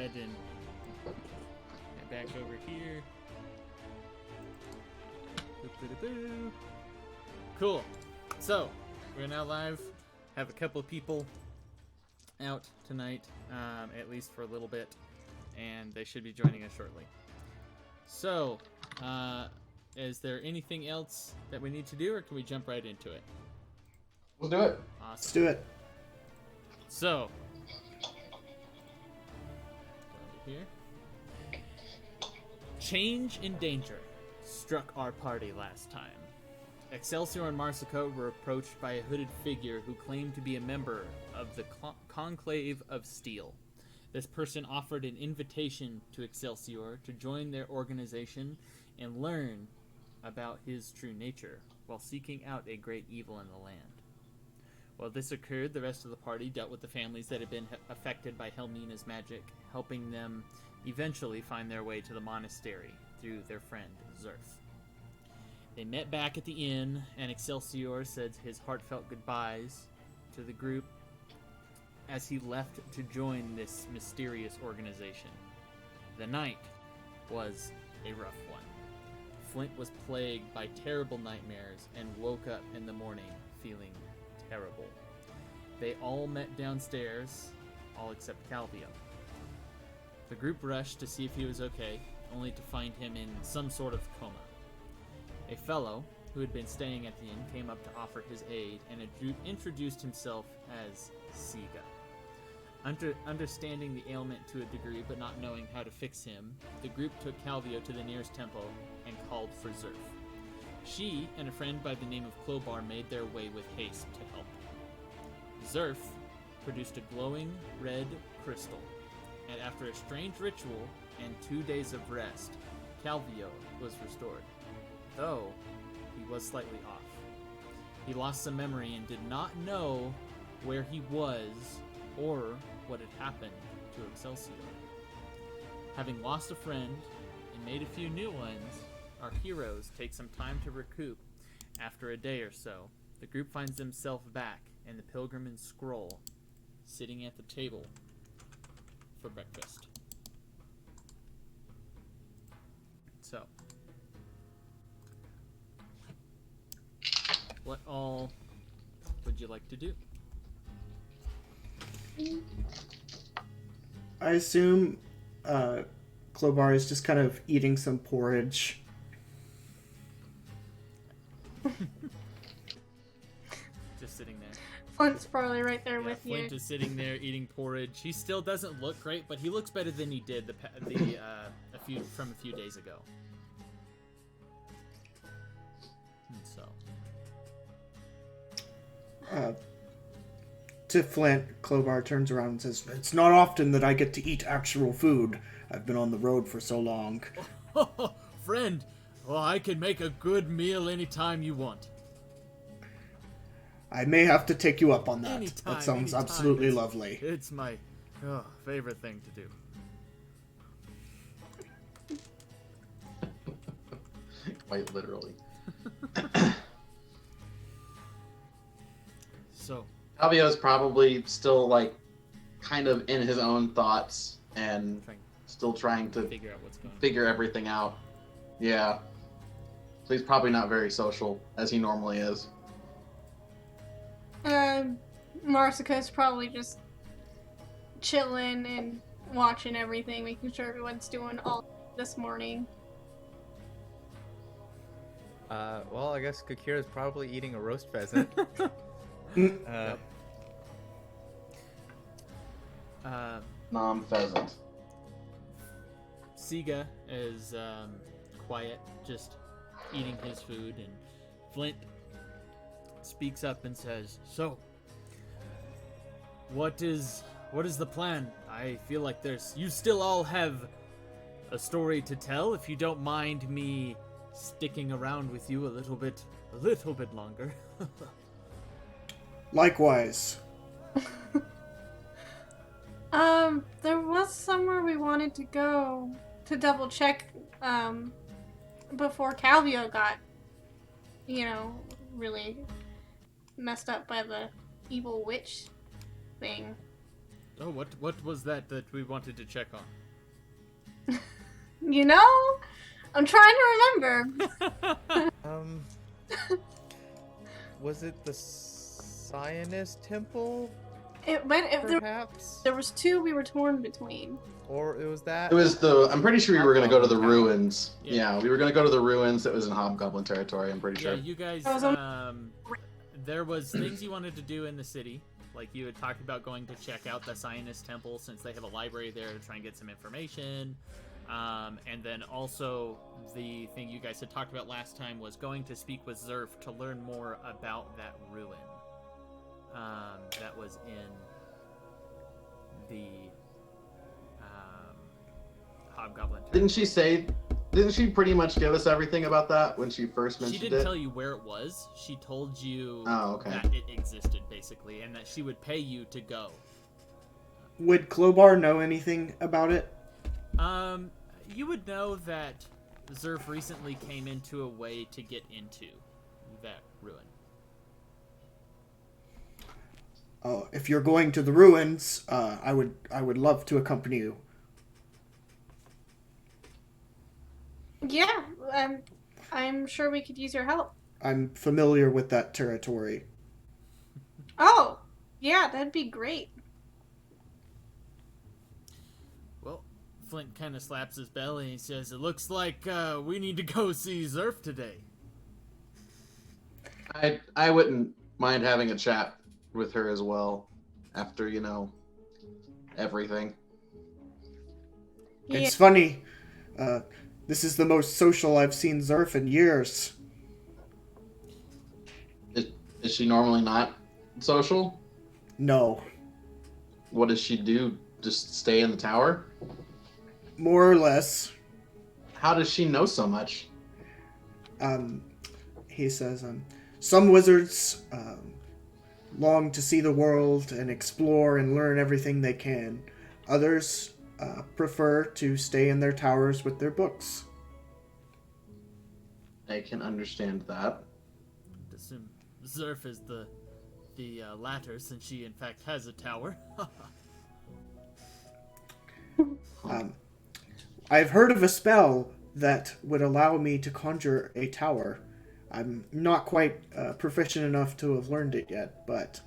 ahead and get back over here. Boo-boo-boo. Cool. So, we're now live. Have a couple of people out tonight, at least for a little bit, and they should be joining us shortly. So, is there anything else that we need to do, or can we jump right into it? Let's do it. Awesome. Let's do it. So, over here. Change in danger struck our party last time. Excelsior and Marsico were approached by a hooded figure who claimed to be a member of the Conclave of Steel. This person offered an invitation to Excelsior to join their organization and learn about his true nature, while seeking out a great evil in the land. While this occurred, the rest of the party dealt with the families that had been affected by Helmina's magic, helping them eventually find their way to the monastery through their friend Zerf. They met back at the inn, and Excelsior said his heartfelt goodbyes to the group as he left to join this mysterious organization. The night was a rough one. Flint was plagued by terrible nightmares and woke up in the morning feeling terrible. They all met downstairs, all except Calvio. The group rushed to see if he was okay, only to find him in some sort of coma. A fellow who had been staying at the inn came up to offer his aid and introduced himself as Siga. Understanding the ailment to a degree but not knowing how to fix him, the group took Calvio to the nearest temple and called for Zerf. She and a friend by the name of Clobar made their way with haste to help. Zerf produced a glowing red crystal, and after a strange ritual and 2 days of rest, Calvio was restored, though he was slightly off. He lost some memory and did not know where he was or what had happened to Excelsior. Having lost a friend and made a few new ones, our heroes take some time to recoup. After a day or so, the group finds themselves back in the Pilgrim Scroll, sitting at the table for breakfast. So, what all would you like to do? I assume Clobar is just kind of eating some porridge. Just sitting there. Flint's probably right there with Flint you. is sitting there eating porridge. He still doesn't look great, but he looks better than he did a few days ago. And so, To Flint, Clobar turns around and says, "It's not often that I get to eat actual food. I've been on the road for so long." Friend, well, I can make a good meal anytime you want. I may have to take you up on that. Anytime, That sounds anytime. absolutely lovely. It's my favorite thing to do. Quite literally. So, Calvio's probably still, like, kind of in his own thoughts and still trying to figure out what's going on. figure everything out. Yeah. So he's probably not very social, as he normally is. Marsico's probably just chilling and watching everything, making sure everyone's doing all this morning. Well, I guess Kakira's probably eating a roast pheasant. Nom pheasant. Siga is quiet, just eating his food, and Flint speaks up and says, "So, what is the plan? I feel like you still all have a story to tell. If you don't mind me sticking around with you a little bit longer." Likewise. There was somewhere we wanted to go to double check, before Calvio got, really messed up by the evil witch thing. Oh, what was that we wanted to check on? You know, I'm trying to remember. Was it the Zionist temple, It went. If perhaps? there was two we were torn between. Or it was that? It was the. I'm pretty sure we were going to go to the Hobgoblin town. ruins. Yeah. Yeah, we were going to go to the ruins that was in Hobgoblin territory. I'm pretty Yeah, sure. you guys. I was There was things you wanted to do in the city, like you had talked about going to check out the Zionist temple since they have a library there to try and get some information. And then also the thing you guys had talked about last time was going to speak with Zerf to learn more about that ruin that was in the Hobgoblin territory. Didn't she pretty much give us everything about that when she first mentioned She it? didn't tell you where it was. She told you that it existed, basically, and that she would pay you to go. Would Klobar know anything about it? You would know that Zerf recently came into a way to get into that ruin. Oh, if you're going to the ruins, I would love to accompany you. Yeah, I'm sure we could use your help. I'm familiar with that territory. Oh, yeah, that'd be great. Well, Flint kind of slaps his belly and says, "It looks like we need to go see Zerf today." I wouldn't mind having a chat with her as well after, everything. Yeah. It's funny. This is the most social I've seen Zerf in years. Is she normally not social? No. What does she do? Just stay in the tower? More or less. How does she know so much? He says, some wizards long to see the world and explore and learn everything they can. Others prefer to stay in their towers with their books. I can understand that. I'd assume Zerf is the latter, since she in fact has a tower. I've heard of a spell that would allow me to conjure a tower. I'm not quite proficient enough to have learned it yet, but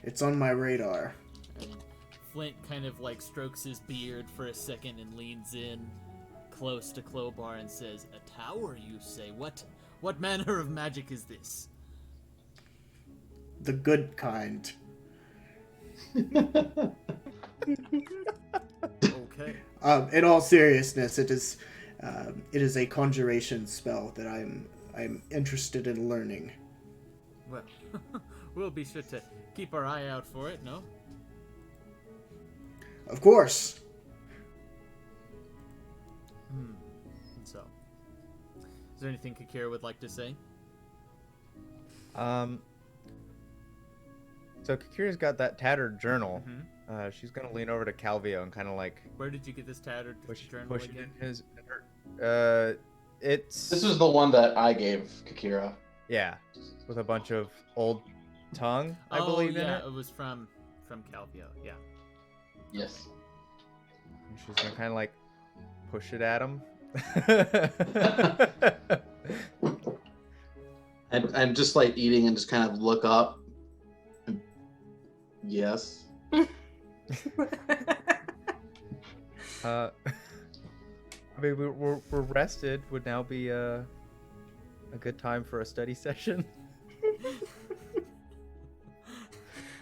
it's on my radar. And Flint kind of strokes his beard for a second and leans in close to Klobar and says, "A tower, you say? What manner of magic is this?" The good kind. Okay. In all seriousness, it is a conjuration spell that I'm interested in learning. Well, we'll be sure to keep our eye out for it, no? Of course. So, is there anything Kakira would like to say? So Kakira's got that tattered journal. Mm-hmm. She's gonna lean over to Calvio and kind of Where did you get this tattered journal push it again? in his. It's This is the one that I gave Kakira. yeah, with a bunch of old tongue, I believe in it. It was from Calvio. Yeah. Yes. And she's gonna kind of push it at him. I'm just eating and just kind of look up. Yes. I mean, we're rested. Would now be a good time for a study session.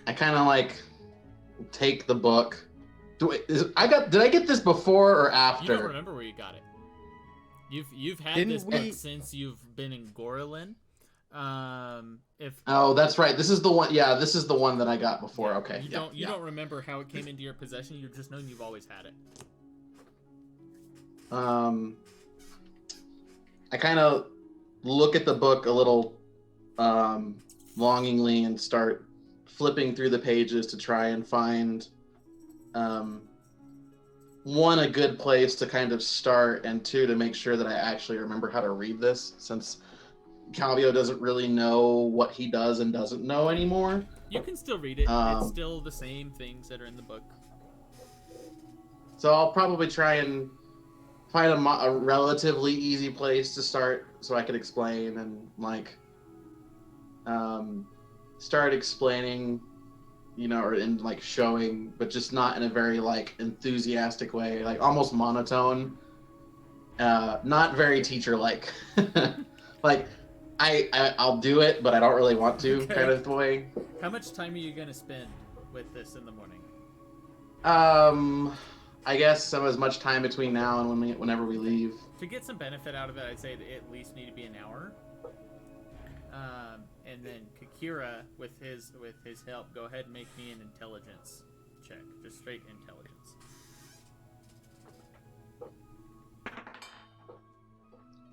I kind of take the book. Did I get this before or after? You don't remember where you got it. You've had Didn't this we- book since you've been in Gorlin. Oh, that's right. This is the one. Yeah, this is the one that I got before. Okay. You don't remember how it came into your possession. You've just known you've always had it. I kind of look at the book a little longingly and start flipping through the pages to try and find one, a good place to kind of start, and two, to make sure that I actually remember how to read this, since Calvio doesn't really know what he does and doesn't know anymore. You can still read it. It's still the same things that are in the book. So I'll probably try and find a relatively easy place to start so I can explain and like start explaining, or in like showing, but just not in a very like enthusiastic way, like almost monotone, not very teacher-like. Like I'll do it, but I don't really want to, Okay. kind of the way. How much time are you gonna spend with this in the morning? I guess some as much time between now and whenever we leave. To get some benefit out of it, I'd say that at least need to be an hour. And then Kakira, with his help, go ahead and make me an intelligence check, just straight intelligence.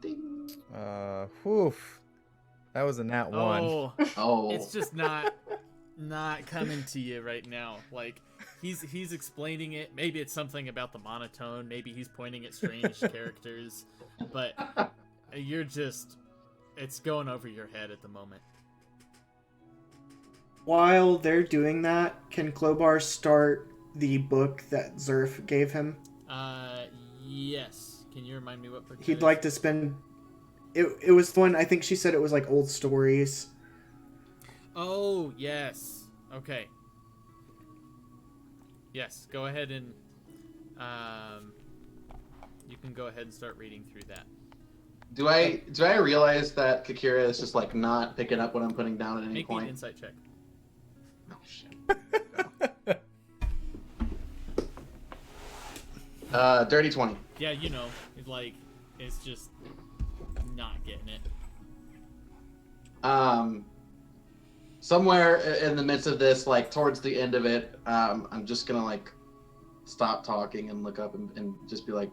Ding. Whew. That was a nat 1. Oh. It's just not coming to you right now. Like he's explaining it. Maybe it's something about the monotone. Maybe he's pointing at strange characters, but you're just, it's going over your head at the moment. While they're doing that, can Klobar start the book that Zerf gave him? Yes. Can you remind me what book? He'd like to spend... It was the one, I think she said it was like old stories. Oh, yes. Okay. Yes, go ahead and... you can go ahead and start reading through that. Do I realize that Kakira is just like not picking up what I'm putting down at any Make me point? an insight check. Oh shit. Dirty 20. Yeah, it's just not getting it. Somewhere in the midst of this, like towards the end of it, I'm just gonna like stop talking and look up and just be like,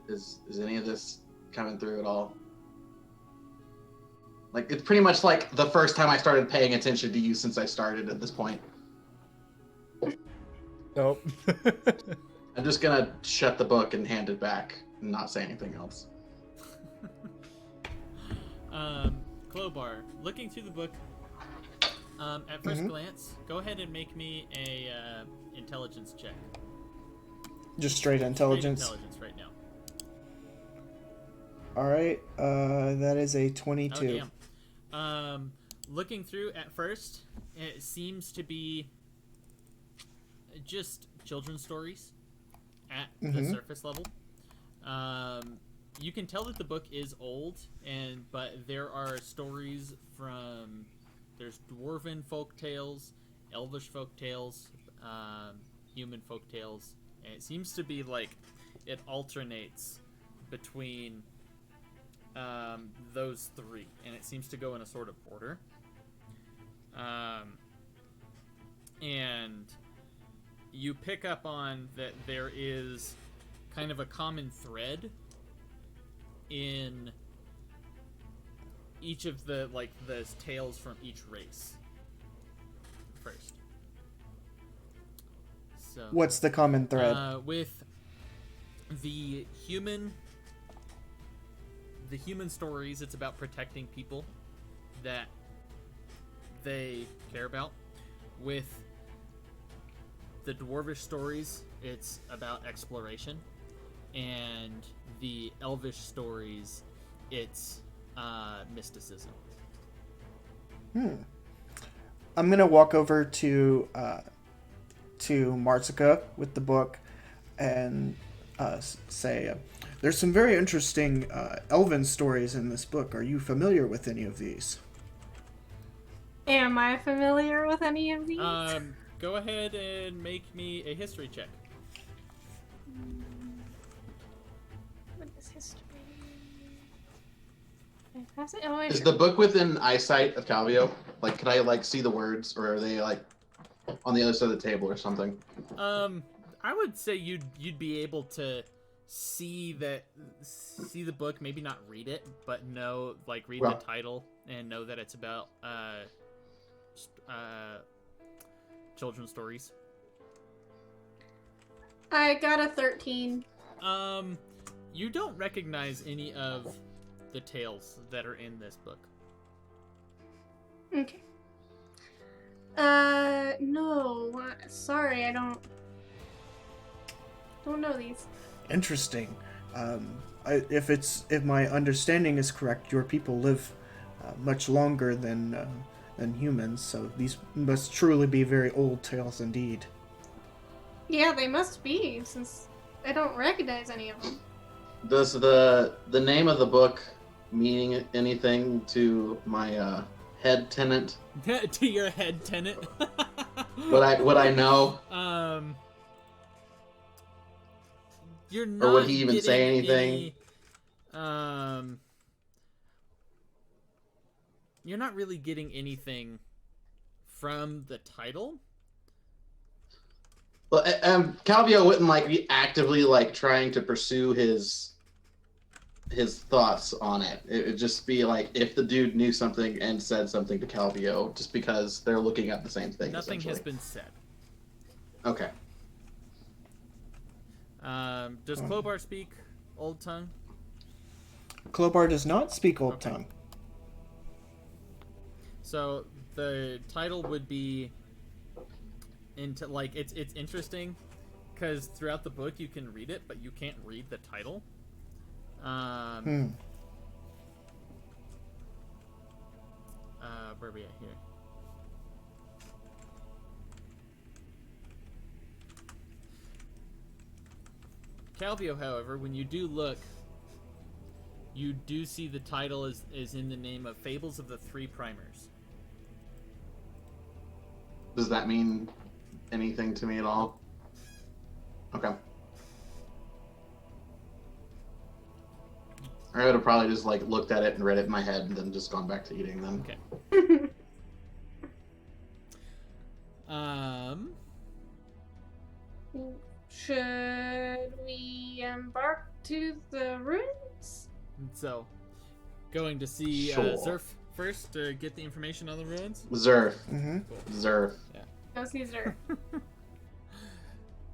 is any of this coming through at all? Like, it's pretty much like the first time I started paying attention to you since I started at this point. Nope. I'm just gonna shut the book and hand it back and not say anything else. Klobar, looking through the book, at first glance, go ahead and make me a intelligence check. Just straight intelligence? Straight intelligence right now. Alright, that is a 22. Oh, damn. Looking through at first, it seems to be just children's stories at the surface level. You can tell that the book is old, but there are stories from, there's dwarven folk tales, elvish folk tales, human folk tales, and it seems to be like it alternates between those three, and it seems to go in a sort of order. And you pick up on that there is kind of a common thread in each of the tales from each race. First, so What's the common thread? with the human stories, it's about protecting people that they care about. With the dwarvish stories, it's about exploration, and the elvish stories, it's mysticism. I'm gonna walk over to Marsica with the book and say, there's some very interesting elven stories in this book. Are you familiar with any of these? Am I familiar with any of these? Go ahead and make me a history check. What is history? Can I pass it? Oh, Is the book within eyesight of Calvio? Like, can I like see the words, or are they like on the other side of the table or something? I would say you'd be able to see the book, maybe not read it, but read the title and know that it's about children's stories. I got a 13. You don't recognize any of the tales that are in this book. Okay. No. Sorry, I don't. Don't know these. Interesting. If my understanding is correct, your people live much longer than humans, so these must truly be very old tales indeed. Yeah, they must be, since I don't recognize any of them. Does the name of the book mean anything to my head tenant? To your head tenant. Would I know? You're not. Or would he even say anything? You're not really getting anything from the title. Well, Calvio wouldn't like be actively like trying to pursue his thoughts on it. It would just be like if the dude knew something and said something to Calvio, just because they're looking at the same thing. Nothing has been said. Okay. Does Klobar speak Old Tongue? Klobar does not speak Old Okay. Tongue. So the title would be into like it's interesting because throughout the book you can read it, but you can't read the title. Where are we at here? Calvio, however, when you do look, you do see the title is in the name of Fables of the Three Primers. Does that mean anything to me at all? Okay. I would have probably just like looked at it and read it in my head and then just gone back to eating then. Okay. Should we embark to the ruins? So, going to see Sure. Zerf first to get the information on the ruins. Zerf. Mm-hmm. Zerf. Go see Zer.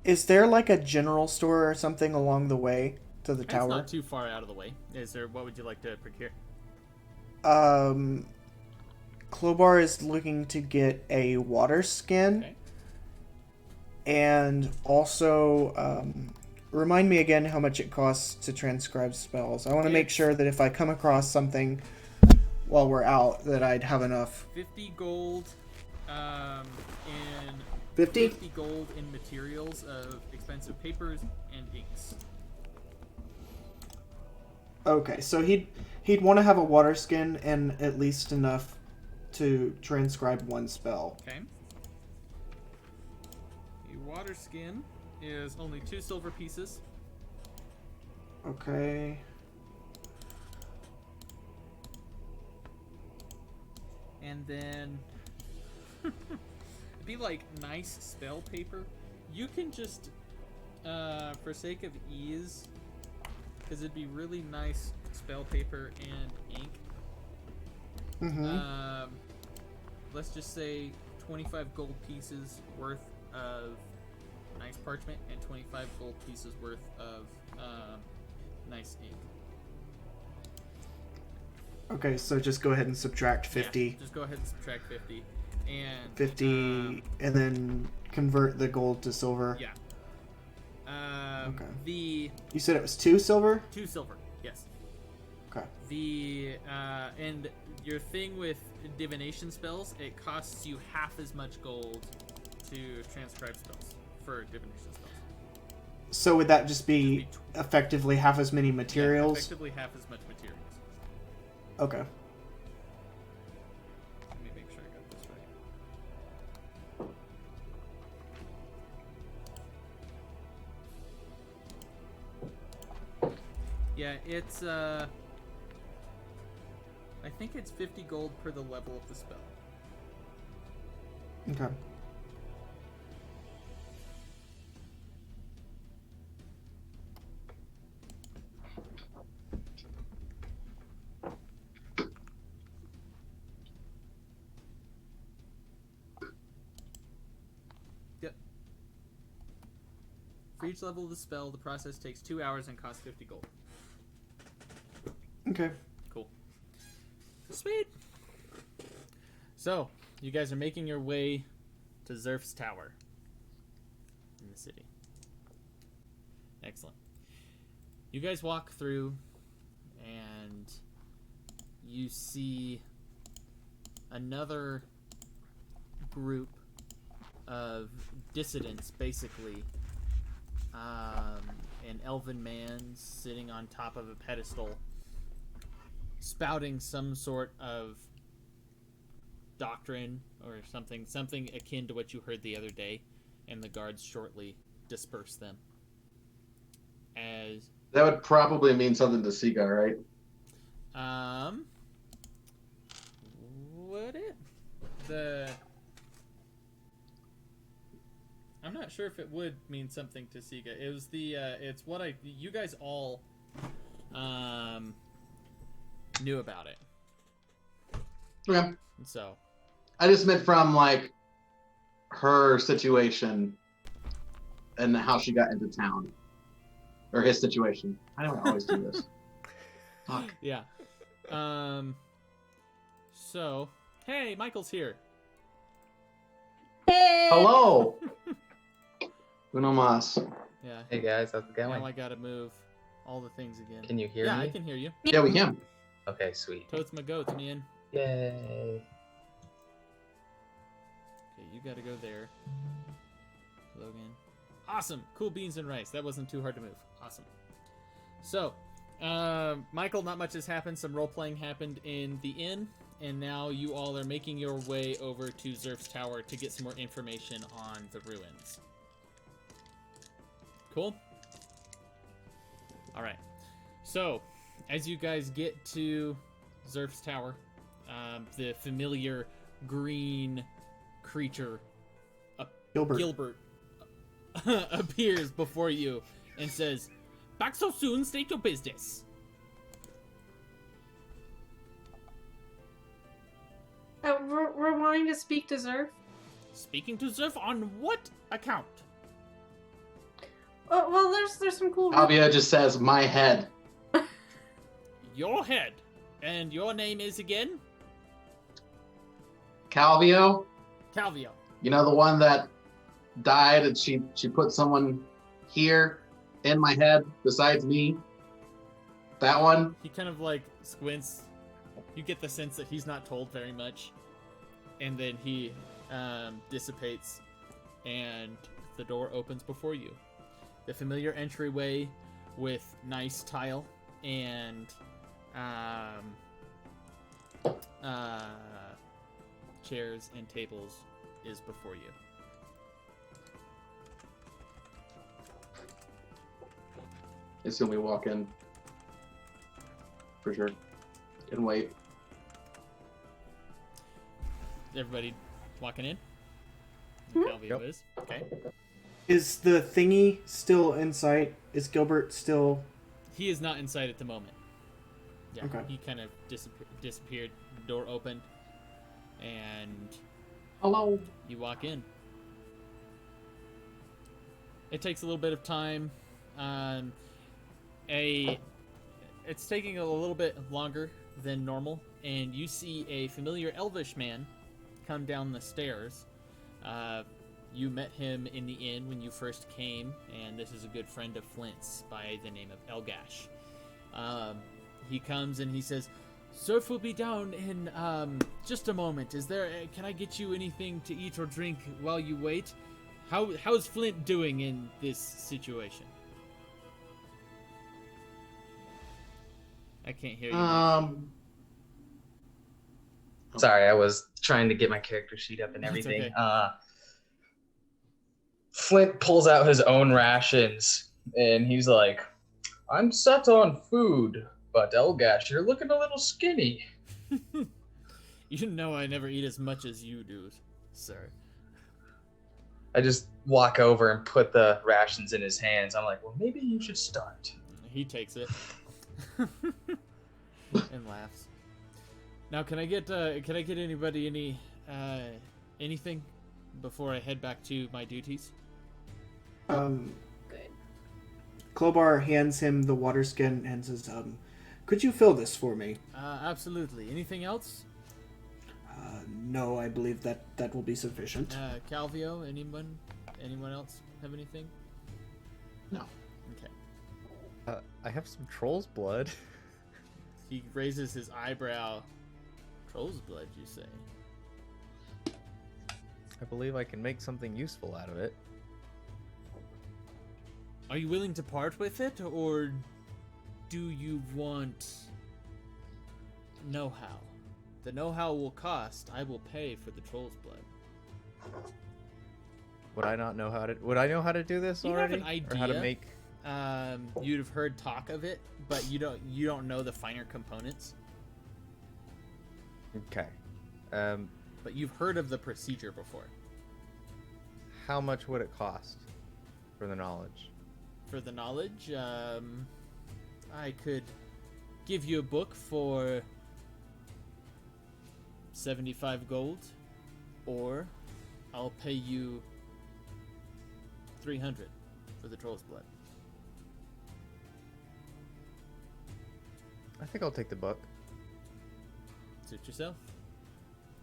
Is there like a general store or something along the way to the It's tower? not too far out of the way. Is there? What would you like to procure? Klobar is looking to get a water skin. Okay. And also, remind me again how much it costs to transcribe spells. I want to make It's- sure that if I come across something while we're out, that I'd have enough. 50 gold, and 50? 50 gold in materials of expensive papers and inks. Okay, so he'd want to have a water skin and at least enough to transcribe one spell. Okay. A water skin is only 2 silver pieces. Okay. And then it'd be like nice spell paper. You can just, for sake of ease, because it'd be really nice spell paper and ink. Mm-hmm. Let's just say 25 gold pieces worth of nice parchment and 25 gold pieces worth of nice ink. Okay, so just go ahead and subtract 50. Yeah, just go ahead and subtract 50. And 50, and then convert the gold to silver. yeah. Okay. The You said it was 2 silver? 2 silver, yes. Okay. The and your thing with divination spells, it costs you half as much gold to transcribe spells for divination spells. So would that just be effectively half as many Yeah, materials? effectively half as much materials. Okay. Let me make sure I got this right. Yeah, it's I think it's 50 gold per the level of the spell. Okay. Yep. For each level of the spell, the process takes 2 hours and costs 50 gold. Okay. Cool. Sweet. So, you guys are making your way to Zerf's tower in the city. Excellent. You guys walk through, and you see another group of dissidents, basically. An elven man sitting on top of a pedestal, spouting some sort of doctrine or something akin to what you heard the other day, and the guards shortly disperse them. As That would probably mean something to Siga, right? Would it? I'm not sure if it would mean something to Siga. It was it's what you guys all knew about it. Okay. And so I just meant from like her situation and how she got into town, or his situation. I know I always do this. Fuck. yeah. So hey, Michael's here. Hey! Hello. Uno mas. Yeah. Hey guys, how's it Now going? I gotta move all the things again. Can you hear yeah, me? I can hear you. Yeah, we can. Okay, sweet. Totes my goats, man. Yay. Okay, you gotta go there. Logan. Awesome. Cool beans and rice. That wasn't too hard to move. Awesome. So, Michael, not much has happened. Some role-playing happened in the inn, and now you all are making your way over to Zerf's Tower to get some more information on the ruins. Cool? Alright. So, as you guys get to Zerf's Tower, the familiar green creature Gilbert. appears before you and says, "Back so soon, state your business." We're wanting to speak to Zerf. Speaking to Zerf on what account? Oh, well, there's some cool. Avia just says my head. Your head. And your name is again? Calvio, Calvio. you know the one that died and she put someone here in my head besides me? That one? He kind of like squints. You get the sense that he's not told very much. And then he dissipates and the door opens before you. The familiar entryway with nice tile and chairs and tables is before you. I assume we walk in. For sure. And wait. Everybody walking in? Mhm. Calvio Yep. is. Okay. Is the thingy still in sight? Is Gilbert still... He is not inside at the moment. Yeah, Okay. he kind of disappeared. Door opened, and Hello. you walk in. It takes a little bit of time. It's taking a little bit longer than normal, and you see a familiar elvish man come down the stairs. You met him in the inn when you first came, and this is a good friend of Flint's by the name of Elgash. He comes and he says, "Surf will be down in just a moment. Can I get you anything to eat or drink while you wait? How's Flint doing in this situation?" I can't hear you. Sorry, I was trying to get my character sheet up and That's everything. okay. Flint pulls out his own rations and he's like, "I'm set on food, but Elgash, you're looking a little skinny." You know I never eat as much as you do, sir. I just walk over and put the rations in his hands. I'm like, "Well, maybe you should start." He takes it and laughs. Now, can I get anybody anything before I head back to my duties? Good. Klobar hands him the water skin and says, "Could you fill this for me?" Absolutely. Anything else? No, I believe that will be sufficient. Calvio, anyone else have anything? No. Okay. I have some troll's blood. He raises his eyebrow. Troll's blood, you say? I believe I can make something useful out of it. Are you willing to part with it, or do you want know-how? The know-how will cost. I will pay for the troll's blood. Would I not know how to? Would I know how to do this You already? have an idea. Or how to make? You'd have heard talk of it, but you don't know the finer components. Okay. But you've heard of the procedure before. How much would it cost for the knowledge? For the knowledge, I could give you a book for 75 gold, or I'll pay you 300 for the troll's blood. I think I'll take the book. Suit yourself.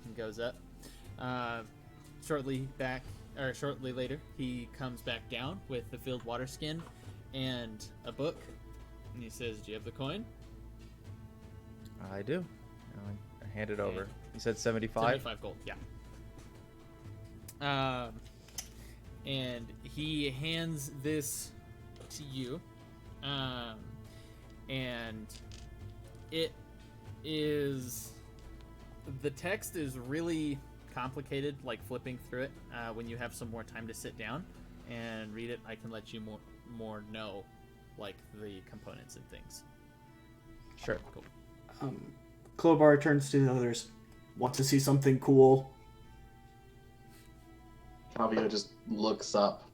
He goes up. Shortly later, he comes back down with the filled water skin and a book, and he says, "Do you have the coin?" I do. I hand it over. Okay. You said 75? 75 gold, yeah. And he hands this to you, and it is, the text is really complicated, like flipping through it. When you have some more time to sit down and read it, I can let you more know, like, the components and things. Sure. Cool. Klobar turns to the others. Want to see something cool? Fabio just looks up.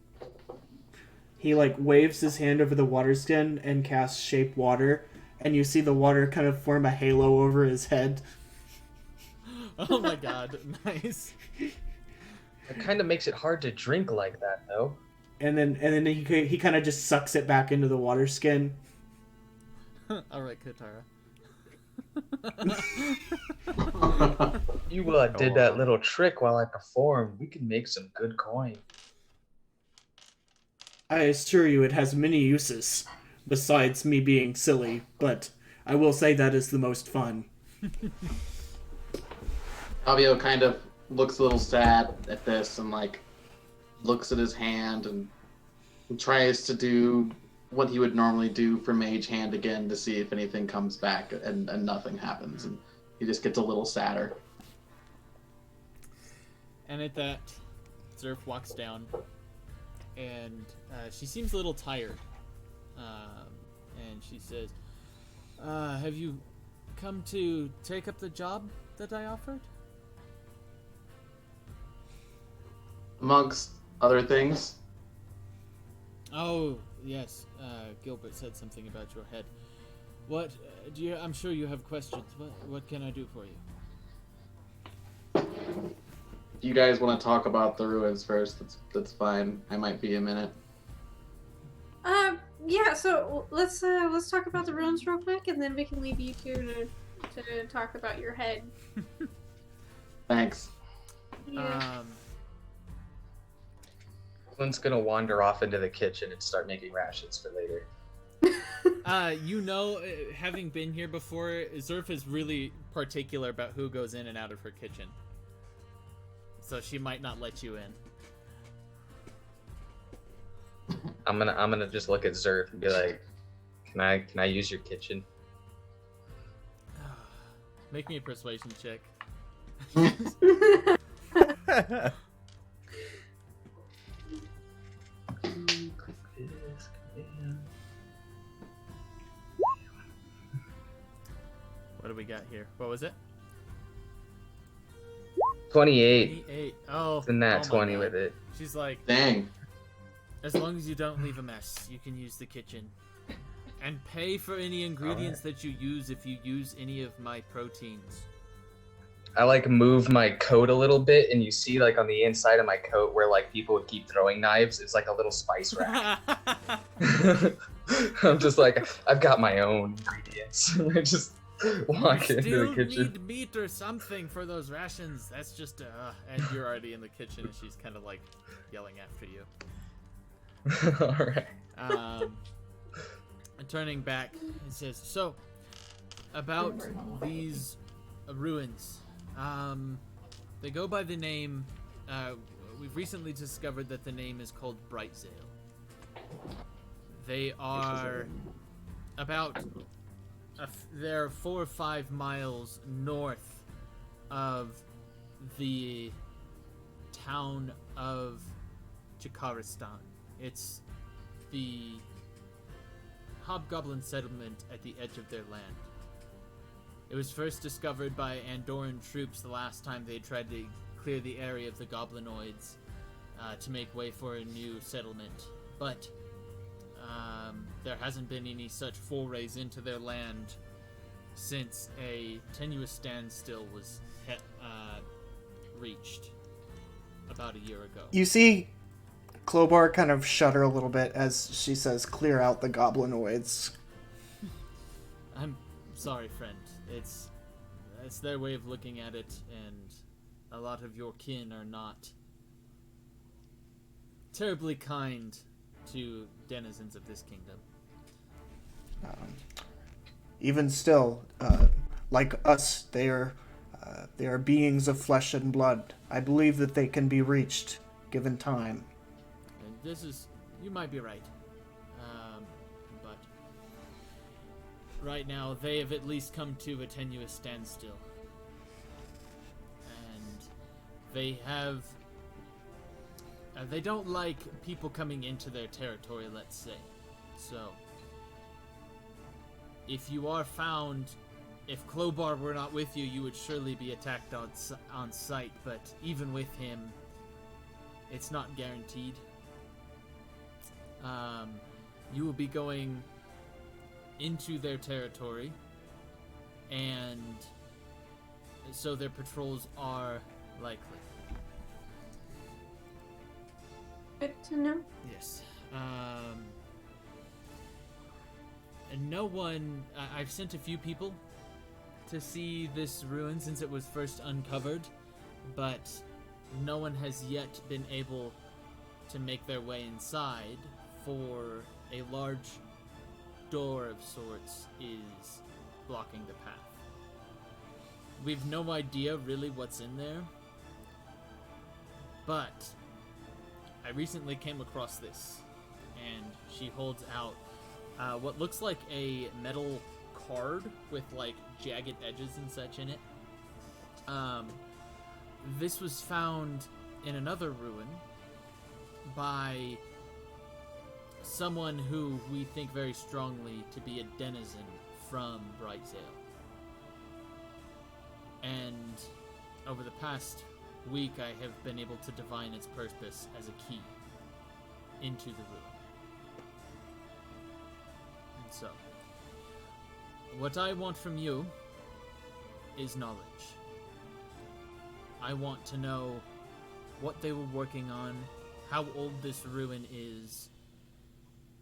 He like waves his hand over the water skin and casts shape water, and you see the water kind of form a halo over his head. Oh my god, nice. It kind of makes it hard to drink like that, though. And then he kind of just sucks it back into the water skin. All right, Katara. You did that little trick while I performed. We can make some good coin. I assure you it has many uses, besides me being silly, but I will say that is the most fun. Fabio kind of looks a little sad at this and like looks at his hand and tries to do what he would normally do for Mage Hand again to see if anything comes back, and nothing happens, and he just gets a little sadder. And at that, Zerf walks down, and she seems a little tired. And she says, "Have you come to take up the job that I offered?" Amongst other things. Oh, yes. Gilbert said something about your head. What do you? I'm sure you have questions. What can I do for you? If you guys want to talk about the ruins first, that's fine. I might be a minute. Yeah. So let's talk about the ruins real quick, and then we can leave you two to talk about your head. Thanks. Yeah. One's gonna wander off into the kitchen and start making rations for later. Having been here before, Zerf is really particular about who goes in and out of her kitchen. So she might not let you in. I'm gonna just look at Zerf and be like, Can I use your kitchen? Make me a persuasion check. What do we got here? What was it? 28. 28. Oh. It's in that oh my 20 God. with it. She's like, Dang. as long as you don't leave a mess, you can use the kitchen. And pay for any ingredients that you use if you use any of my proteins. I like move my coat a little bit, and you see like on the inside of my coat where like people would keep throwing knives. It's like a little spice rack. I'm just like, I've got my own ingredients. I just walk into the Still kitchen. need meat or something for those rations. That's just and you're already in the kitchen, and she's kind of like yelling after you. All right. And turning back, it says, so, about these ruins. They go by the name, we've recently discovered that the name is called Brightzale. They are about, they're 4 or 5 miles north of the town of Chikaristan. It's the Hobgoblin settlement at the edge of their land. It was first discovered by Andorran troops the last time they tried to clear the area of the goblinoids to make way for a new settlement. But there hasn't been any such forays into their land since a tenuous standstill was reached about a year ago. You see Klobar kind of shudder a little bit as she says, clear out the goblinoids. I'm sorry, friend. It's their way of looking at it, and a lot of your kin are not terribly kind to denizens of this kingdom. Even still, like us, they are beings of flesh and blood. I believe that they can be reached, given time. And you might be right. But right now, they have at least come to a tenuous standstill. And they have... they don't like people coming into their territory, let's say. So, if you are found, if Klobar were not with you, you would surely be attacked on sight, but even with him, it's not guaranteed. You will be going into their territory, and so their patrols are likely. Good to know. Yes. And no one... I've sent a few people to see this ruin since it was first uncovered, but no one has yet been able to make their way inside, for a large door of sorts is blocking the path. We've no idea really what's in there, but I recently came across this, and she holds out what looks like a metal card with like jagged edges and such in it. This was found in another ruin by someone who we think very strongly to be a denizen from Brightzale. And over the past week, I have been able to divine its purpose as a key into the ruin. And so, what I want from you is knowledge. I want to know what they were working on, how old this ruin is,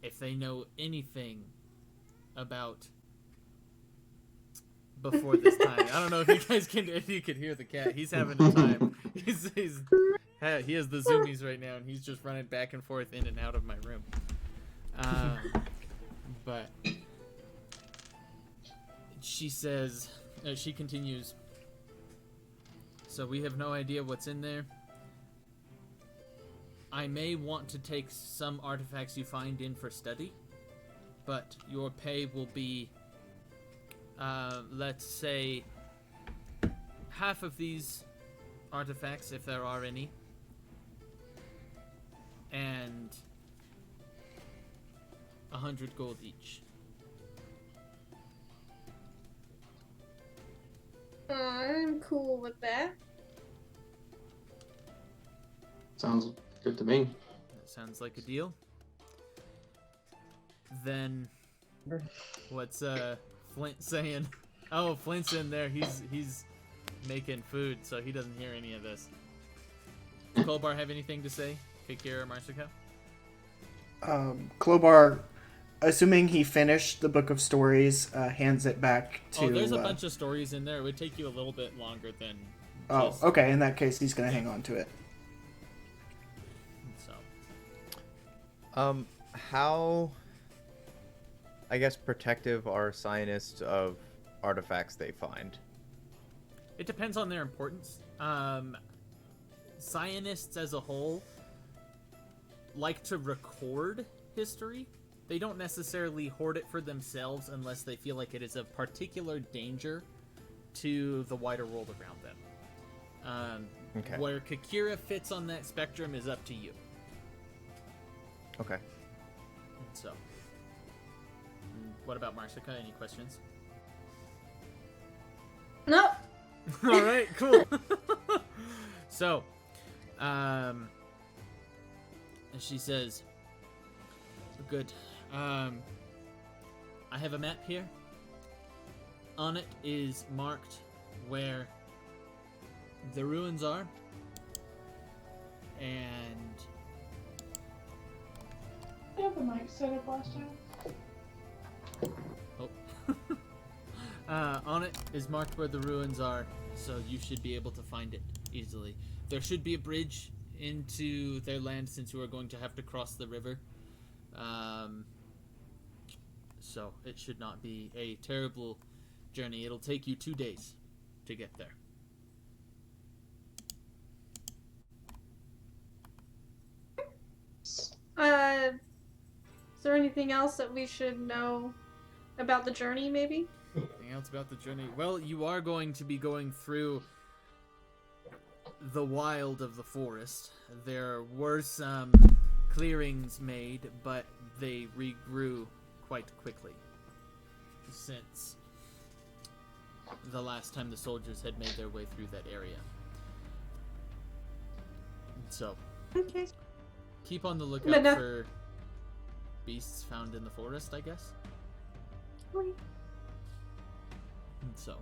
if they know anything about before this time. I don't know if you guys could hear the cat. He's having a time. He has the zoomies right now, and he's just running back and forth in and out of my room. But she says, she continues, so we have no idea what's in there. I may want to take some artifacts you find in for study, but your pay will be, let's say, half of these artifacts, if there are any, and 100 gold each. I'm cool with that. Sounds good to me. That sounds like a deal. Then, what's Flint saying? Oh, Flint's in there. He's making food, so he doesn't hear any of this. Does Kolbar have anything to say? Kikira or Marsuka? Klobar, assuming he finished the book of stories, hands it back to... Oh, there's a bunch of stories in there. It would take you a little bit longer than just... Oh, okay. In that case, he's going to hang on to it. So. How I guess, protective are scientists of artifacts they find? It depends on their importance. Scientists as a whole like to record history. They don't necessarily hoard it for themselves unless they feel like it is of particular danger to the wider world around them. Okay. Where Kakira fits on that spectrum is up to you. Okay. So, what about Marsica? Any questions? Nope. All right, cool. So, she says, good. I have a map here. On it is marked where the ruins are. And I have the mic set up last time. on it is marked where the ruins are, so you should be able to find it easily. There should be a bridge into their land since you are going to have to cross the river. So it should not be a terrible journey. It'll take you 2 days to get there. Is there anything else that we should know about the journey, maybe? Anything else about the journey? Well, you are going to be going through the wild of the forest. There were some clearings made, but they regrew quite quickly since the last time the soldiers had made their way through that area. So, Okay. keep on the lookout But no- for beasts found in the forest, I guess. Okay. And so,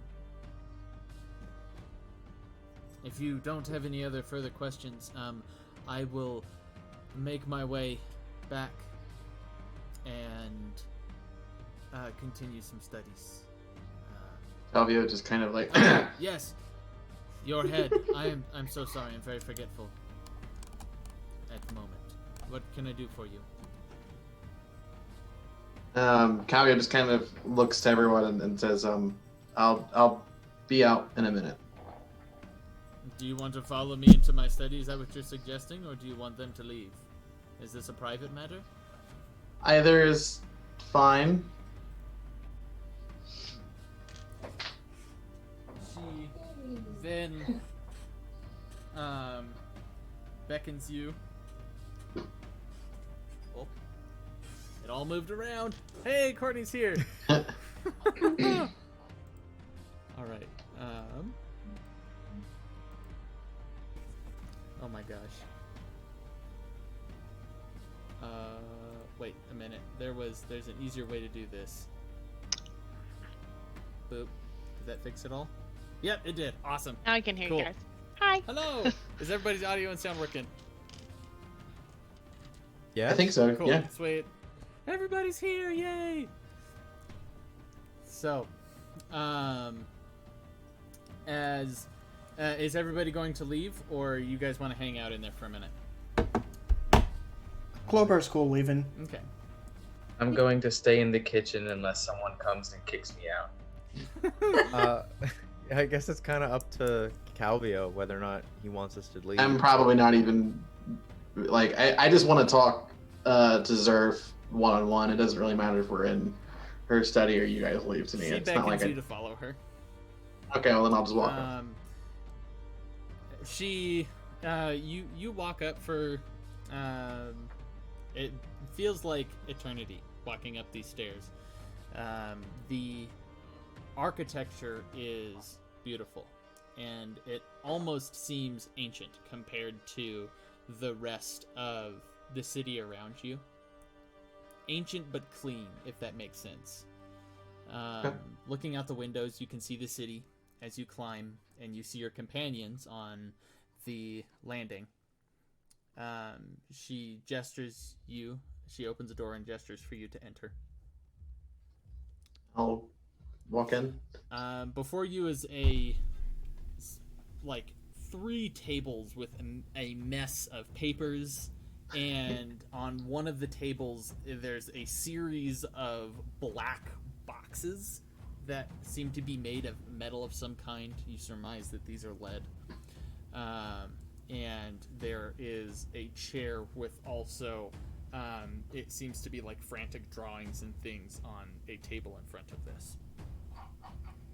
if you don't have any other further questions, I will make my way back and continue some studies. Salvio just kind of like, Yes, your head. I'm so sorry. I'm very forgetful at the moment. What can I do for you? Calvio just kind of looks to everyone and says, I'll be out in a minute. Do you want to follow me into my study? Is that what you're suggesting, or do you want them to leave? Is this a private matter? Either is fine. She then beckons you. Oh, it all moved around. Hey, Courtney's here. All right. Oh my gosh. Wait a minute. There's an easier way to do this. Boop. Did that fix it all? Yep, it did. Awesome. Now I can hear Cool. you guys. Hi. Hello. Is everybody's audio and sound working? Yeah. I think so, Cool. yeah. Sweet. Everybody's here. Yay. So, is everybody going to leave, or you guys want to hang out in there for a minute? Clover's cool leaving. Okay. I'm going to stay in the kitchen unless someone comes and kicks me out. I guess it's kind of up to Calvio whether or not he wants us to leave. I'm probably not even, like, I just want to talk to Zerf one-on-one. It doesn't really matter if we're in her study or you guys leave to me. She It's beckons not like you to follow her. Okay, well then I'll just walk off. You walk up for, it feels like eternity walking up these stairs. The architecture is beautiful, and it almost seems ancient compared to the rest of the city around you. Ancient but clean, if that makes sense. Looking out the windows, you can see the city as you climb, and you see your companions on the landing. She gestures you. She opens the door and gestures for you to enter. I'll walk in. Before you is like 3 tables with a mess of papers And on one of the tables, there's a series of black boxes that seem to be made of metal of some kind. You surmise that these are lead. And there is a chair with also, it seems to be like frantic drawings and things on a table in front of this.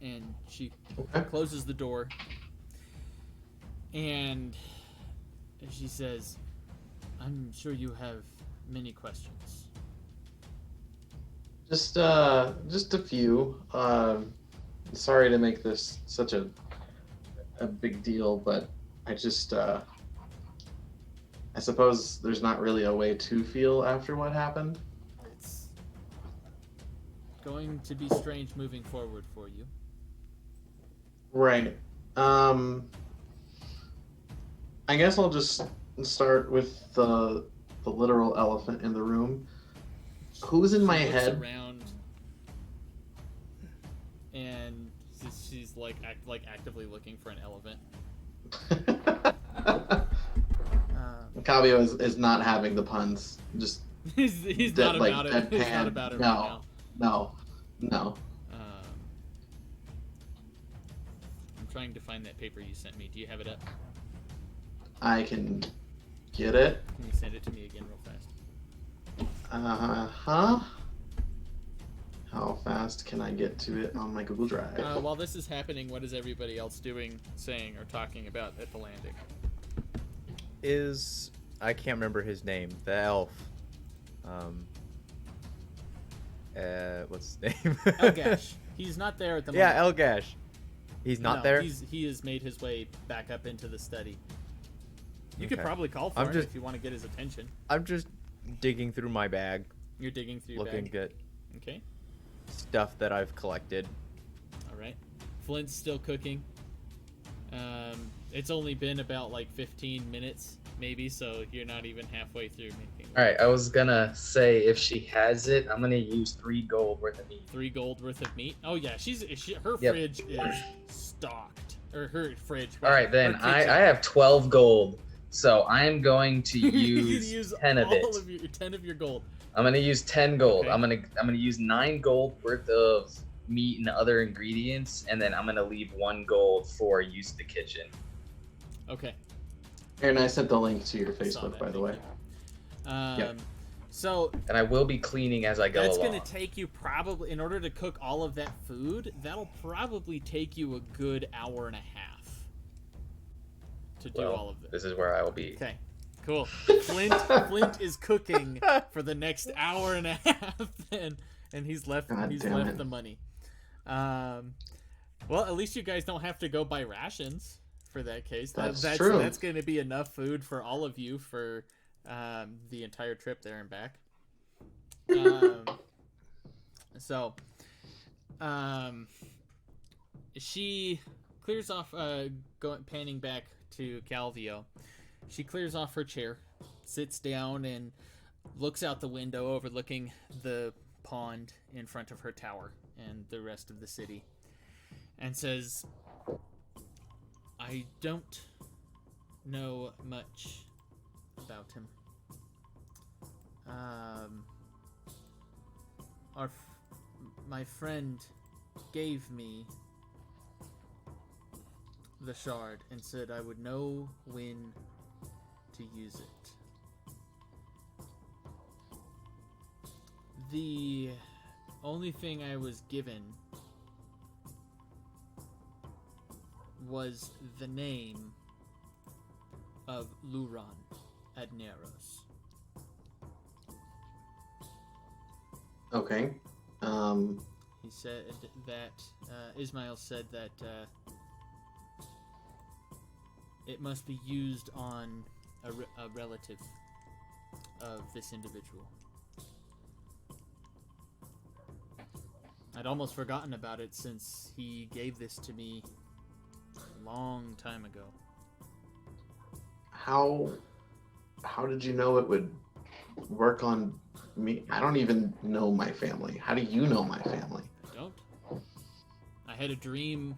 And she closes the door, and she says, I'm sure you have many questions. Just a few. Sorry to make this such a big deal, but I just, I suppose there's not really a way to feel after what happened. It's going to be strange moving forward for you. Right. I guess I'll just start with the literal elephant in the room. Who's in my She looks head? around, and she's like actively looking for an elephant. Cabio is not having the puns. Just he's dead, not like, about it. deadpan. He's not about it No. right now. No. I'm trying to find that paper you sent me. Do you have it up? I can get it. Can you send it to me again real fast? Huh? How fast can I get to it on my Google Drive? While this is happening, what is everybody else doing, saying, or talking about at the landing? I can't remember his name. The elf. What's his name? Elgash. He's not there at the moment. Yeah, Elgash. He's not there? He has made his way back up into the study. You could Okay. probably call for him if you want to get his attention. I'm just digging through my bag, You're digging through your looking bag. at Okay. stuff that I've collected. All right. Flint's still cooking. It's only been about like 15 minutes, maybe, so you're not even halfway through making. All right, I was gonna say if she has it, I'm gonna use 3 gold worth of meat. 3 gold worth of meat. Oh yeah, her Yep. fridge is stocked, or her fridge. All right, then her I kitchen. have 12 gold, so I am going to You use 10 of all it. of your 10 of your gold. I'm gonna use 10 gold. Okay. I'm gonna use 9 gold worth of meat and other ingredients, and then I'm gonna leave 1 gold for use of the kitchen. Okay. Aaron, I sent the link to your Saw Facebook, that, by the thank way. you. Yep. So And I will be cleaning as I go that's along. going to take you probably, in order to cook all of that food, that'll probably take you a good hour and a half to do all of this. This is where I will be. Okay, cool. Flint is cooking for the next hour and a half, and he's left God he's damn left it. the money. Well, at least you guys don't have to go buy rations for that case. That's true. That's going to be enough food for all of you for the entire trip there and back. She clears off, panning back to Calvio. She clears off her chair, sits down, and looks out the window overlooking the pond in front of her tower and the rest of the city, and says, I don't know much about him. My friend gave me the shard and said I would know when to use it. The only thing I was given was the name of Luron at Neros. Okay. He said that Ismail said that it must be used on a relative of this individual. I'd almost forgotten about it since he gave this to me a long time ago. How did you know it would work on me? I don't even know my family. How do you know my family? I don't. I had a dream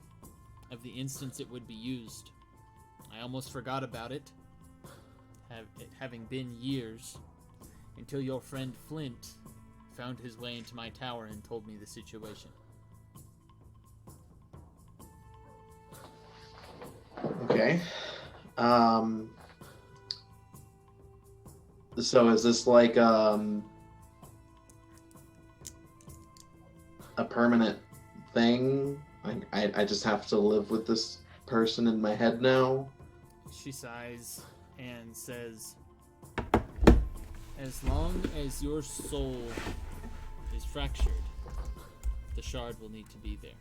of the instance it would be used. I almost forgot about it. it having been years, until your friend Flint found his way into my tower and told me the situation. Okay. So is this like a permanent thing? Like I just have to live with this person in my head now? She sighs and says, as long as your soul is fractured, the shard will need to be there.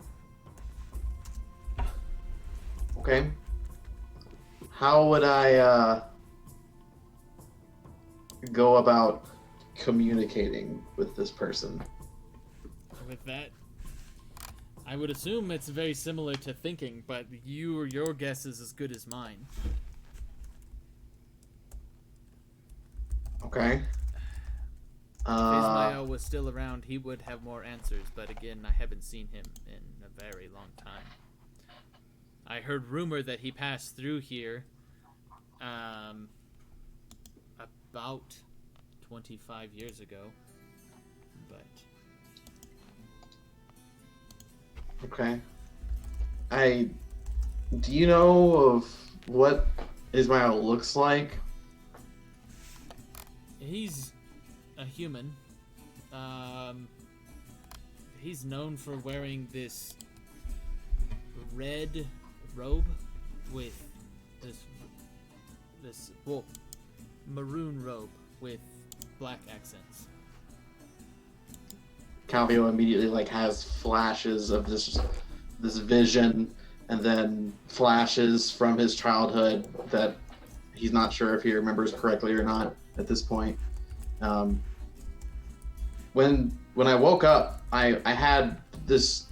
Okay. How would I go about communicating with this person? With that, I would assume it's very similar to thinking, but your guess is as good as mine. Okay. If Ismael was still around, he would have more answers, but again, I haven't seen him in a very long time. I heard rumor that he passed through here about 25 years ago, but... Okay. Do you know of what Ismael looks like? He's a human. He's known for wearing this red robe with maroon robe with black accents. Calvio immediately has flashes of this vision, and then flashes from his childhood that he's not sure if he remembers correctly or not at this point. When I woke up, I had this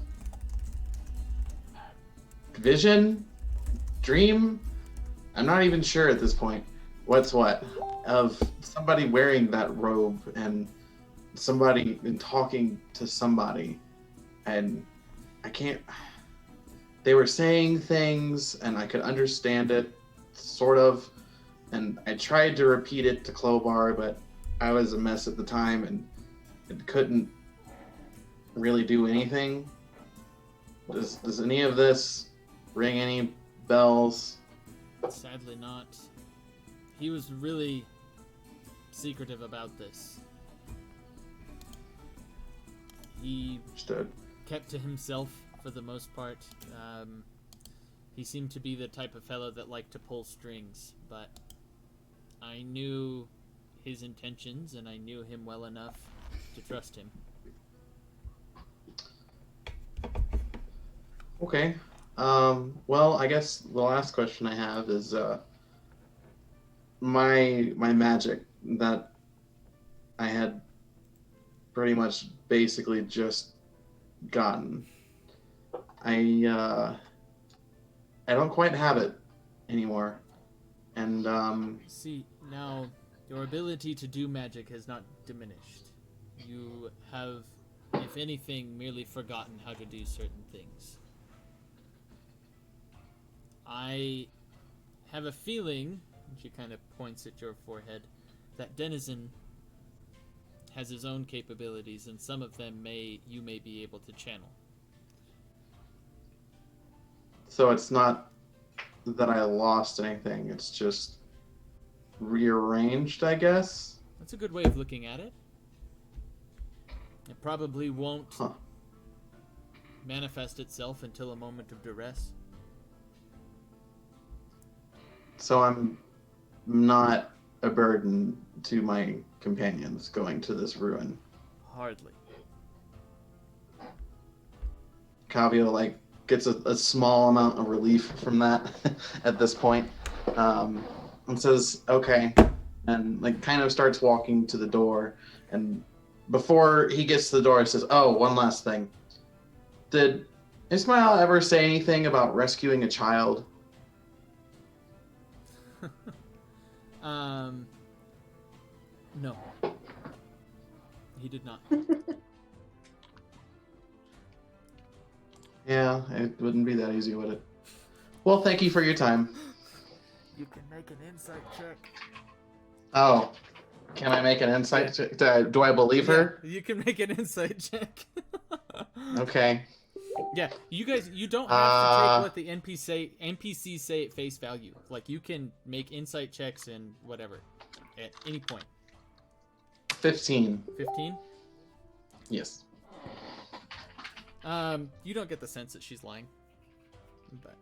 vision, dream. I'm not even sure at this point what's what, of somebody wearing that robe and somebody and talking to somebody, and I can't. They were saying things, and I could understand it, sort of, and I tried to repeat it to Clobar, but I was a mess at the time, and it couldn't really do anything. Does any of this ring any bells? Sadly not. He was really secretive about this. He Understood. kept to himself for the most part. He seemed to be the type of fellow that liked to pull strings, but I knew his intentions and I knew him well enough to trust him. Okay. Well, I guess the last question I have is my magic that I had pretty much basically just gotten. I don't quite have it anymore. And See, now, your ability to do magic has not diminished. You have, if anything, merely forgotten how to do certain things. I have a feeling, and she kind of points at your forehead, that Denizen has his own capabilities, and some of them you may be able to channel. so it's not that I lost anything, it's just rearranged, I guess. That's a good way of looking at it. It probably won't manifest itself until a moment of duress. So I'm not a burden to my companions going to this ruin. Hardly. Cavio gets a small amount of relief from that at this point, and says okay, and kind of starts walking to the door. And before he gets to the door, he says, "Oh, one last thing. Did Ismael ever say anything about rescuing a child?" No. He did not. Yeah, it wouldn't be that easy, would it? Well, thank you for your time. You can make an insight check. Oh, can I make an insight check? Do I believe her? You can make an insight check. Okay. Yeah, you guys, you don't have to take what the NPCs say at face value. Like, you can make insight checks and whatever at any point. 15. 15? Yes. You don't get the sense that she's lying. But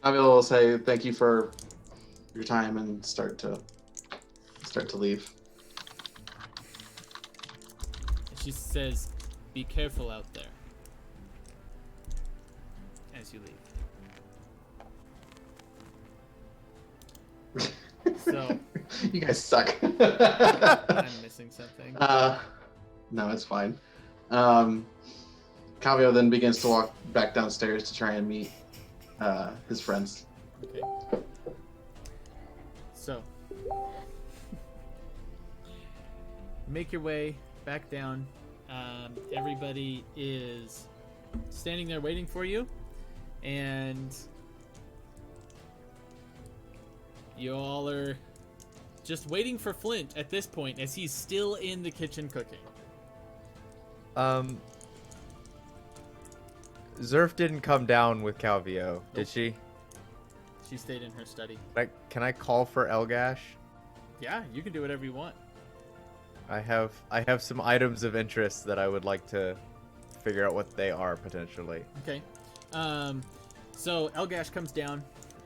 I will say thank you for your time and start to leave. she says, "Be careful out there." As you leave. So you guys suck. I'm missing something. No, it's fine. Kavio then begins to walk back downstairs to try and meet his friends. Okay. So make your way back down. Everybody is standing there waiting for you, and you all are just waiting for Flint at this point, as he's still in the kitchen cooking. Zerf didn't come down with Calvio, did she? She stayed in her study. Can I call for Elgash? Yeah, you can do whatever you want. I have some items of interest that I would like to figure out what they are potentially. Okay. So Elgash comes down,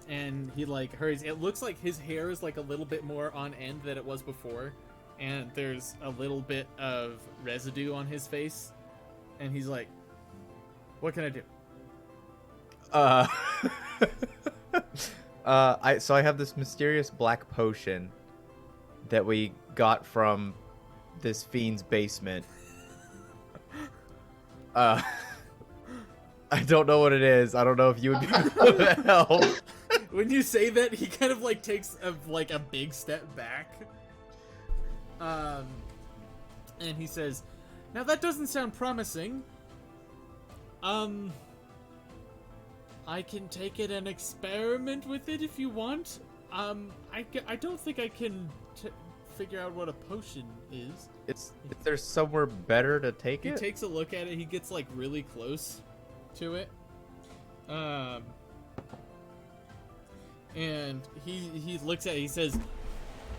and he hurries. It looks like his hair is a little bit more on end than it was before, and there's a little bit of residue on his face, and he's like, "What can I do?" So I have this mysterious black potion that we got from this fiend's basement. I don't know what it is. I don't know if you would be able to help. When you say that, he kind of takes a big step back. And he says, "Now that doesn't sound promising. I can take it and experiment with it if you want. I don't think I can figure out what a potion is." Is there somewhere better to take He it? takes a look at it. He gets really close to it. And he looks at it. He says,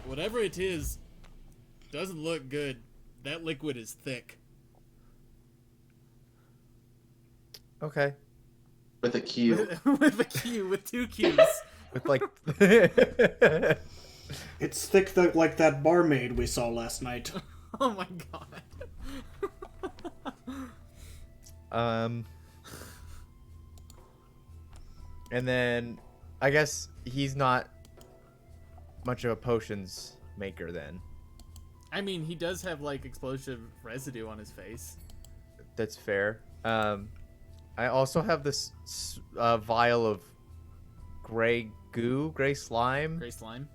"Whatever it is, doesn't look good. That liquid is thick." With Okay. a Q. With a Q, with two Qs. With It's thick like that barmaid we saw last night. Oh my god. And then I guess he's not much of a potions maker then. I mean, he does have explosive residue on his face. That's fair. I also have this vial of gray goo, gray slime. Gray slime.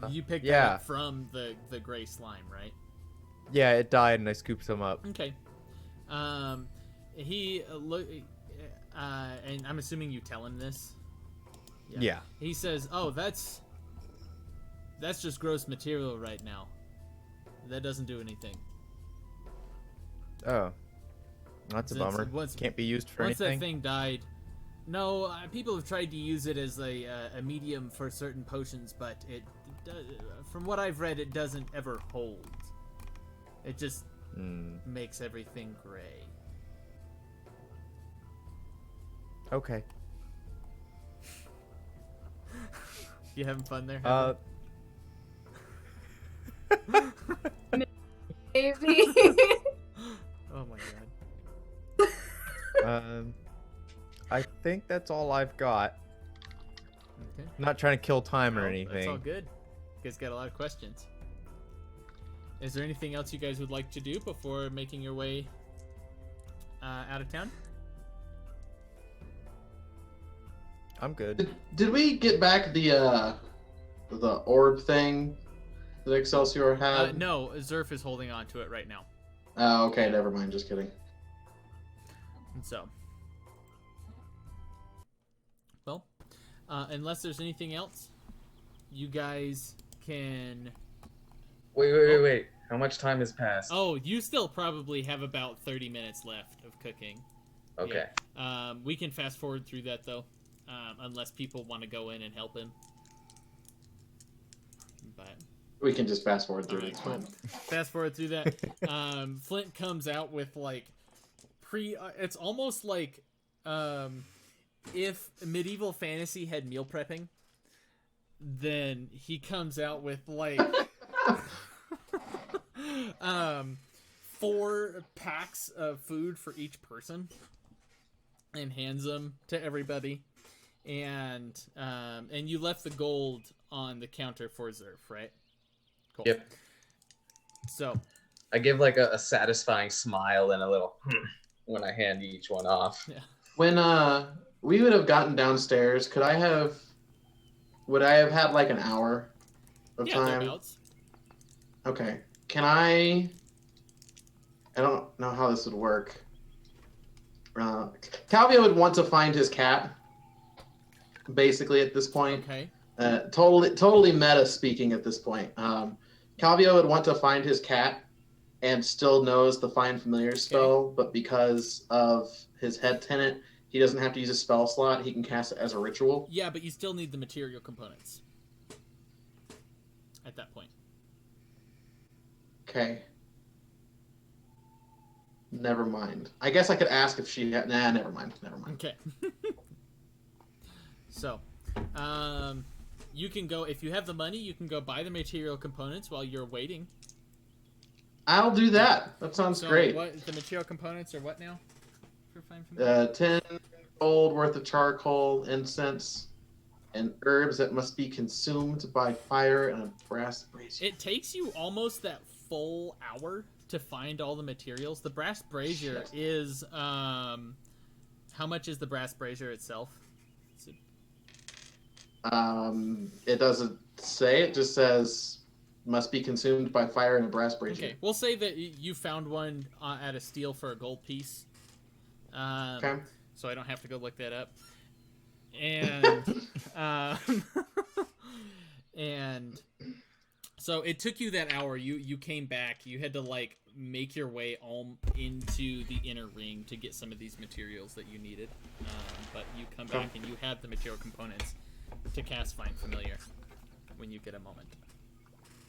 You picked that yeah. up from the gray slime, right? Yeah, it died and I scooped some up. Okay. He and I'm assuming you tell him this. Yeah. He says, "Oh, that's just gross material right now. That doesn't do anything." Oh. That's a bummer. Can't be used for once anything. Once that thing died, no, people have tried to use it as a medium for certain potions, but from what I've read, it doesn't ever hold. It just makes everything gray. Okay. You having fun there? Maybe. Oh my god. I think that's all I've got. Okay. I'm not trying to kill time or Well, anything. That's all good. You guys got a lot of questions. Is there anything else you guys would like to do before making your way out of town? I'm good. Did we get back the orb thing that Excelsior had? No, Zerf is holding on to it right now. Oh, okay, never mind. Just kidding. And so, well, unless there's anything else, you guys can. Wait. How much time has passed? Oh, you still probably have about 30 minutes left of cooking. Okay. Yeah. We can fast forward through that though, unless people want to go in and help him. But We can just fast forward through all it. right, It's cool. fine. Fast forward through that. Flint comes out with like it's almost like if medieval fantasy had meal prepping, then he comes out with like 4 packs of food for each person and hands them to everybody. And you left the gold on the counter for Zerf, right? Cool. Yep. So I give like a satisfying smile and a little when I hand each one off. yeah. When we would have gotten downstairs, would I have had like an hour of time? Thereabouts. Okay. Can I don't know how this would work. Calvio would want to find his cat, basically, at this point. Okay. Totally meta speaking at this point. Calvio would want to find his cat and still knows the Find Familiar spell, but because of his head tenant, he doesn't have to use a spell slot. He can cast it as a ritual. Yeah, but you still need the material components at that point. Okay. Never mind. I guess I could ask if she had... Nah, never mind. Okay. So, you can go, if you have the money, you can go buy the material components while you're waiting. I'll do that. That sounds So great. What the material components are what now? For Find Familiar? 10 gold worth of charcoal, incense, and herbs that must be consumed by fire and a brass brazier. It takes you almost that full hour to find all the materials. The brass brazier is, how much is the brass brazier itself? It doesn't say. It just says must be consumed by fire in a brass brazier. Okay, we'll say that you found one at a steel for a gold piece. Okay. So I don't have to go look that up. And and so it took you that hour. You came back. You had to like make your way all into the inner ring to get some of these materials that you needed. But you come back and you have the material components to cast Find Familiar when you get a moment.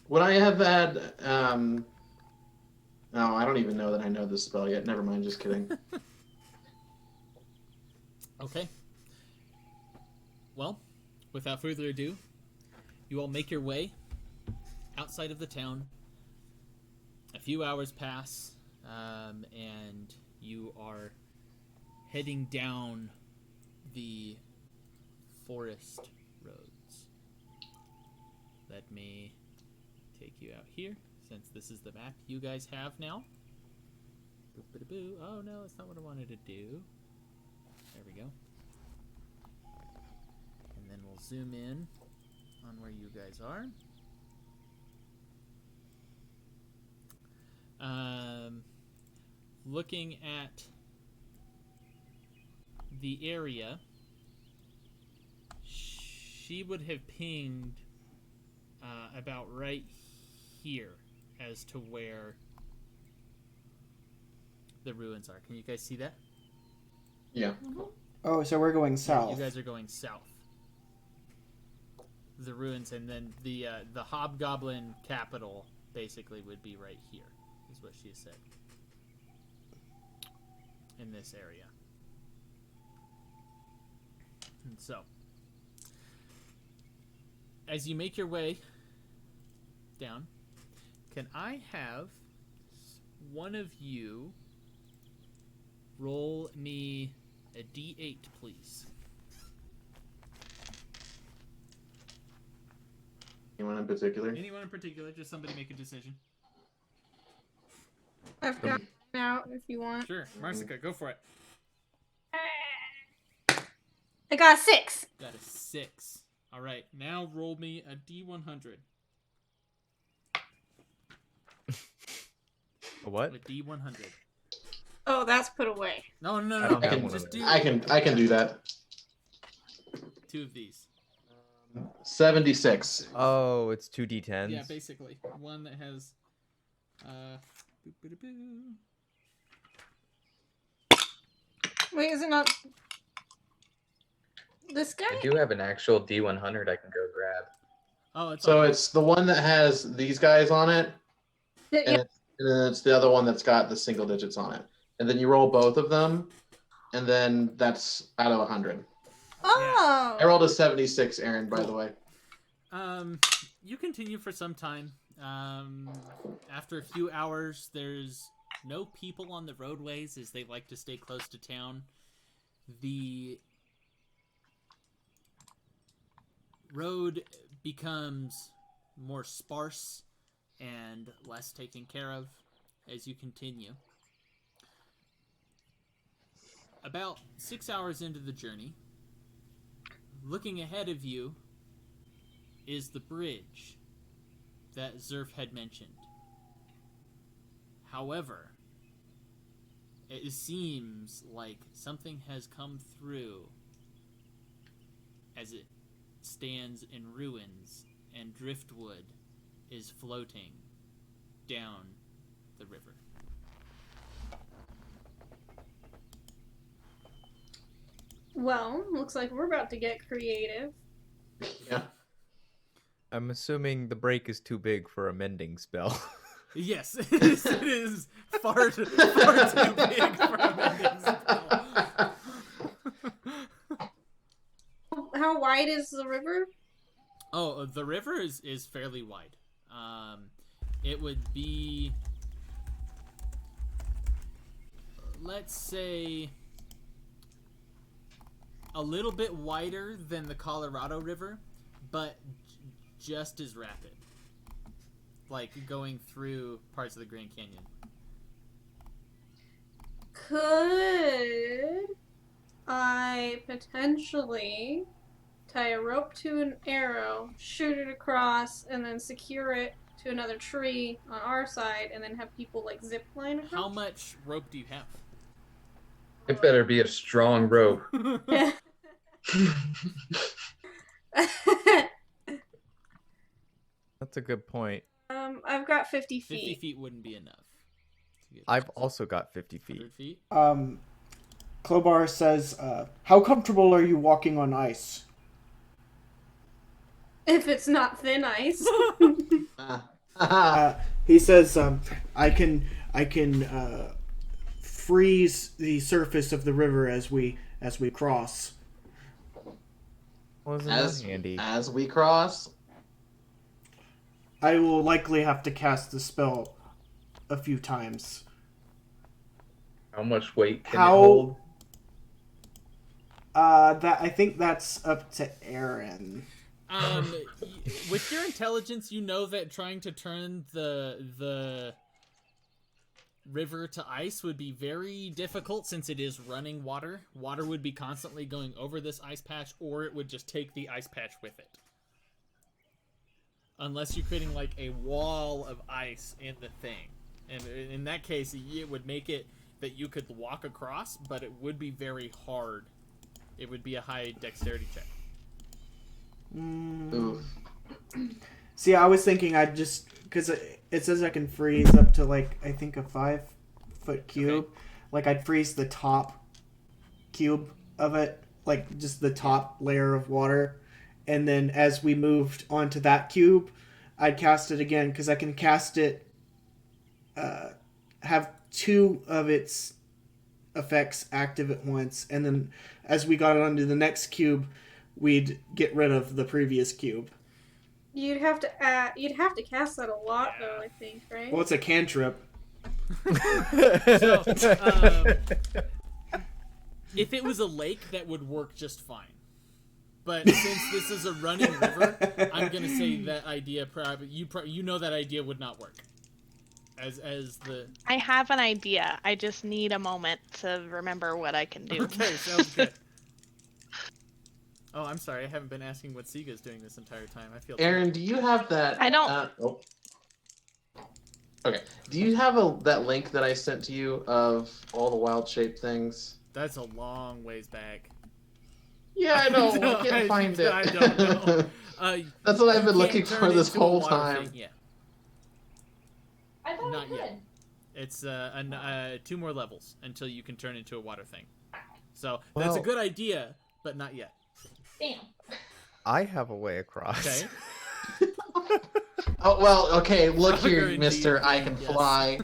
Would I have had... No, I don't even know that I know this spell yet. Never mind, just kidding. Okay. Well, without further ado, you all make your way outside of the town. A few hours pass, and you are heading down the forest roads. Let me take you out here, since this is the map you guys have now. Boop-a-da-boo. Oh no, that's not what I wanted to do. There we go. And then we'll zoom in on where you guys are. Looking at the area, she would have pinged about right here as to where the ruins are. Can you guys see that? Yeah. Oh, so we're going south. You guys are going south. The ruins, and then the Hobgoblin capital basically would be right here, is what she said. In this area. And so, as you make your way down, can I have one of you roll me a d8, please? Anyone in particular? Anyone in particular? Just somebody make a decision. I've got out if you want. Sure, Marsica, go for it. I got a 6. That is 6. All right, now roll me a d100. A what? A d100. Oh, that's put away. No, I don't have one just of do I can do that. 2 of these. 76. Oh, it's 2d10s. Yeah, basically. One that has boop-a-da-boo. Wait, is it not this guy? I do have an actual D100 I can go grab. Oh, it's So on. it's the one that has these guys on it, Yeah. and it's the other one that's got the single digits on it. And then you roll both of them, and then that's out of 100. Oh. I rolled a 76, Aaron, by the way. You continue for some time. After a few hours, there's no people on the roadways as they like to stay close to town. The road becomes more sparse and less taken care of as you continue. About 6 hours into the journey, looking ahead of you is the bridge that Zerf had mentioned. However, it seems like something has come through as it stands in ruins and driftwood is floating down the river. Well, looks like we're about to get creative. Yeah. I'm assuming the break is too big for a mending spell. Yes, it is far too big for a mending spell. How wide is the river? Oh, the river is fairly wide. It would be, let's say, a little bit wider than the Colorado River, but just as rapid. Like going through parts of the Grand Canyon. Could I potentially tie a rope to an arrow, shoot it across, and then secure it to another tree on our side, and then have people like zip line across? How much rope do you have? It better be a strong rope. Yeah. That's a good point. I've got 50 feet. 50 feet wouldn't be enough. to get I've across. also got 50 feet. 100 feet? Klobar says, how comfortable are you walking on ice? If it's not thin ice. He says, I can freeze the surface of the river as we cross. Wasn't that handy? As we cross, I will likely have to cast the spell a few times. How much weight can How- it hold? That I think that's up to Aaron. With your intelligence, you know that trying to turn the river to ice would be very difficult since it is running water. Water would be constantly going over this ice patch, or it would just take the ice patch with it. Unless you're creating like a wall of ice in the thing. And in that case, it would make it that you could walk across, but it would be very hard. It would be a high dexterity check. oof. See, I was thinking I'd just, because it says I can freeze up to like, I think a 5-foot cube. Okay. Like I'd freeze the top cube of it, like just the top layer of water. And then as we moved onto that cube, I'd cast it again because I can cast it, have 2 of its effects active at once. And then as we got onto the next cube, we'd get rid of the previous cube. You'd have to cast that a lot though, I think, right? Well, it's a cantrip. So, if it was a lake, that would work just fine. But since this is a running river, I'm gonna say that idea probably you know that idea would not work. As the I have an idea. I just need a moment to remember what I can do. okay, sounds good. Oh, I'm sorry, I haven't been asking what Siga's doing this entire time. I feel Aaron, do you have that? I don't- Oh. Okay. Do you have that link that I sent to you of all the wild shape things? that's a long ways back. Yeah, I know. I can't find it. I don't know. That's what I've been you looking can't for turn this into a whole water time. thing yet. I thought Not I could. yet. It's 2 more levels until you can turn into a water thing. So that's a Well- good idea, but not yet. Damn. I have a way across. Okay. Oh well, okay. Look Stronger here, indeed, Mister. I can yes. fly.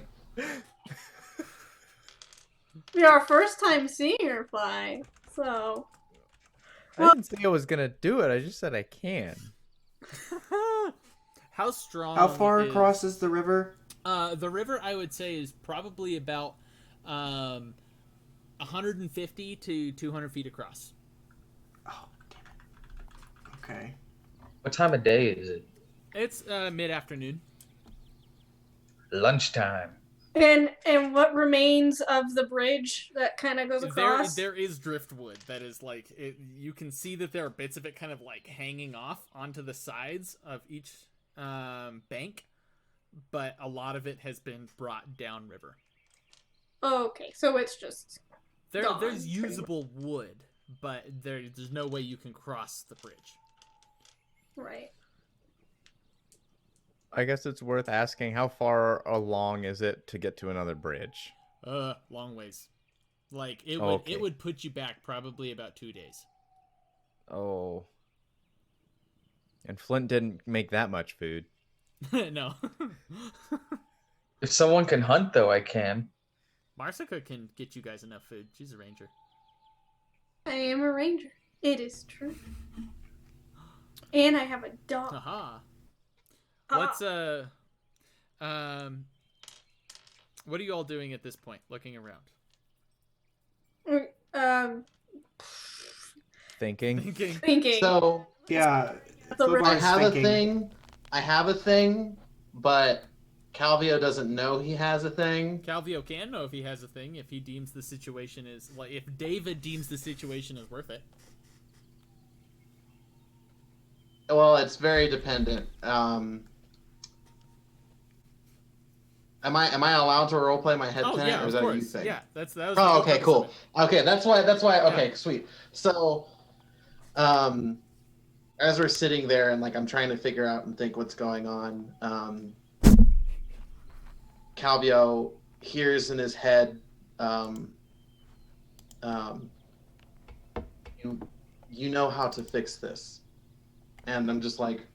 Be our first time seeing her fly, so I didn't say I was gonna do it. I just said I can. How strong? How far across is the river? The river, I would say, is probably about 150 to 200 feet across. Oh, damn it. Okay. What time of day is it? It's mid-afternoon. Lunchtime. and what remains of the bridge that kind of goes across? There is driftwood that is like you can see that there are bits of it kind of like hanging off onto the sides of each bank, but a lot of it has been brought downriver. Okay, so it's just gone, There's pretty usable wood, but there's no way you can cross the bridge. right. I guess it's worth asking, how far along is it to get to another bridge? Long ways. Like it Okay. would put you back probably about 2 days. Oh. And Flint didn't make that much food. No. If someone can hunt, though, I can. Marsica can get you guys enough food. She's a ranger. I am a ranger. It is true. And I have a dog. Haha. Ah. What's what are you all doing at this point? Looking around. Thinking. Thinking. So Yeah. The river. I Bobar's have thinking. a thing. I have a thing, but Calvio doesn't know he has a thing. Calvio can know if he has a thing, if he deems the situation is like if David deems the situation is worth it. Well, it's very dependent. Am I allowed to roleplay my head Oh tenant, yeah, or of is that a you course. thing? Yeah, that was. Oh, the okay, purpose cool. of it. Okay, that's why. Okay, sweet. So, as we're sitting there and like I'm trying to figure out and think what's going on, Calvio hears in his head, you know how to fix this, and I'm just like,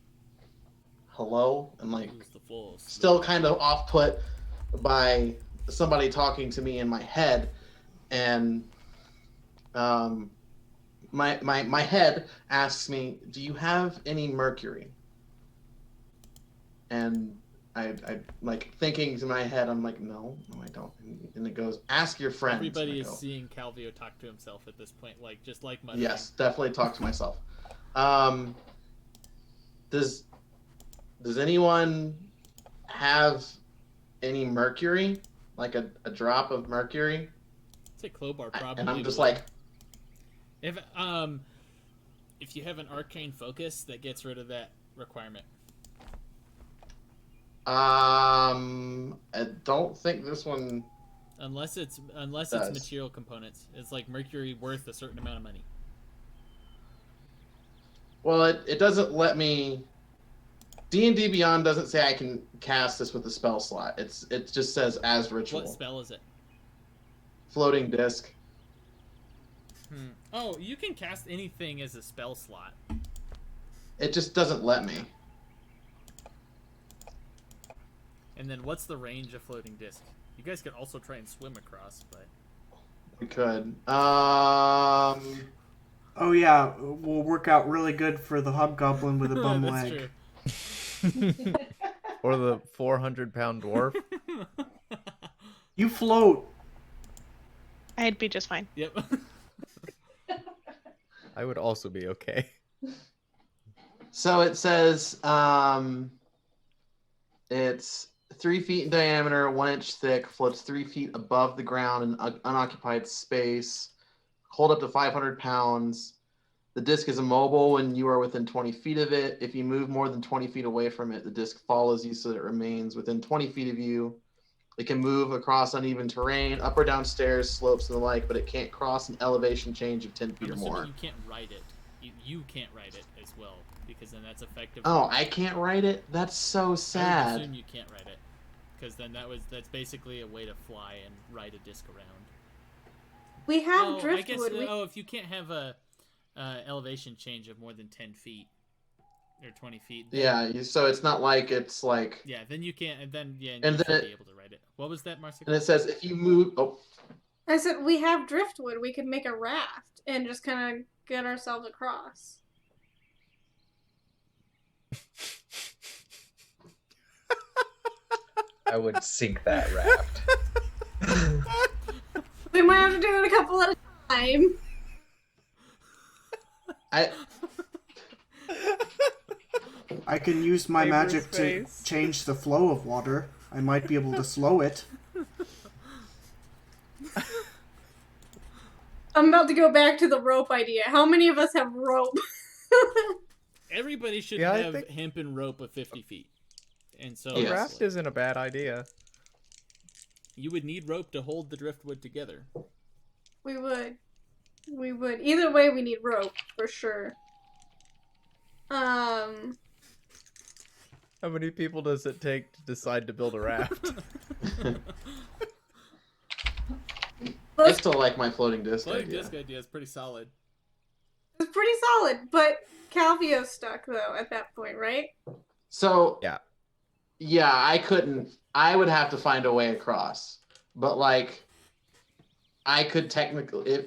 hello, and like Use the force. still kind of off put by somebody talking to me in my head, and my head asks me, do you have any mercury? And I like thinking to my head, I'm like, no I don't. And it goes, ask your friends. Everybody And I is go, seeing Calvio talk to himself at this point, like just like muttering. yes, definitely talk to myself. Does anyone have any mercury, like a drop of mercury? I'd say Klobar probably. And I'm just would. like, if you have an arcane focus, that gets rid of that requirement. I don't think this one. Unless it's Does. material components. It's like mercury worth a certain amount of money. Well, it doesn't let me. D&D Beyond doesn't say I can cast this with a spell slot. It just says as ritual. What spell is it? Floating disc. Oh, you can cast anything as a spell slot. It just doesn't let me. And then what's the range of floating disc? You guys could also try and swim across, but We could. Oh yeah, will work out really good for the hobgoblin with a bum that's leg. true. Or the 400-pound dwarf. You float. I'd be just fine. Yep. I would also be okay. So it says it's 3 feet in diameter, 1 inch thick, floats 3 feet above the ground in unoccupied space, hold up to 500 pounds. The disc is immobile when you are within 20 feet of it. If you move more than 20 feet away from it, the disc follows you so that it remains within 20 feet of you. It can move across uneven terrain, up or down stairs, slopes, and the like, but it can't cross an elevation change of 10 feet I'm or assuming more. you can't ride it. You can't ride it as well, because then that's effective. Oh, I can't ride it? That's so I would sad. assume you can't ride it, because then that's basically a way to fly and ride a disc around. We have I guess, driftwood. if you can't have a elevation change of more than 10 feet or 20 feet. Then, Yeah, so it's not like it's like... Yeah, then you can't, and then you then should be able to ride it. What was that, Marcy? And it says if you move... Oh, I said we have driftwood. We could make a raft and just kind of get ourselves across. I would sink that raft. We might have to do it a couple at a time. I can use my Saber's magic face. to change the flow of water. I might be able to slow it. I'm about to go back to the rope idea. How many of us have rope? Everybody should Yeah, I have think- hemp and rope of 50 feet. And so A Yes. raft isn't a bad idea. you would need rope to hold the driftwood together. We would. We would. Either way, we need rope, for sure. How many people does it take to decide to build a raft? I still like my floating disc Floating idea. disc idea is pretty solid. It's pretty solid, but Calvio's stuck, though, at that point, right? So... Yeah. Yeah, I couldn't... I would have to find a way across. But, like... I could technically...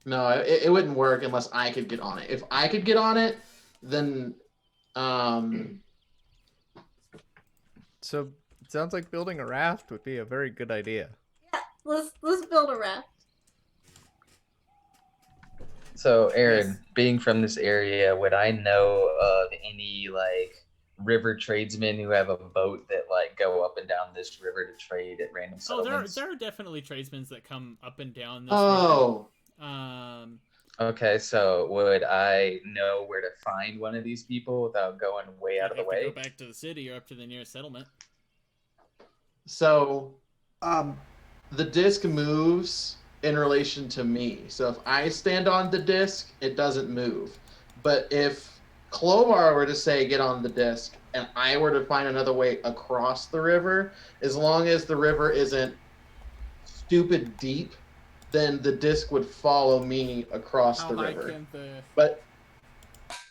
No, it wouldn't work unless I could get on it. If I could get on it, then... So it sounds like building a raft would be a very good idea. Yeah, let's build a raft. So, Aaron, Yes. being from this area, would I know of any like river tradesmen who have a boat that like go up and down this river to trade at random Oh, settlements? there are definitely tradesmen that come up and down this Oh, river. Okay, so would I know where to find one of these people without going way out of the You have to way? go back to the city or up to the nearest settlement. so Um, the disc moves in relation to me. So if I stand on the disc, it doesn't move. But if Clovar were to say get on the disc and I were to find another way across the river, as long as the river isn't stupid deep, then the disc would follow me across How the high river. can the... But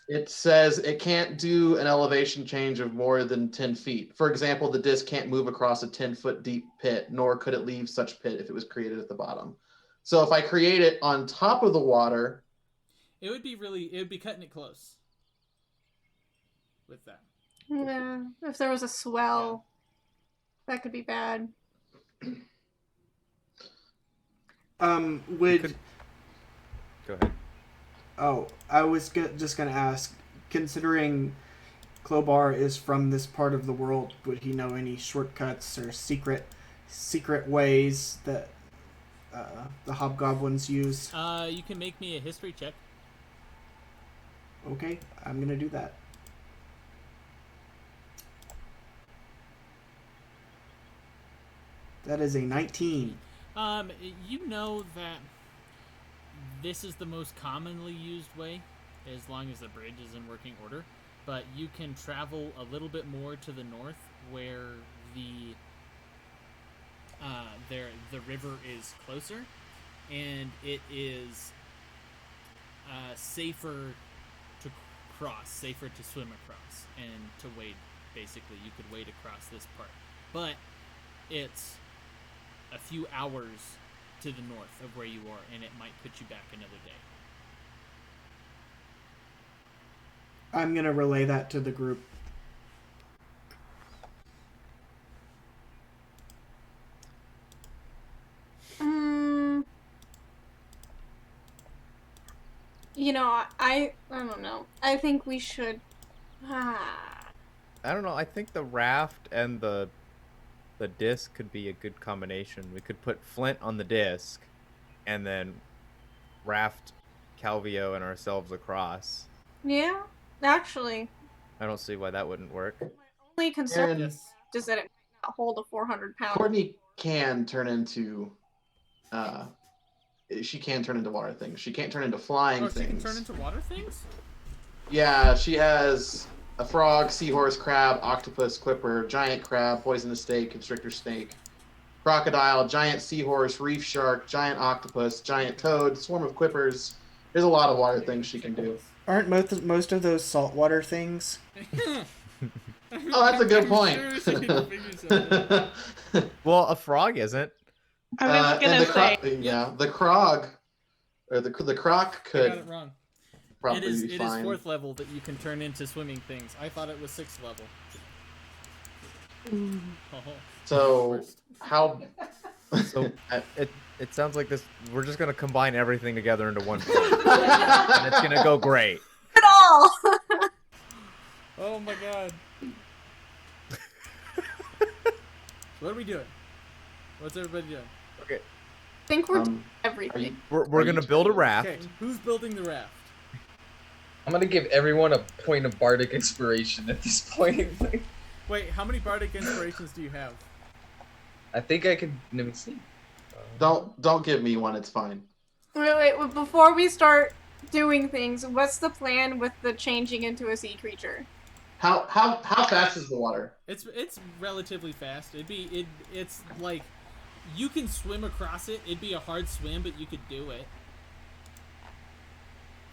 it says it can't do an elevation change of more than 10 feet. For example, the disc can't move across a 10-foot deep pit, nor could it leave such pit if it was created at the bottom. So if I create it on top of the water, It would be cutting it close. With that. Yeah, if there was a swell, that could be bad. would... could- Go ahead. Oh, I was just gonna ask, considering Clobar is from this part of the world, would he know any shortcuts or secret ways that the hobgoblins use? You can make me a history check. Okay, I'm gonna do that. That is a 19. You know that this is the most commonly used way, as long as the bridge is in working order. But you can travel a little bit more to the north, where the river is closer, and it is safer to cross, safer to swim across, and to wade. Basically, you could wade across this part, but it's a few hours to the north of where you are, and it might put you back another day. I'm gonna relay that to the group. You know, I don't know. I think we should. I don't know. I think the raft and the disc could be a good combination. We could put Flint on the disc, and then raft Calvio and ourselves across. Yeah, actually. I don't see why that wouldn't work. My only concern Aaron, Yes. is that it might not hold a 400-pound. Courtney can turn into she can turn into water things. She can't turn into flying Oh, she things. can turn into water things? Yeah, she has a frog, seahorse, crab, octopus, clipper, giant crab, poisonous snake, constrictor snake, crocodile, giant seahorse, reef shark, giant octopus, giant toad, swarm of clippers. There's a lot of water things she can do. Aren't most of those saltwater things? Oh, that's a good point. I'm sure she can figure something out. Well, a frog isn't. I was and gonna say. the crog, or the croc I could got it wrong. probably It is be fine. 4th level that you can turn into swimming things. I thought it was 6th level. Oh, So worst. how? So it sounds like this. We're just gonna combine everything together into one plane, and it's gonna go great. At all. Oh my god. What are we doing? What's everybody doing? Okay, I think we're doing Are everything. you, we're gonna build a raft. Okay, who's building the raft? I'm gonna give everyone a point of bardic inspiration at this point. Wait, how many bardic inspirations do you have? I think I could. Let me see. don't give me one. It's fine. Wait, before we start doing things, what's the plan with the changing into a sea creature? How fast is the water? It's relatively fast. It's like you can swim across it. It'd be a hard swim, but you could do it.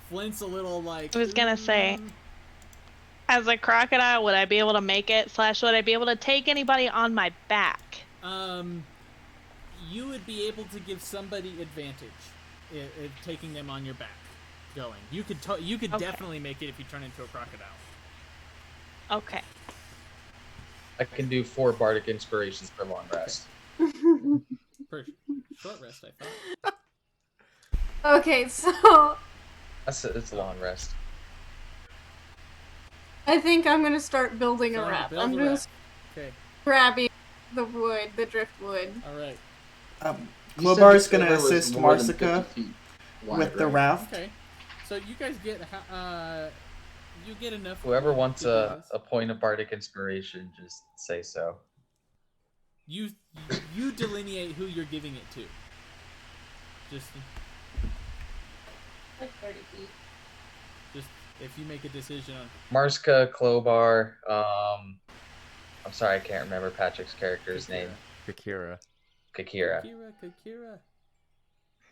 Flint's a little like. I was gonna say, as a crocodile, would I be able to make it? / would I be able to take anybody on my back? You would be able to give somebody advantage if taking them on your back. Going, you could Okay. definitely make it if you turn into a crocodile. Okay. I can do 4 bardic inspirations per long rest. For short rest, I thought. Okay, so It's a long rest. I think I'm gonna start building a So, raft. build I'm the just raft. Okay, grabbing the wood, the driftwood. all right. You said Klobar's the gonna river was assist more than Marsica 50 feet wide, with the right? raft. Okay, so you guys get you get enough. Whoever wants to do a this. point of bardic inspiration, just say so. You delineate who you're giving it to. Just Like 30 feet. if you make a decision on. Marska, Klobar, I'm sorry, I can't remember Patrick's character's name. Kakira. Kakira. Kakira.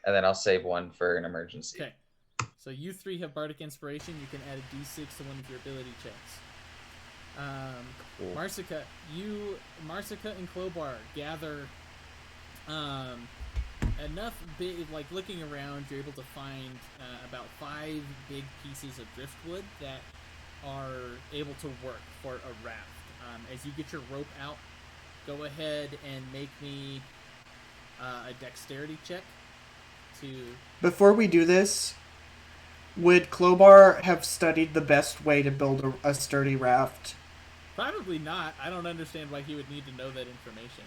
And then I'll save one for an emergency. Okay, so you 3 have bardic inspiration. You can add a d6 to one of your ability checks. Cool. Marsica and Klobar gather enough big, like looking around, you're able to find about 5 big pieces of driftwood that are able to work for a raft. As you get your rope out, go ahead and make me a dexterity check to. Before we do this, would Klobar have studied the best way to build a sturdy raft? Probably not. I don't understand why he would need to know that information.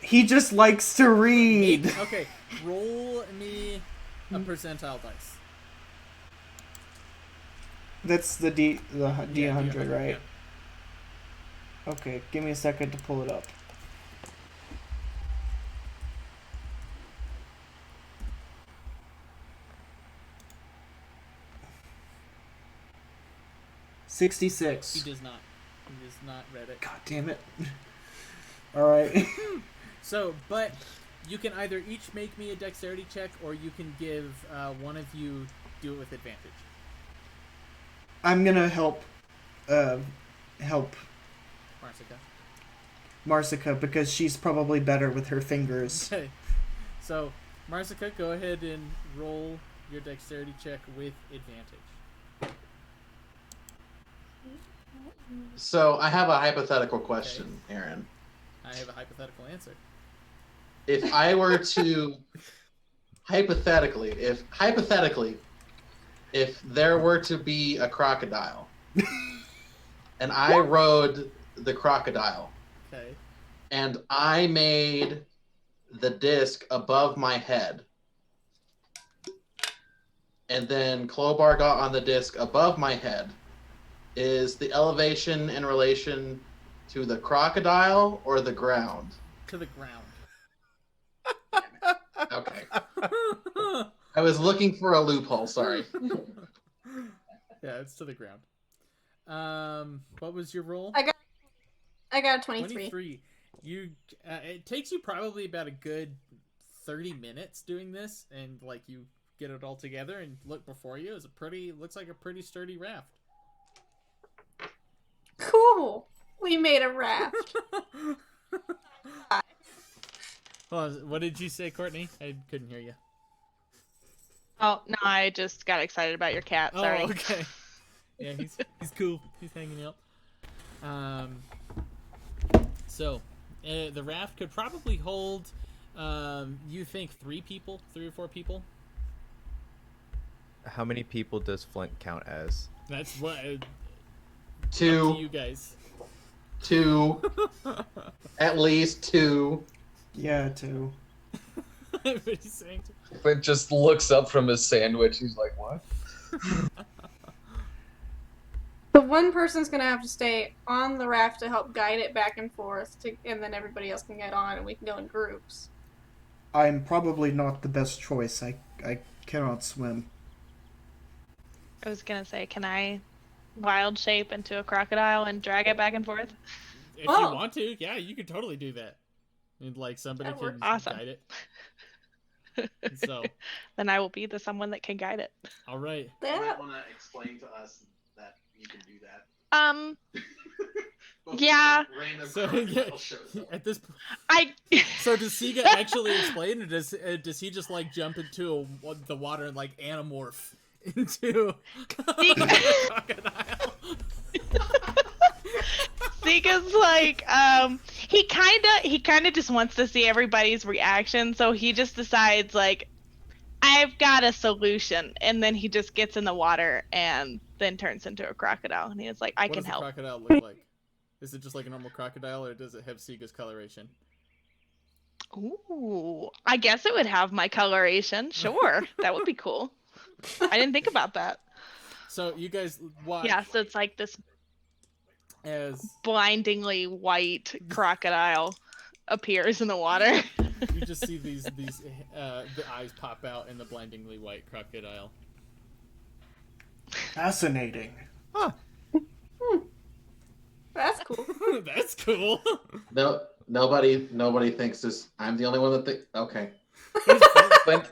He just likes to read. Okay, roll me a percentile dice. That's the D100, D100, right? yeah. Okay, give me a second to pull it up. He 66. does not. He does not read it. God damn it. Alright. So, but you can either each make me a dexterity check, or you can give one of you do it with advantage. I'm gonna help Marsica. Marsica because she's probably better with her fingers. Okay. So, Marsica, go ahead and roll your dexterity check with advantage. So I have a hypothetical question, Aaron. I have a hypothetical answer. If I were to hypothetically, if there were to be a crocodile, and I rode the crocodile, Okay. and I made the disc above my head, and then Klobar got on the disc above my head, is the elevation in relation To the crocodile or the ground? To the ground. Okay. I was looking for a loophole. Sorry. Yeah, it's to the ground. What was your roll? I got a 23. 23. You. It takes you probably about a good 30 minutes doing this, and like you get it all together and look before you. Looks like a pretty sturdy raft. Cool. We made a raft. Hold on, what did you say, Courtney? I couldn't hear you. Oh no, I just got excited about your cat. Sorry. Oh, okay. Yeah, he's cool. He's hanging out. So, the raft could probably hold, you think 3 or 4 people? How many people does Flint count as? That's what. 2. Up to you guys. 2. At least 2. Yeah, 2. Everybody's saying. Flint just looks up from his sandwich. He's like, what? The one person's gonna have to stay on the raft to help guide it back and forth, and then everybody else can get on, and we can go in groups. I'm probably not the best choice. I cannot swim. I was gonna say, can I wild shape into a crocodile and drag it back and forth? If you want to, yeah, you could totally do that. And like somebody That can works. Awesome. guide it. So, Then I will be the someone that can guide it. all right. You That might want to explain to us that you can do that. Yeah. Random So crocodile shows up. at this point, I so does Siga actually explain, or does he just like jump into the water and like anamorph into a crocodile? Zika's like, he kinda just wants to see everybody's reaction, so he just decides like, I've got a solution, and then he just gets in the water and then turns into a crocodile, and he's like, I What can does help. the crocodile look like? Is it just like a normal crocodile, or does it have Siga's coloration? Ooh, I guess it would have my coloration. Sure, that would be cool. I didn't think about that. So you guys watch Yeah, so it's like this as blindingly white crocodile appears in the water. you just see these the eyes pop out in the blindingly white crocodile. Fascinating. That's cool. That's cool. No, nobody thinks this. I'm the only one that think. Okay. Flint,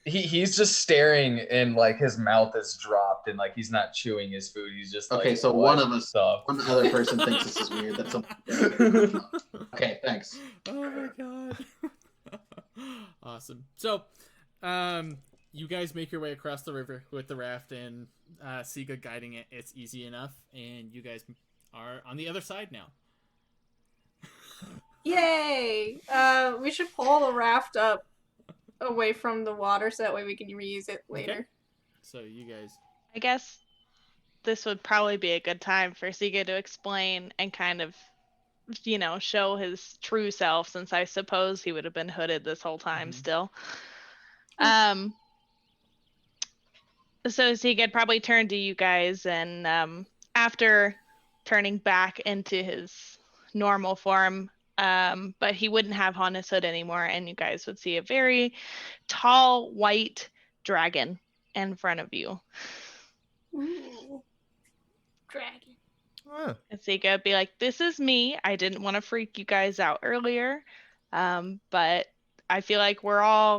he's just staring, and like his mouth is dropped, and like he's not chewing his food. He's just like, Okay, so what one of us, the one other person thinks this is weird. That's something. Okay, thanks. Oh my god. Awesome. So, you guys make your way across the river with the raft and Siga guiding it. It's easy enough, and you guys are on the other side now. Yay! We should pull the raft up away from the water so that way we can reuse it later. Okay. So you guys. I guess this would probably be a good time for Siga to explain and kind of, show his true self, since I suppose he would have been hooded this whole time still. So Siga probably turn to you guys, and after turning back into his normal form, but he wouldn't have on his hood anymore, and you guys would see a very tall white dragon in front of you. Ooh. Dragon. And Sika would be like, this is me. I didn't want to freak you guys out earlier, but I feel like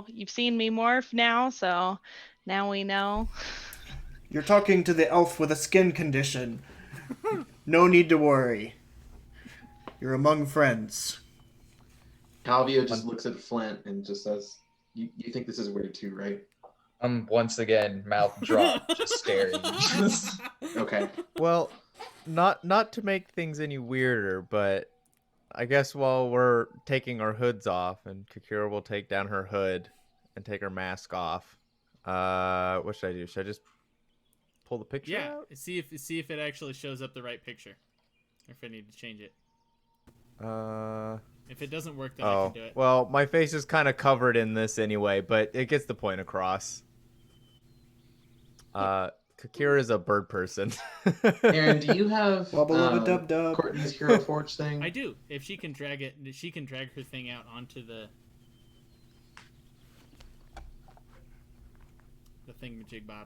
you've seen me morph now, so now we know. You're talking to the elf with a skin condition. No need to worry. You're among friends. Calvio just looks at Flint and just says, "You think this is weird too, right?" once again, mouth dropped, just staring. Okay. Well, not to make things any weirder, but I guess while we're taking our hoods off, and Kakira will take down her hood and take her mask off. What should I do? Should I just pull the picture out? See if it actually shows up the right picture, or if I need to change it. If it doesn't work, then I can do it. Well, my face is kind of covered in this anyway, but it gets the point across. Kakira is a bird person. Aaron, do you have Wubba-lubba-dub-dub. Courtney's Hero Forge thing? I do. If she can drag it, she can drag her thing out onto the thingamajigbob.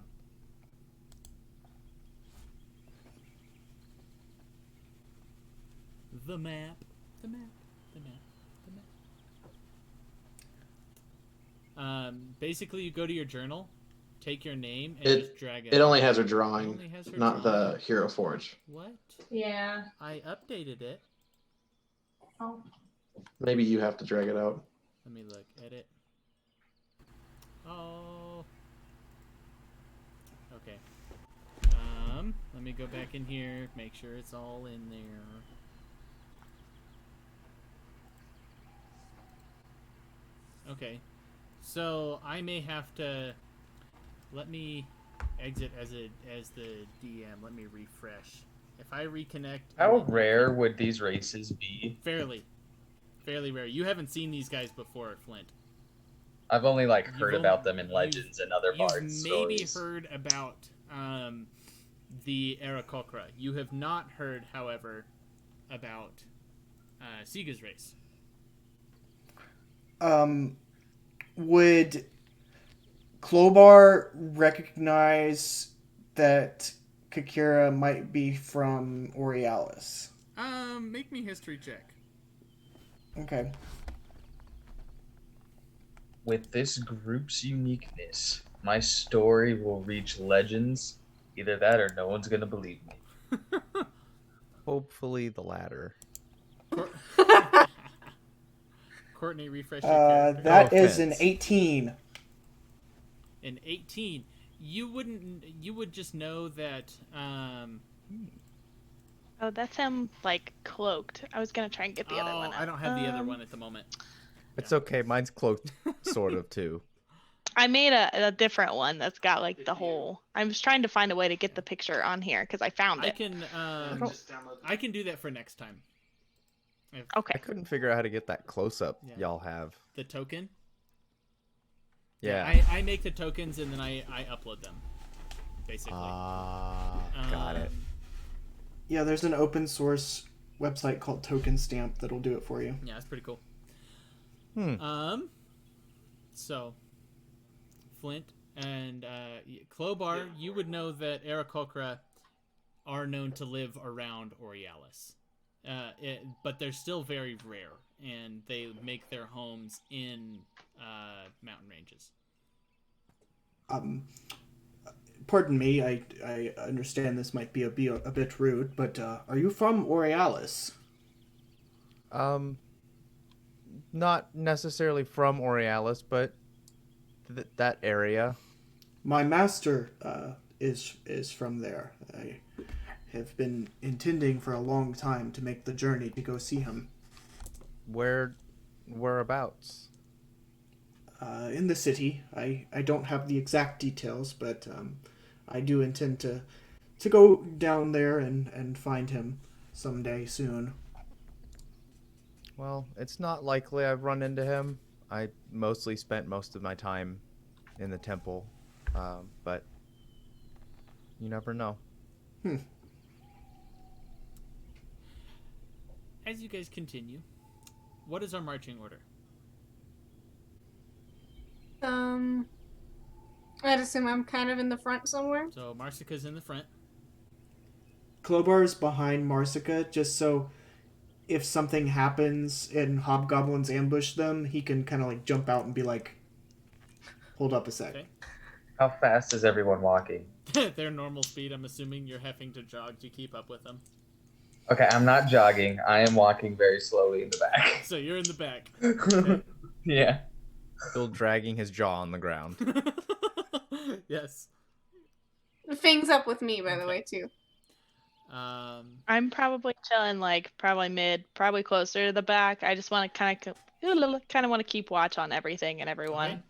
The map. The map. The map. The map. Basically, you go to your journal, take your name, and just drag it. It only has her It drawing, only has her not drawing. the Hero Forge. What? Yeah. I updated it. Oh. Maybe you have to drag it out. Let me look. Edit. Oh. Okay. Let me go back in here, make sure it's all in there. Okay. So I may have to let me exit as the DM. Let me refresh. If I reconnect, How rare would these races be? fairly rare. You haven't seen these guys before, Flint. I've only like You've heard only- about them in legends and other You've bards maybe stories. heard about the Aarakocra. You have not heard, however, about Siga's race. Would Klobar recognize that Kakira might be from Aurealis? Make me history check. Okay. With this group's uniqueness, my story will reach legends. Either that or no one's gonna believe me. Hopefully the latter. Courtney, refresh your character. That No is an offense. 18. In 18, you would just know that Oh, that's him, like, cloaked. I was gonna try and get the other one out. I don't have the other one at the moment. It's okay. Mine's cloaked, sort of, too. I made a different one that's got, like, the whole... I was trying to find a way to get the picture on here, because I found I it. can I can do that for next time. Okay. I couldn't figure out how to get that close-up Yeah. y'all have. The token? Yeah. I make the tokens and then I upload them. Basically. Got it. Yeah, there's an open source website called Token Stamp that'll do it for you. Yeah, that's pretty cool. So Flint and Klobar, you would know that Aarakocra are known to live around Aurealis. But they're still very rare, and they make their homes in mountain ranges. Pardon me, I understand this might be a bit rude, but are you from Aurealis? Not necessarily from Aurealis, but that area. My master is from there. I have been intending for a long time to make the journey to go see him. Whereabouts? In the city. I don't have the exact details, but I do intend to go down there and find him someday soon. Well, it's not likely I've run into him. I mostly spent most of my time in the temple, but you never know. As you guys continue, what is our marching order? I'd assume I'm kind of in the front somewhere. So Marsica's in the front. Klobar's behind Marsica, just so if something happens and hobgoblins ambush them, he can kind of like jump out and be like, hold up a sec. Okay. How fast is everyone walking? Their normal speed. I'm assuming you're having to jog to keep up with them. Okay, I'm not jogging. I am walking very slowly in the back. So you're in the back. Okay. Yeah. Still dragging his jaw on the ground. Yes. Fang's up with me, by the way, too. I'm probably chilling, like, probably mid, probably closer to the back. I just want to kind of want to keep watch on everything and everyone. Okay.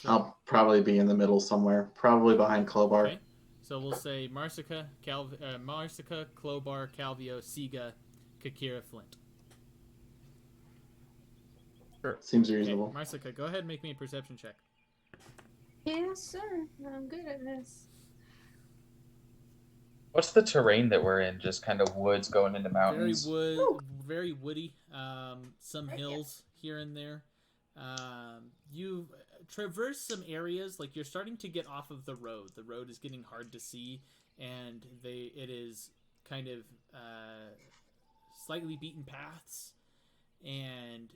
I'll probably be in the middle somewhere, probably behind Klobar. Okay. So we'll say Marsica, Klobar, Calvio, Siga, Kakira, Flint. Seems Okay, reasonable. Marsica, go ahead and make me a perception check. Yes, sir. I'm good at this. What's the terrain that we're in? Just kind of woods going into Very mountains. very woody. Some hills here and there. You traverse some areas, like you're starting to get off of the road. The road is getting hard to see, and it is kind of slightly beaten paths, and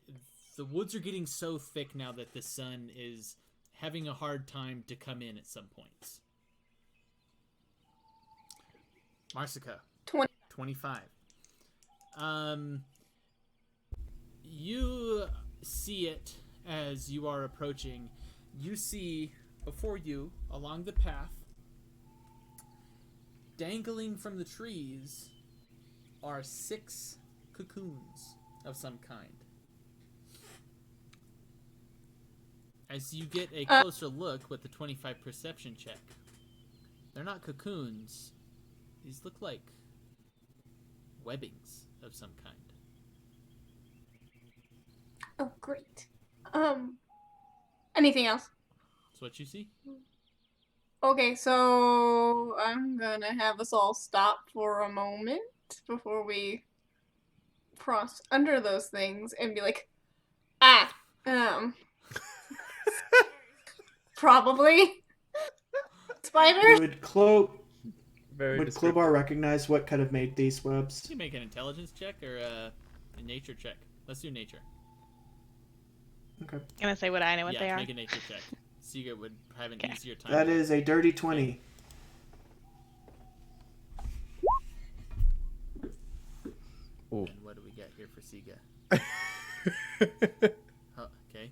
the woods are getting so thick now that the sun is having a hard time to come in at some points. Marsica. 25. You see it as you are approaching. You see before you, along the path, dangling from the trees, are 6 cocoons of some kind. As you get a closer look with the 25 perception check, they're not cocoons. These look like webbings of some kind. Oh, great. Anything else? That's what you see? Okay, so I'm gonna have us all stop for a moment before we cross under those things and be like, probably spider. Would Very Would Klobar recognize what could have made these webs? You can make an intelligence check or a nature check. Let's do nature. Okay. Can I say what I know what they are? Make a nature check. Seeger would have an easier time. That is a dirty 20. Ooh. And what do we get here for Siga? Oh, okay.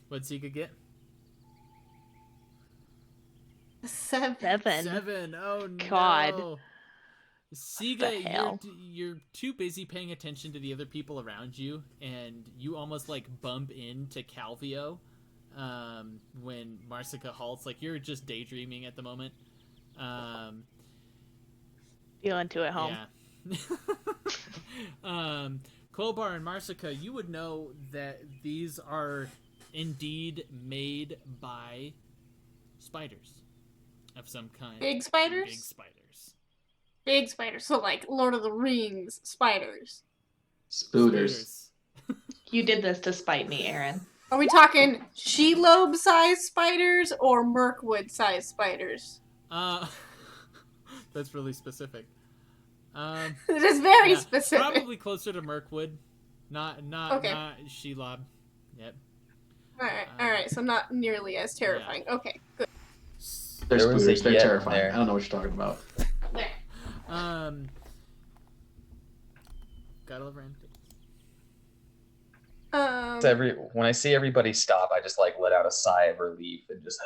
What'd Siga get? 7. 7. Oh no. God. Siga, you're too busy paying attention to the other people around you, and you almost like bump into Calvio when Marsica halts. Like you're just daydreaming at the moment. Feeling to at home. Yeah. Klobar and Marsica, you would know that these are indeed made by spiders of some kind. Big spiders? Big spiders. Big spiders. So like Lord of the Rings spiders. Spooters. You did this to spite me, Aaron. Are we talking Shelob sized spiders or Mirkwood sized spiders? That's really specific. It is very specific. Probably closer to Mirkwood, not Shelob. Yep. Alright, so not nearly as terrifying. Yeah. Okay, good. They're There was a spooters. They're yet terrifying. there. I don't know what you're talking about. There. Gotta love random. When I see everybody stop, I just like let out a sigh of relief and just.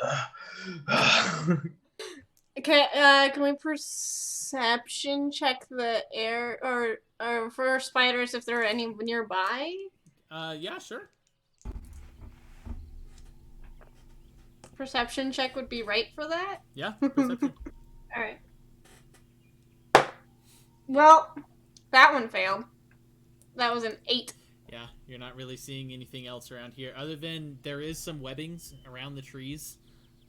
Okay, can we perception check the air or for spiders if there are any nearby? Yeah, sure. Perception check would be right for that? Yeah, perception. Alright. Well, that one failed. That was an 8. Yeah, you're not really seeing anything else around here other than there is some webbings around the trees.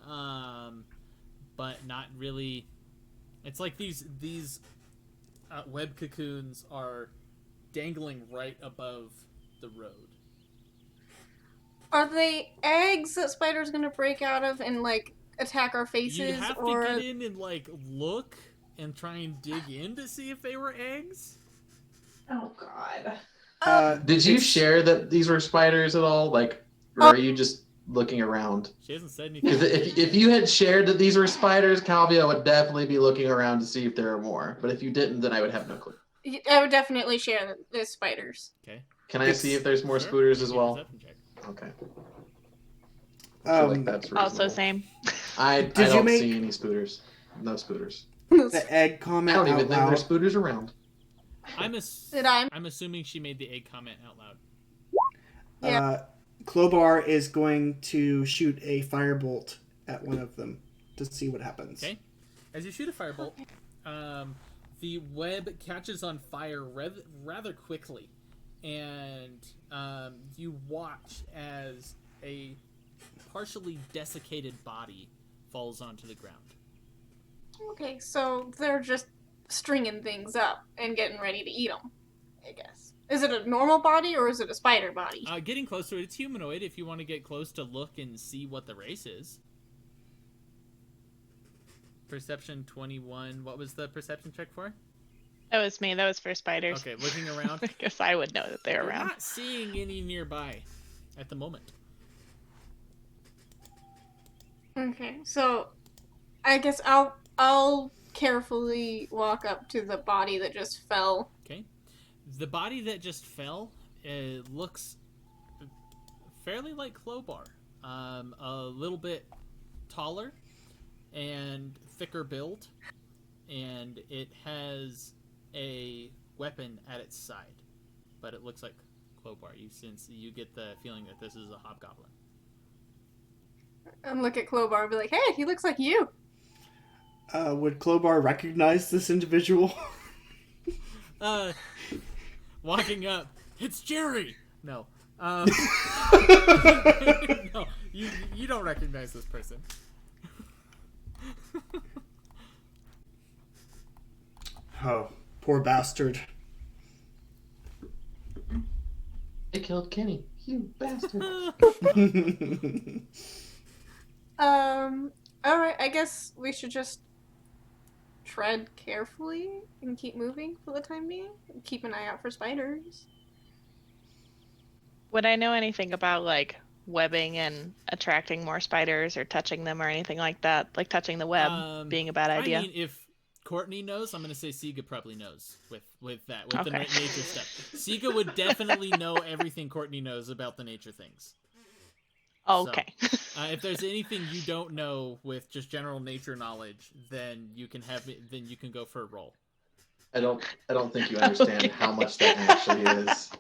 But not really. It's like these web cocoons are dangling right above the road. Are they eggs that spiders gonna break out of and like attack our faces? You'd have to get in and like look and try and dig in to see if they were eggs. Oh God. Did you share that these were spiders at all? Like, or are you just looking around? She hasn't said anything. If you had shared that these were spiders, Calvio would definitely be looking around to see if there are more. But if you didn't, then I would have no clue. I would definitely share the spiders. Okay. Can I see if there's more Sure. spooters as Make a well? perception check. Okay. I feel like that's Also reasonable. same. I you don't make- see any spooters. No spooters. The egg I comment don't even out think loud. there's spooters around. I'm assuming she made the egg comment out loud. Yeah. Klobar is going to shoot a firebolt at one of them to see what happens. Okay. As you shoot a firebolt, the web catches on fire rather quickly, and you watch as a partially desiccated body falls onto the ground. Okay, so they're just stringing things up and getting ready to eat them, I guess. Is it a normal body or is it a spider body? Getting close to it, it's humanoid if you want to get close to look and see what the race is. Perception 21. What was the perception check for? That was me. That was for spiders. Okay, looking around. I guess I would know that they're You're around. not seeing any nearby at the moment. Okay, so I guess I'll carefully walk up to the body that just fell. Okay. The body that just fell looks fairly like Clobar. A little bit taller and thicker build, and it has a weapon at its side, but it looks like Clobar. You get the feeling that this is a hobgoblin. And look at Clobar and be like, hey, he looks like you. Would Clobar recognize this individual? Walking up, it's Jerry. No, no, you don't recognize this person. Oh, poor bastard. They killed Kenny. You bastard. Alright, I guess we should just tread carefully and keep moving for the time being. Keep an eye out for spiders. Would I know anything about like webbing and attracting more spiders or touching them or anything like that? Like touching the web being a bad idea? I mean, if Courtney knows, I'm going to say Siga probably knows with that, with the Okay. nature stuff. Siga would definitely know everything Courtney knows about the nature things. Oh, okay. If there's anything you don't know with just general nature knowledge, then you can go for a roll. I don't think you understand Okay. how much that actually is.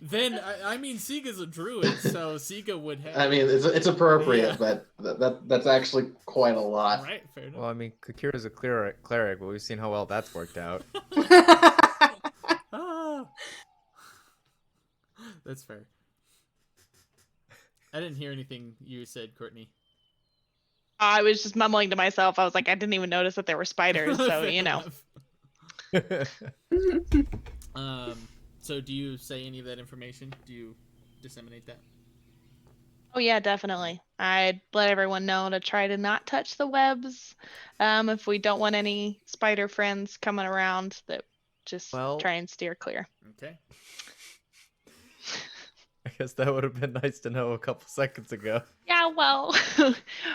Then I mean, Siga's a druid, so Siga would have. I mean, it's appropriate, Yeah. but that's actually quite a lot. Right, fair enough. Well, I mean, Kakira's a cleric, but we've seen how well that's worked out. Ah. That's fair. I didn't hear anything you said, Courtney. I was just mumbling to myself. I was like, I didn't even notice that there were spiders, so Fair you know. enough. So do you say any of that information? Do you disseminate that? Oh yeah, definitely. I'd let everyone know to try to not touch the webs. If we don't want any spider friends coming around, that just Well- try and steer clear. Okay. I guess that would have been nice to know a couple seconds ago. Yeah, well,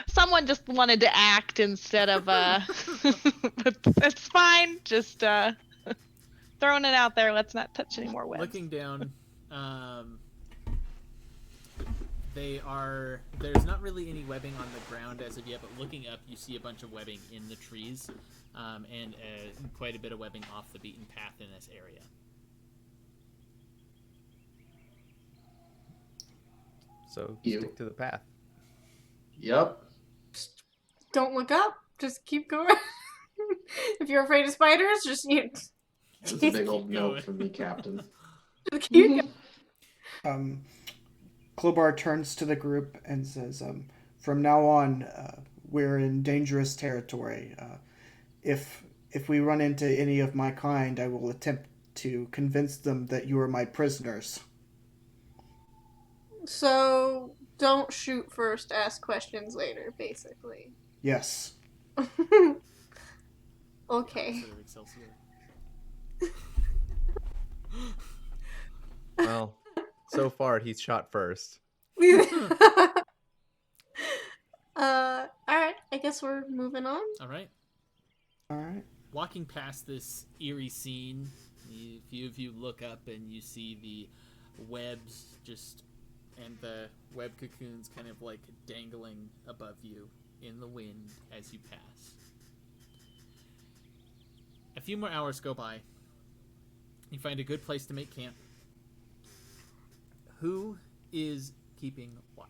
someone just wanted to act instead of but it's fine. Just throwing it out there. Let's not touch any more webs. Looking down, there's not really any webbing on the ground as of yet, but looking up, you see a bunch of webbing in the trees, and quite a bit of webbing off the beaten path in this area. So You. stick to the path. Yep. Don't look up. Just keep going. If you're afraid of spiders, just That's a big old Keep note going. from me, Captain. keep going. Clobar turns to the group and says, from now on, we're in dangerous territory. If we run into any of my kind, I will attempt to convince them that you are my prisoners. So don't shoot first, ask questions later, basically. Yes. Okay. Sort of Excelsior. Well, so far he's shot first. Alright, I guess we're moving on. All right. All right. Walking past this eerie scene, a few of you look up and you see the webs and the web cocoons kind of like dangling above you in the wind as you pass. A few more hours go by. You find a good place to make camp. Who is keeping watch?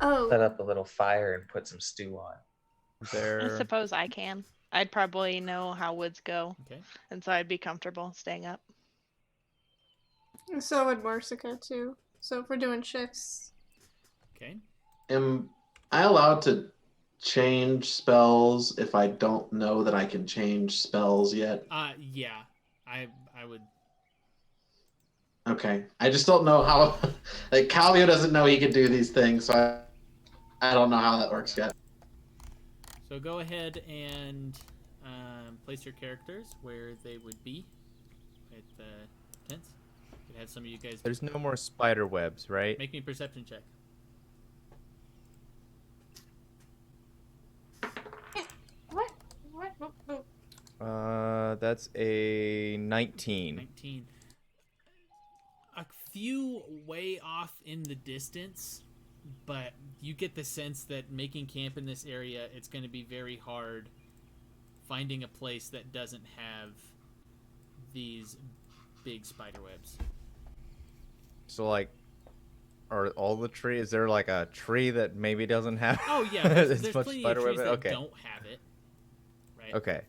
Oh, Set up a little fire and put some stew on. I There. suppose I can. I'd probably know how woods go, Okay. and so I'd be comfortable staying up. so would Marsica too. So if we're doing shifts. Okay. Am I allowed to change spells if I don't know that I can change spells yet? Yeah. I would. Okay. I just don't know how. Like, Calvio doesn't know he can do these things, so I don't know how that works yet. So go ahead and place your characters where they would be at the tents. Could have some of you guys There's no more spider webs, right? make me a perception check. What? That's a 19. 19. A few way off in the distance, but you get the sense that making camp in this area, it's going to be very hard finding a place that doesn't have these big spider webs. So like, are all the trees? Is there like a tree that maybe doesn't have? Oh yeah, there's much plenty of spider trees web? that Okay. don't have it. Right. Okay.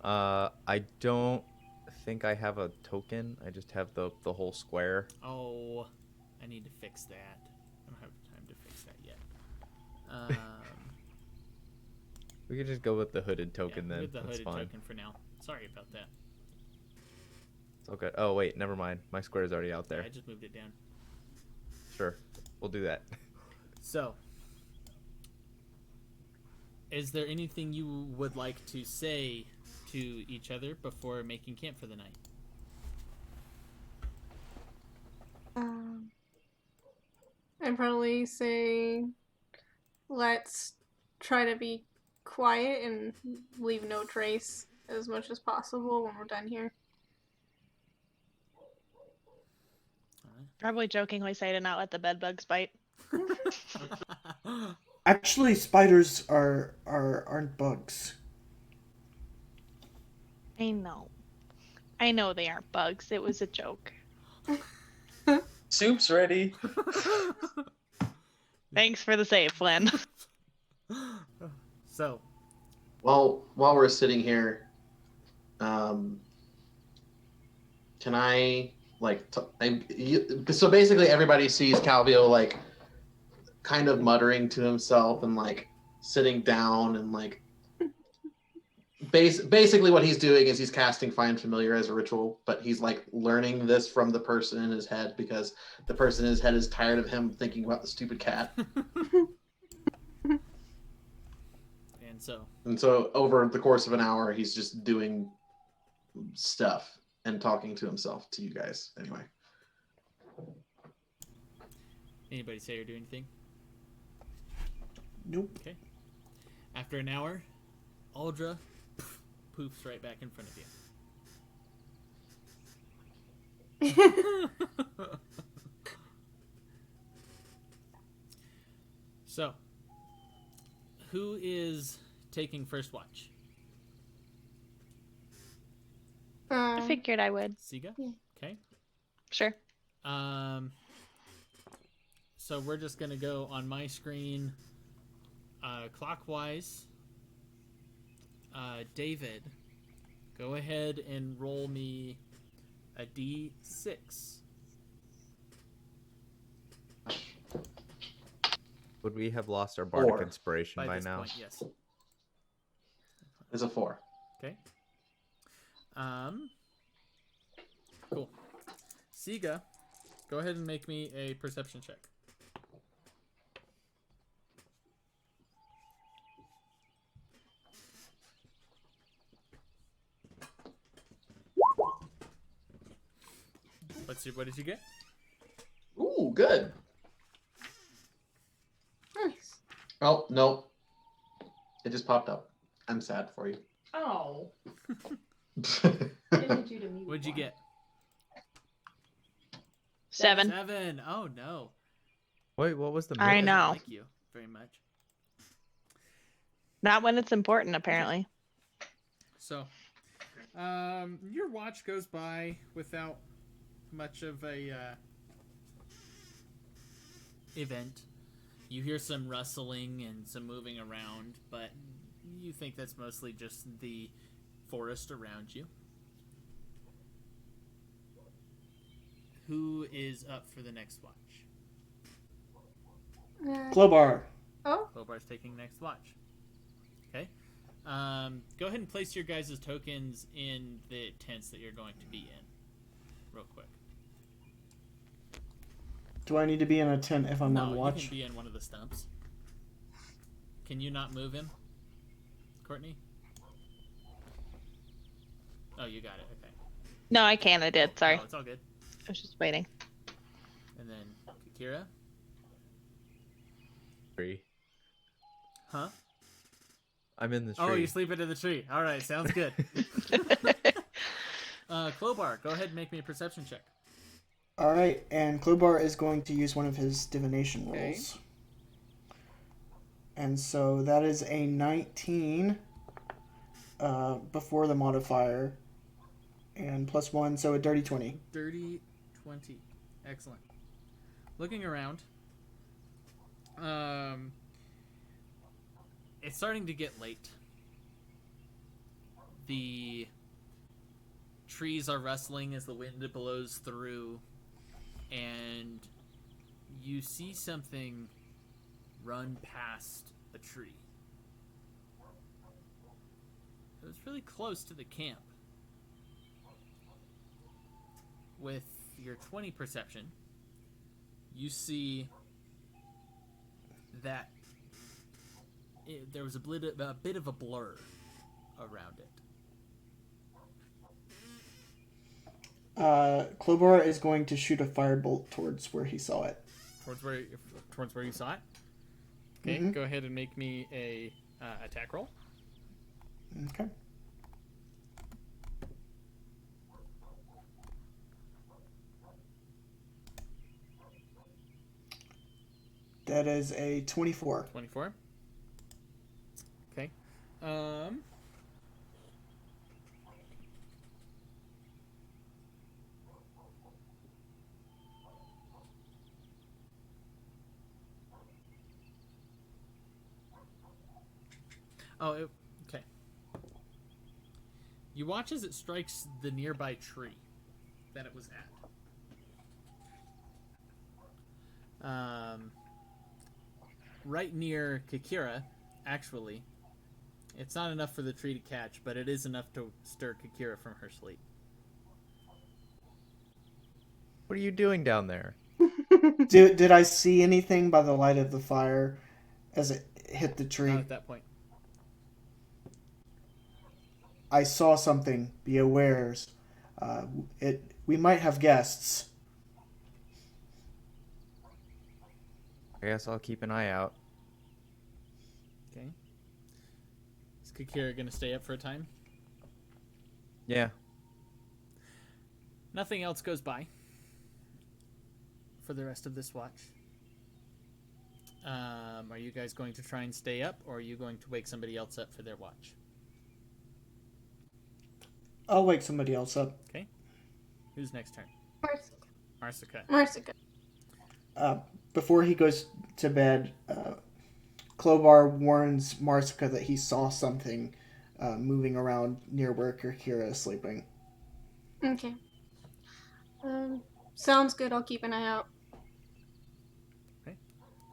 I don't think I have a token. I just have the whole square. Oh, I need to fix that. I don't have time to fix that yet. We could just go with the hooded token then. With the That's hooded fine. token for now. Sorry about that. It's okay. Oh wait, never mind. My square is already out there. Yeah, I just moved it down. Sure, we'll do that. So, is there anything you would like to say to each other before making camp for the night? I'd probably say let's try to be quiet and leave no trace as much as possible when we're done here. Probably jokingly say to not let the bed bugs bite. Actually, spiders aren't bugs. I know. I know they aren't bugs. It was a joke. Soup's ready. Thanks for the save, Flynn. So, While we're sitting here, can I so basically everybody sees Calvio like kind of muttering to himself and like sitting down and like basically what he's doing is he's casting Find Familiar as a ritual, but he's like learning this from the person in his head because the person in his head is tired of him thinking about the stupid cat. And so over the course of an hour, he's just doing stuff and talking to himself, to you guys, anyway. anybody say or do anything? Nope. Okay. After an hour, Aldra poofs right back in front of you. So, who is taking first watch? I figured I would. Siga? Yeah. Okay. Sure. So we're just gonna go on my screen clockwise. David, go ahead and roll me a d6. Would we have lost our bardic 4. inspiration by this now? point, yes. It's a 4. Okay. Cool. Siga, go ahead and make me a perception check. What did you get? Ooh, good. Nice. Oh, no. It just popped up. I'm sad for you. Oh. What'd you get? 7. 7. Oh no. Wait, what was the? I Doesn't know. like you very much. Not when it's important, apparently. So, your watch goes by without much of a event. You hear some rustling and some moving around, but you think that's mostly just the forest around you. Who is up for the next watch? Clobar. Oh, Clobar's taking next watch. Okay. Go ahead and place your guys' tokens in the tents that you're going to be in, real quick. Do I need to be in a tent if I'm No, on you watch? can be in one of the stumps. Can you not move him, Courtney? Oh, you got it. Okay. No, I can. I did. Sorry. Oh, it's all good. I was just waiting. And then Kira. Tree. Huh? I'm in the tree. Oh, you're sleeping in the tree. All right, sounds good. Clobar, go ahead and make me a perception check. All right, and Clobar is going to use one of his divination Okay. rolls. And so that is a 19 before the modifier, and plus 1, so a dirty 20. Dirty 20. Excellent. Looking around, it's starting to get late. The trees are rustling as the wind blows through, and you see something run past a tree. It was really close to the camp. With your 20 perception, you see that there was a bit of a blur around it. Clobar is going to shoot a firebolt towards where he saw it. Towards where you saw it. Okay, Go ahead and make me a attack roll. Okay. That is a 24. 24. Okay. Okay. You watch as it strikes the nearby tree that it was at. Right near Kikira, actually. It's not enough for the tree to catch, but it is enough to stir Kikira from her sleep. What are you doing down there? Did I see anything by the light of the fire as it hit the tree? Not at that point. I saw something. Be awares. We might have guests. I guess I'll keep an eye out. Okay. Is Kikira gonna stay up for a time? Yeah. Nothing else goes by for the rest of this watch. Are you guys going to try and stay up, or are you going to wake somebody else up for their watch? I'll wake somebody else up. Okay. Who's next turn? Marsica. Marsica. Marsica. Before he goes to bed, Clobar warns Marsica that he saw something moving around near where Kira is sleeping. Okay. Sounds good. I'll keep an eye out. Okay.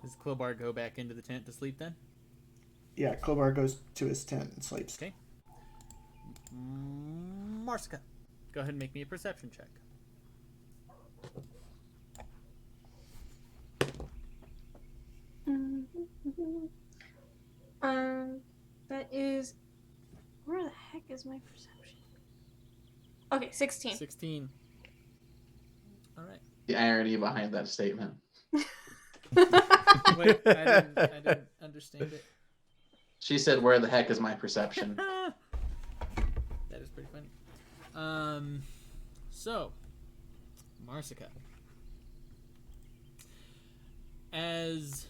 Does Clobar go back into the tent to sleep then? Yeah, Clobar goes to his tent and sleeps. Okay. Marsica, go ahead and make me a perception check. That is... Where the heck is my perception? Okay, 16. 16. All right. The irony behind that statement. Wait, I didn't understand it. She said, "Where the heck is my perception?" That is pretty funny. So, Marsica. As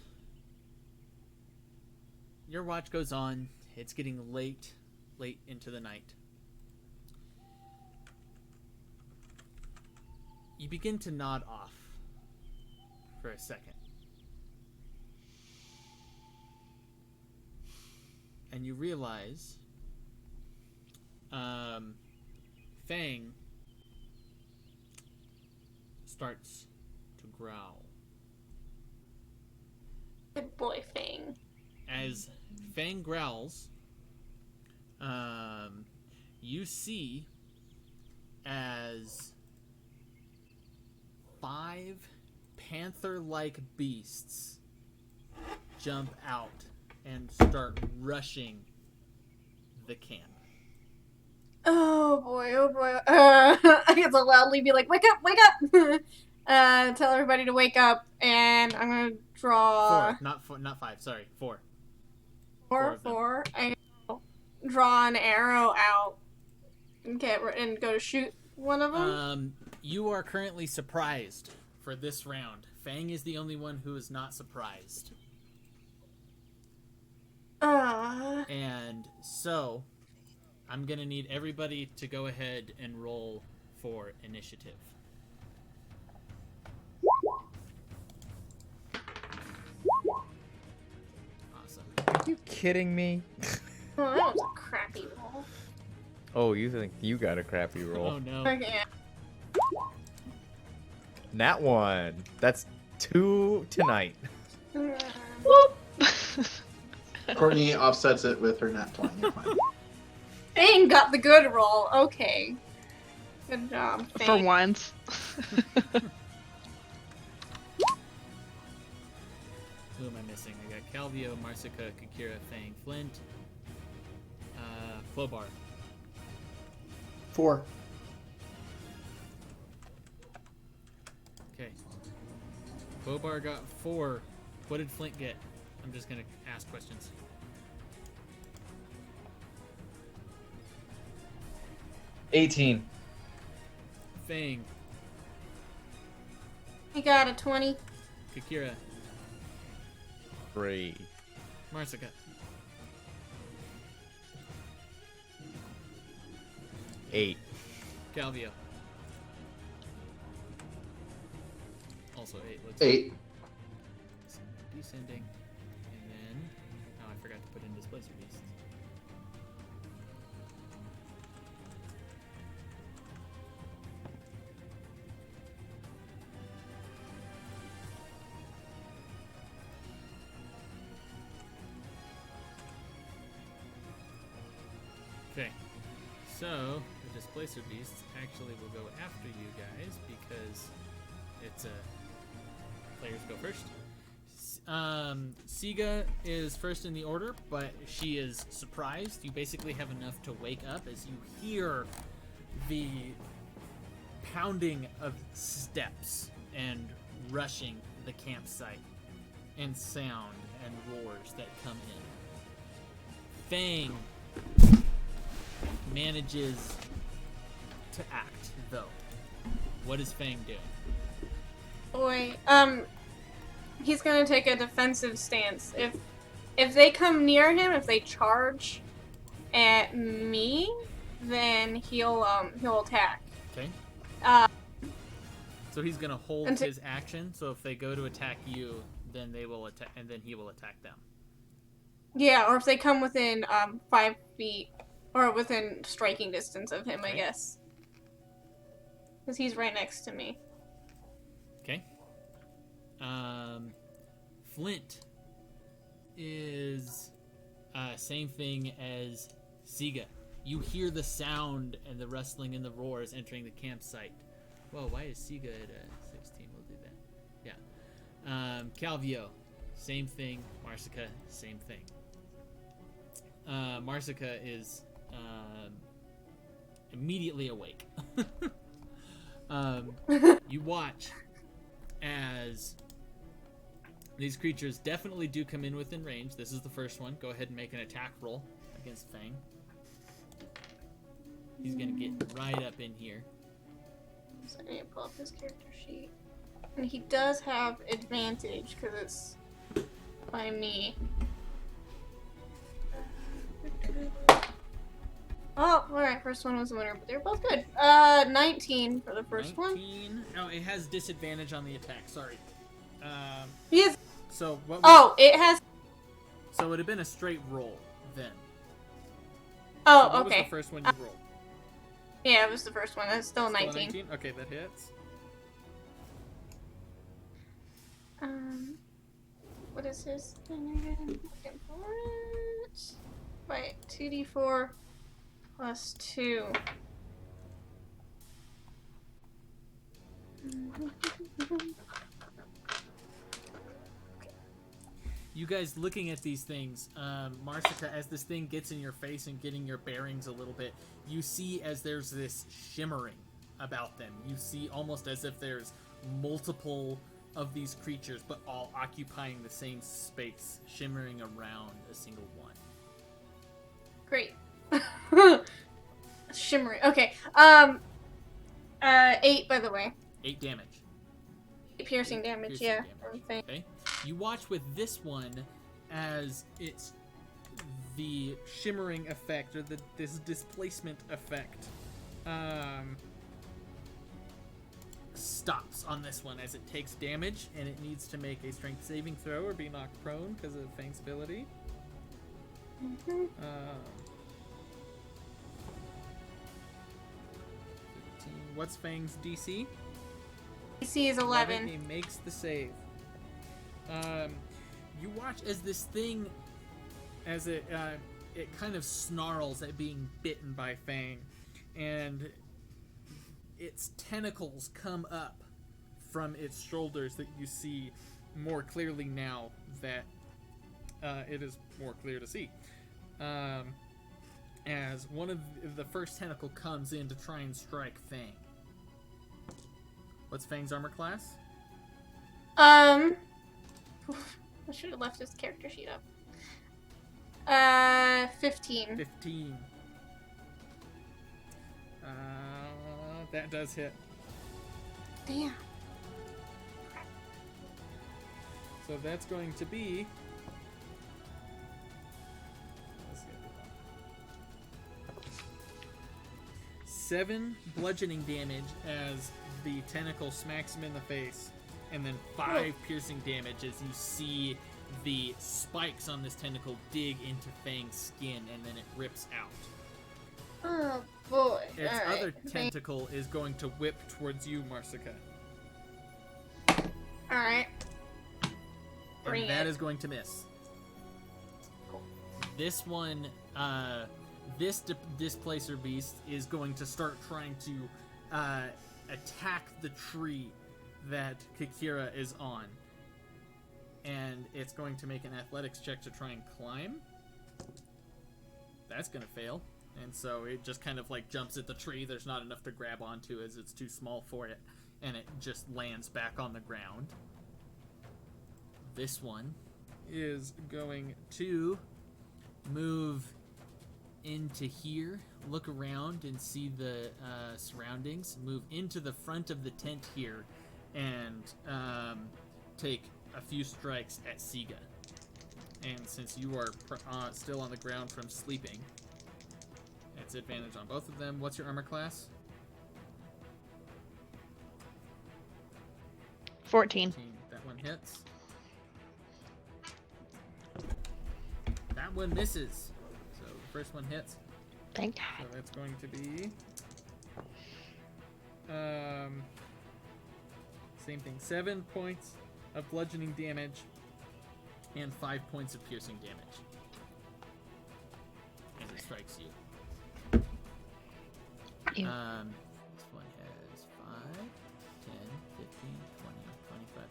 your watch goes on, it's getting late into the night. You begin to nod off for a second. And you realize Fang starts to growl. Good boy, Fang. As Fang growls, you see as 5 panther-like beasts jump out and start rushing the camp. Oh boy. I get to loudly be like, wake up! Tell everybody to wake up, and I'm gonna draw 4, not 5. Sorry, 4. 4. I draw an arrow out and go to shoot one of them. You are currently surprised for this round. Fang is the only one who is not surprised. And so, I'm going to need everybody to go ahead and roll for initiative. Awesome. Are you kidding me? Oh, that was a crappy roll. Oh, you think you got a crappy roll? Oh no. Okay. Nat 1. That's 2 tonight. Whoop. Courtney offsets it with her nat 20. You're fine. Fang got the good roll. Okay. Good job, Fang. For once. Who am I missing? I got Calvio, Marsica, Kikira, Fang, Flint, Flobar. 4. Okay. Flobar got 4. What did Flint get? I'm just gonna ask questions. $18. Fang, He got a 20. Kikira, 3. Marsica, 8. Calvio. Also 8. Let's 8. Descending. And then... Oh, I forgot to put in Displacing Beasts. Okay. So, the Displacer Beasts actually will go after you guys because it's players go first. Siga is first in the order, but she is surprised. You basically have enough to wake up as you hear the pounding of steps and rushing the campsite and sound and roars that come in. Fang manages to act, though. What is Fang doing? Boy, he's gonna take a defensive stance. If they come near him, if they charge at me, then he'll attack. Okay. Uh, So he's gonna hold and to- his action. So if they go to attack you, then they will attack, and then he will attack them. Yeah, or if they come within 5 feet or within striking distance of him, I Okay. guess. Because he's right next to me. Okay. Flint is same thing as Siga. You hear the sound and the rustling and the roars entering the campsite. Whoa, why is Siga at 16? We'll do that. Yeah. Calvio, same thing. Marsica, same thing. Marsica is immediately awake. You watch as these creatures definitely do come in within range. This is the first one. Go ahead and make an attack roll against Fang. He's gonna get right up in here. So I need to pull up his character sheet. And he does have advantage because it's by me. Oh, alright, first one was the winner, but they're both good. 19 for the first 19. Oh, it has disadvantage on the attack. Sorry. Yes. So what? Oh, it has. So it would have been a straight roll then. Oh, So what okay. was the first one you rolled? Yeah, it was the first one. That's still Still 19. Okay, that hits. What is his thing again? Looking for it. Right, 2d4 plus 2. You guys looking at these things, Marsica, as this thing gets in your face and getting your bearings a little bit, you see as there's this shimmering about them. You see almost as if there's multiple of these creatures, but all occupying the same space, shimmering around a single one. Great. Shimmering. Okay. 8 by the way. 8 damage. 8 piercing damage, Piercing yeah. damage. Okay. Okay. You watch with this one as it's the shimmering effect, or this displacement effect, stops on this one as it takes damage, and it needs to make a strength saving throw or be knocked prone because of Fang's ability. Mm-hmm. 15. What's Fang's DC? DC is 11. He makes the save. You watch as this thing, as it kind of snarls at being bitten by Fang, and its tentacles come up from its shoulders that you see more clearly now that it is more clear to see. As one of the first tentacle comes in to try and strike Fang. What's Fang's armor class? I should have left his character sheet up. 15. 15. That does hit. Damn. So that's going to be... 7 bludgeoning damage as the tentacle smacks him in the face, and then 5 piercing damage as you see the spikes on this tentacle dig into Fang's skin, and then it rips out. Oh boy. Its All right. other tentacle is going to whip towards you, Marsica. Alright. Bring And that it. is going to miss. This one, this Displacer Beast is going to start trying to attack the tree that Kikira is on. And it's going to make an athletics check to try and climb. That's going to fail. And so it just kind of like jumps at the tree. There's not enough to grab onto as it's too small for it. And it just lands back on the ground. This one is going to move into here, look around and see the surroundings, move into the front of the tent here, and take a few strikes at Siga. And since you are still on the ground from sleeping, it's advantage on both of them. What's your armor class? 14. That one hits. That one misses. So the first one hits. Thank So God. that's going to be same thing. 7 points of bludgeoning damage and 5 points of piercing damage as it strikes you. Ew. This one has 5, 10, 15, 20, 25, 30,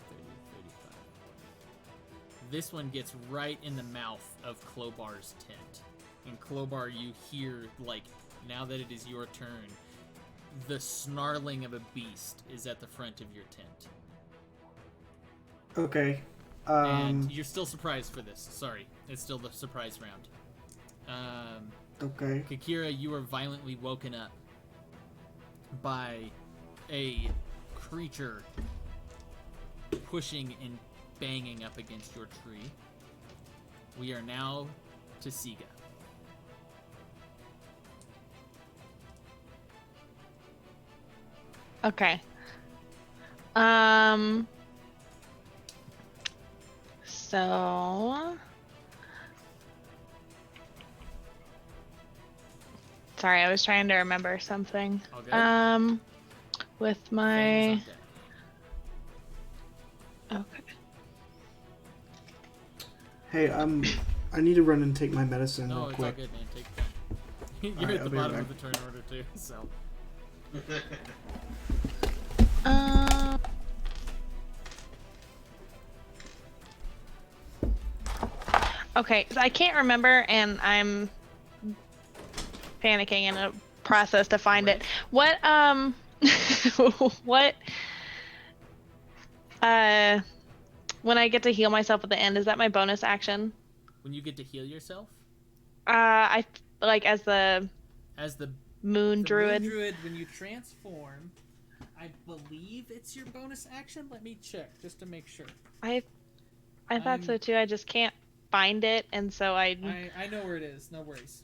35. This one gets right in the mouth of Clobar's tent. And Clobar, you hear, like, now that it is your turn, the snarling of a beast is at the front of your tent. Okay. And you're still surprised for this. Sorry. It's still the surprise round. Okay. Kikira, you are violently woken up by a creature pushing and banging up against your tree. We are now to Siga. Okay. So sorry, I was trying to remember something. All good? With Fang my, is on deck. okay. 10, 15, 20, 25, 30, 35. This one gets right in the mouth of Clobar's tent. And Clobar, you hear, like, now that it is your turn, the snarling of a beast is at the front of your tent. We are now to Siga. Hey, I need to run and take my medicine No, real it's all quick. good, man. Take your time. You're Alright, at I'll the be right bottom of the back. turn order too, so. Okay, so I can't remember, and I'm panicking in a process to find it. What what when I get to heal myself at the end, is that my bonus action? When you get to heal yourself, I like as the as the moon druid. Moon Druid, when you transform, I believe it's your bonus action. Let me check just to make sure. I thought so too. I just can't find it, and so I know where it is. No worries.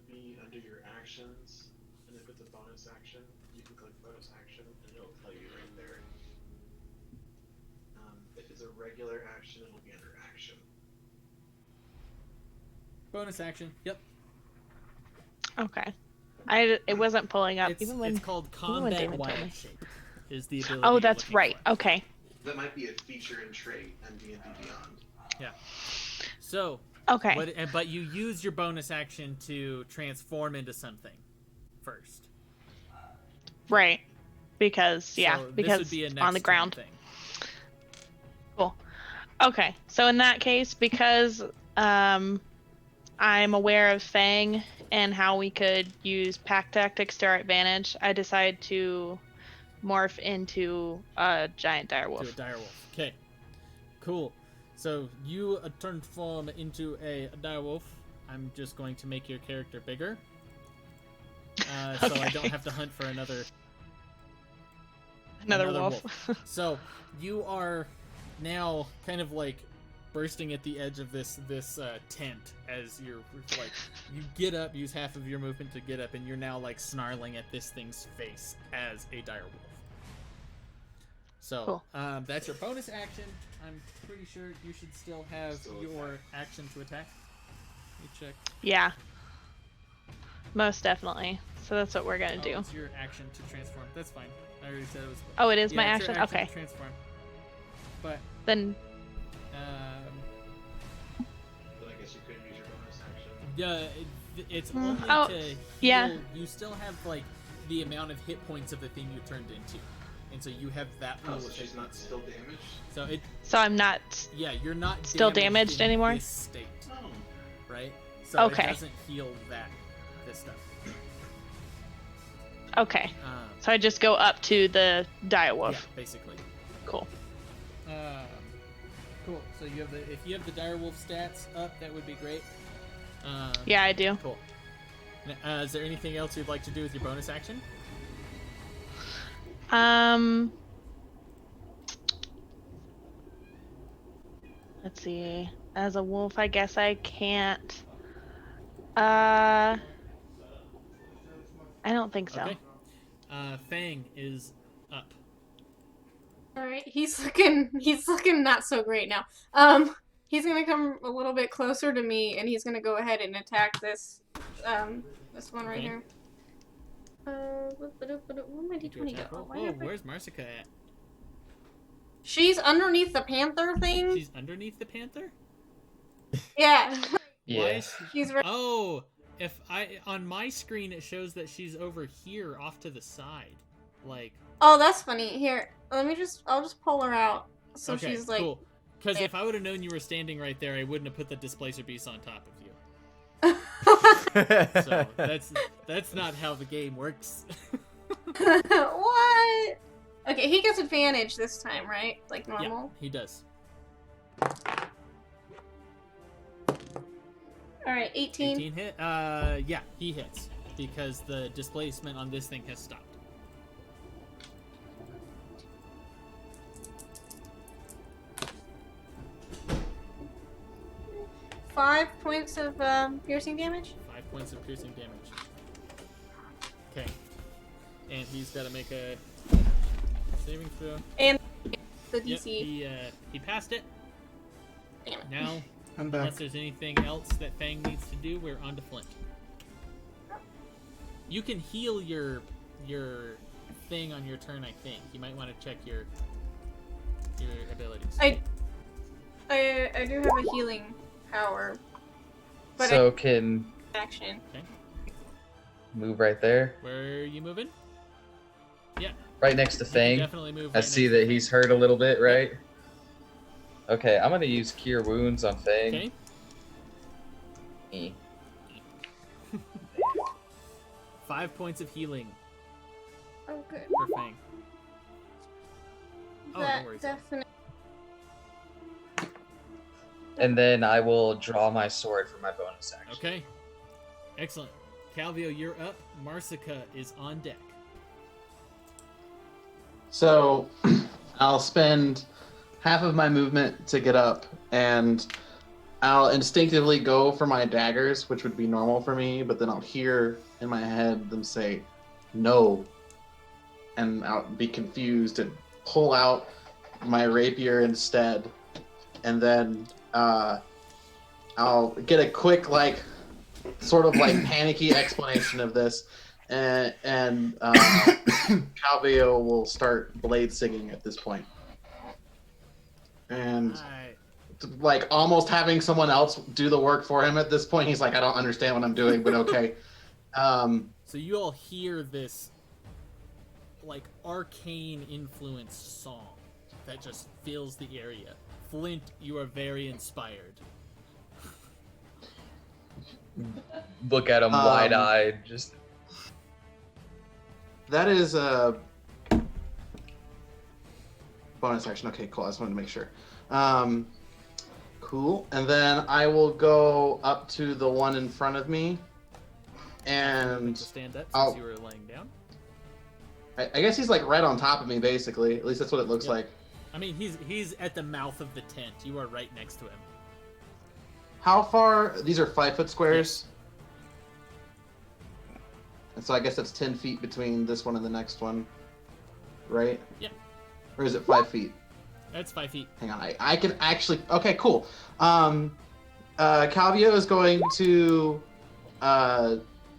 Be under your actions, and if it's a bonus action, you can click bonus action, and it'll tell you right there. If it's a regular action, it'll be under action. Bonus action. Yep. Okay. It wasn't pulling up It's called even when combat David told me. wild shape. Is the ability. Oh, you're that's looking right. for. Okay. That might be a feature and trait in D&D Beyond. Yeah. So. Okay. But you use your bonus action to transform into something first. Right. Because So this would be a next on the turn ground. thing. Cool. Okay. So in that case, because I'm aware of Fang and how we could use pack tactics to our advantage, I decide to morph into a giant direwolf. To a direwolf. Okay. Cool. So you transform into a direwolf. I'm just going to make your character bigger, so I don't have to hunt for another wolf. So you are now kind of like bursting at the edge of this tent as you're like you get up, use half of your movement to get up, and you're now like snarling at this thing's face as a direwolf. So Cool. That's your bonus action. I'm pretty sure you should still have your action to attack. Let me check. Yeah. Most definitely. So that's what we're gonna do. It's your action to transform. That's fine. I already said it was. Oh, it is my it's your action? Okay. To transform. But Then But I guess you couldn't use your bonus action. yeah, it's only to heal. yeah. You still have like the amount of hit points of the thing you turned into, and so you have that. Oh, so she's not still damaged? So I'm not yeah, you're not still damaged in anymore? This state, Oh. right? So Okay. it doesn't heal this stuff. okay. So I just go up to the direwolf. Yeah, basically. Cool. Cool. So you have if you have the direwolf stats up, that would be great. Yeah, I do. Cool. Is there anything else you'd like to do with your bonus action? Let's see. As a wolf, I guess I can't. I don't think so. Okay. Fang is up. All right, he's looking not so great now. He's gonna come a little bit closer to me, and he's gonna go ahead and attack this one right Okay. here. Where'd my D20 go? Oh, Why did I- where's Marsica at? She's underneath the panther thing. She's underneath the panther? Yeah. Why Yeah. is she... She's right. Oh, if I on my screen it shows that she's over here off to the side. Like Oh, that's funny. Here, I'll just pull her out. So okay, she's like cool. Because if I would have known you were standing right there, I wouldn't have put the displacer beast on top of you. So that's not how the game works. What? Okay, he gets advantage this time, right? Like Yeah, normal? he does. Alright, 18. 18 hit? Yeah, he hits. Because the displacement on this thing has stopped. Five points of piercing damage. 5 points of piercing damage. Okay. And he's got to make a saving throw. And the Yep, DC. he passed it. Damn it. Now, I'm back. unless there's anything else that Fang needs to do, we're on to Flint. You can heal your thing on your turn, I think. You might want to check your your abilities. I do have a healing power, but So can action. Okay. move right there, Where are you moving? Yeah. right next to You can Fang. definitely move. I Right see next to that Fang. he's hurt a little bit, right? Okay, I'm gonna use Cure Wounds on Fang. Okay. Eh. 5 points of healing Oh, good. for Fang. Oh, That no worries. definitely. And then I will draw my sword for my bonus action. Okay. Excellent. Calvio, you're up. Marsica is on deck. So I'll spend half of my movement to get up, and I'll instinctively go for my daggers, which would be normal for me, but then I'll hear in my head them say, no. And I'll be confused and pull out my rapier instead. And then I'll get a quick, like, sort of like panicky explanation of this. And Calvio will start blade singing at this point. And Alright. like almost having someone else do the work for him at this point. He's like, I don't understand what I'm doing, but okay. So you all hear this, like, arcane influenced song that just fills the area. Flint, you are very inspired. Look at him wide-eyed, just... That is a bonus action. Okay, cool. I just wanted to make sure. Cool. And then I will go up to the one in front of me, and To stand up I'll- since you were laying down. I guess he's like right on top of me, basically. At least that's what it looks Yep. like. I mean, he's at the mouth of the tent. You are right next to him. How far? These are 5-foot squares. And so I guess that's 10 feet between this one and the next one, right? Yep. Or is it 5 feet? That's 5 feet. Hang on, I can actually. Okay, cool. Calvio is going to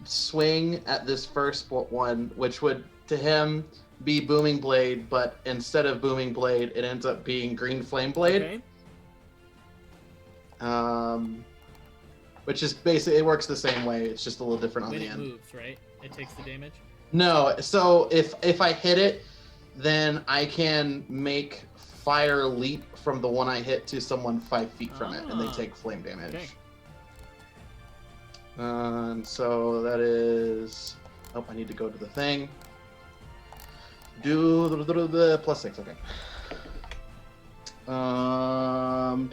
swing at this first one, which would to him be Booming Blade, but instead of Booming Blade, it ends up being Green Flame Blade. Okay. Which is basically it works the same way. It's just a little different on When the it end. moves, right? It takes the damage. No, so if I hit it, then I can make fire leap from the one I hit to someone 5 feet from it, and they Ah. take flame damage. Okay. And so that is. Oh, I need to go to the thing. Do the plus 6. Okay.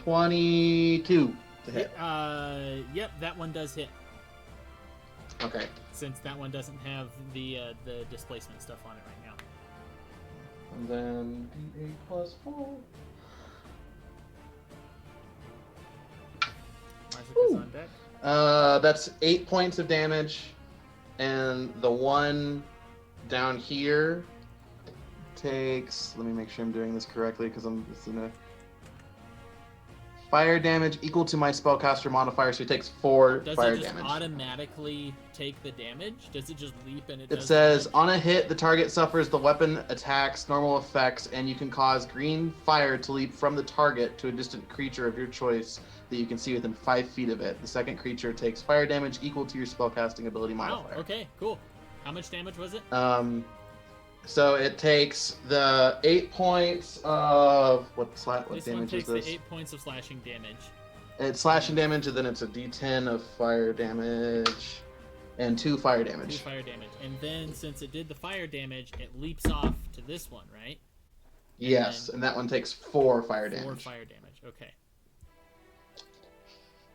22 to hit. Yep, that one does hit. Okay. Since that one doesn't have the displacement stuff on it right now. And then D8 plus 4. Marsica's on deck. That's 8 points of damage, and the one down here takes. Let me make sure I'm doing this correctly because I'm just in a fire damage equal to my spellcaster modifier, so he takes 4 Does fire it just damage. automatically take the damage? Does it just leap and it It does says damage? on a hit, the target suffers the weapon attacks normal effects, and you can cause green fire to leap from the target to a distant creature of your choice that you can see within 5 feet of it. The second creature takes fire damage equal to your spellcasting ability Oh, modifier. okay, cool. How much damage was it? So it takes the 8 points of what This one damage is takes this? the 8 points of slashing damage. It's slashing damage, and then it's a D10 of fire damage and 2 fire 2 damage. fire damage. And then, since it did the fire damage, it leaps off to this one, right? Yes, and that one takes 4 fire 4 damage. fire damage. Okay.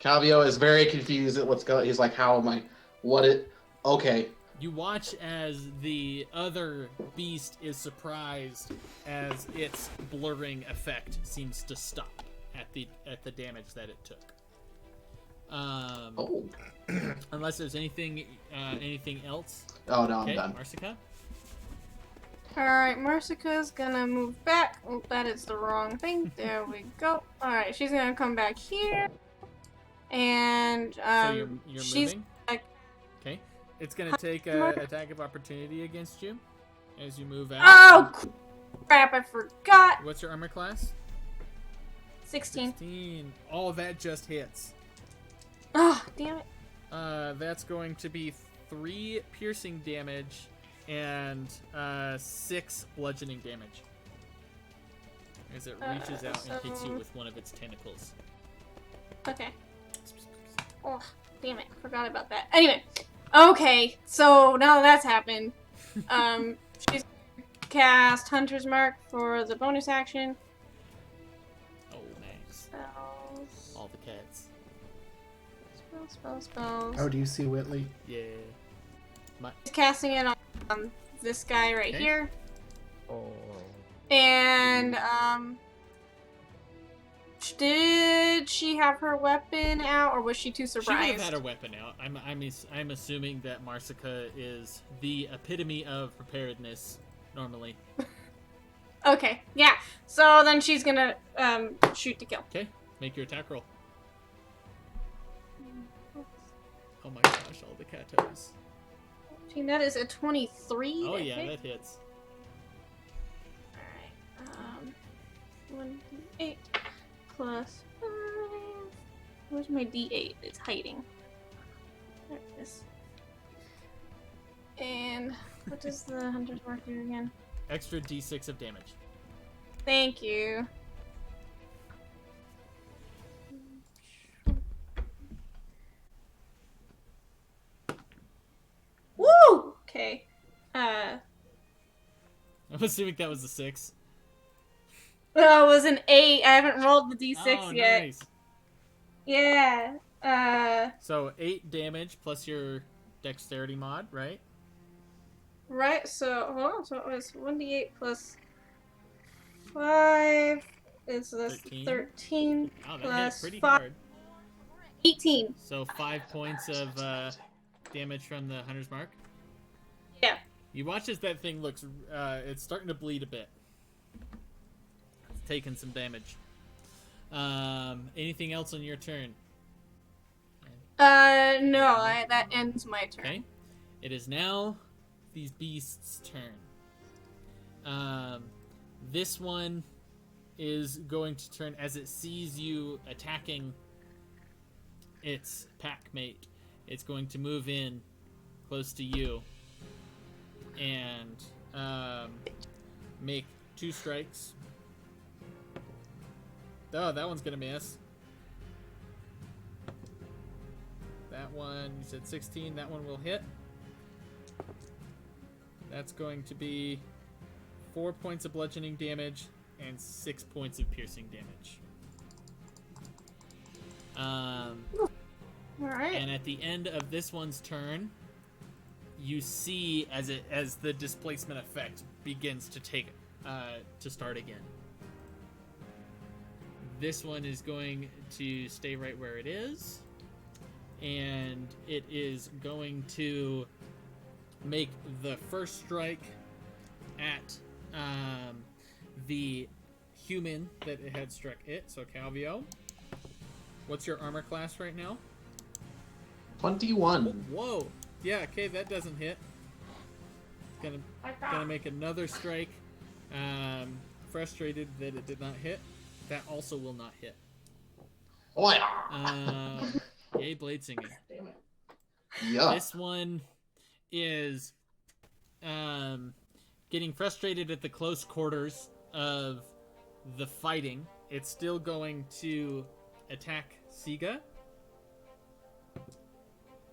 Calvio is very confused at what's going. He's like, "How am I? What it? Okay." You watch as the other beast is surprised as its blurring effect seems to stop at the damage that it took. Oh. Unless there's anything else. Oh no, Okay, I'm done. Marsica. Alright, Marsica's gonna move back. Oh, that is the wrong thing. There we go. Alright, she's gonna come back here. And, So you're she's moving. like- Okay. It's gonna take a attack of opportunity against you as you move out. Oh, crap, I forgot! What's your armor class? 16. 16. All that just hits. Oh, damn it. That's going to be 3 piercing damage and 6 bludgeoning damage. As it reaches out and hits you with one of its tentacles. Okay. Oh, damn it. Forgot about that. Anyway. Okay, so now that that's happened, she's cast Hunter's Mark for the bonus action. Oh, nice. Spells. All the cats. Spells. Oh, do you see Whitley? Yeah. She's casting it on this guy right Okay. here. Oh. And, did she have her weapon out, or was she too She would surprised? have had her weapon out. I'm assuming that Marsica is the epitome of preparedness, normally. Okay, yeah. So then she's gonna, shoot to kill. Okay, make your attack roll. Oh my gosh, all the catos. That is a 23. Oh to yeah, hit. that hits. Alright, 1d8 plus 5. Where's my d8? It's hiding. There it is. And what does the Hunter's Mark do again? Extra d6 of damage. Thank you. Woo! Okay. I'm assuming that was a 6. Oh, it was an 8. I haven't rolled the d6 Oh, yet. nice. Yeah. So 8 damage plus your dexterity mod, right? Right, so, hold on, so it was 1d8 plus 5, so that's 13. 13 Oh, that hit plus pretty 5, hard. 18. So 5 points of damage from the Hunter's Mark. Yeah. You watch as that thing looks, it's starting to bleed a bit. It's taking some damage. Anything else on your turn? No, that ends my turn. Okay. It is now these beasts' turn. This one is going to turn as it sees you attacking its pack mate. It's going to move in close to you and make 2 strikes. Oh, that one's gonna miss. That one, you said 16. That one will hit. That's going to be 4 points of bludgeoning damage and 6 points of piercing damage. Alright. And at the end of this one's turn, you see as the displacement effect begins to to start again. This one is going to stay right where it is, and it is going to make the first strike at the human that it had struck it. So Calvio, what's your armor class right now? 21. Whoa. Yeah, okay, that doesn't hit. Gonna make another strike. Frustrated that it did not hit. That also will not hit. Oh, yeah. Yay, Blade Singing. Yeah. This one is getting frustrated at the close quarters of the fighting. It's still going to attack Siga.